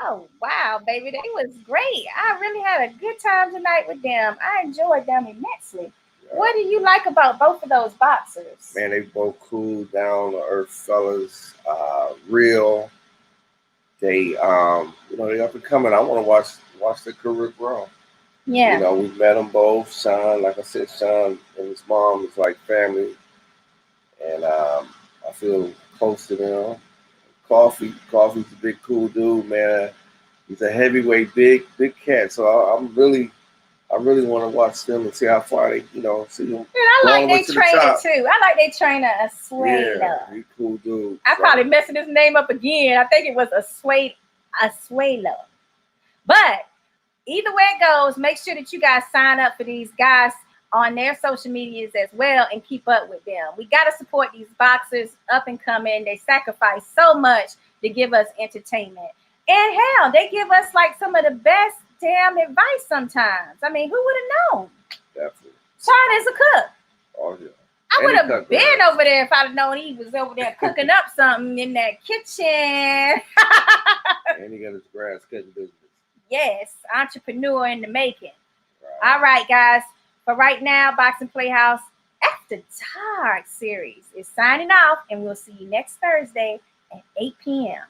Oh, wow, baby. They was great. I really had a good time tonight with them. I enjoyed them immensely. What do you like about both of those boxers? Man, they both cool, down to earth fellas, real. they you know, they up and coming. I want to watch their career grow. Yeah. You know, we met them both. Sean, like I said, Sean and his mom is like family, and I feel close to them. Coffee's a big cool dude, man. He's a heavyweight, big cat. So I really want to watch them and see how far they, you know, see them. And I go all like the way they to the trainer top. too. I like they trainer Asuela. Yeah, he cool dude. I probably messing his name up again. I think it was Asuela. But either way it goes, make sure that you guys sign up for these guys on their social medias as well and keep up with them. We got to support these boxers up and coming. They sacrifice so much to give us entertainment. And hell, they give us like some of the best damn advice sometimes. I mean, who would have known? Definitely. Sean is a cook. Oh, yeah. I And would he have cut been grass. over there if I'd have known he was over there cooking up something in that kitchen. And he got his grass cutting business. Yes, entrepreneur in the making. Right. All right, guys. For right now, Boxing Playhouse After Dark series is signing off, and we'll see you next Thursday at 8 p.m.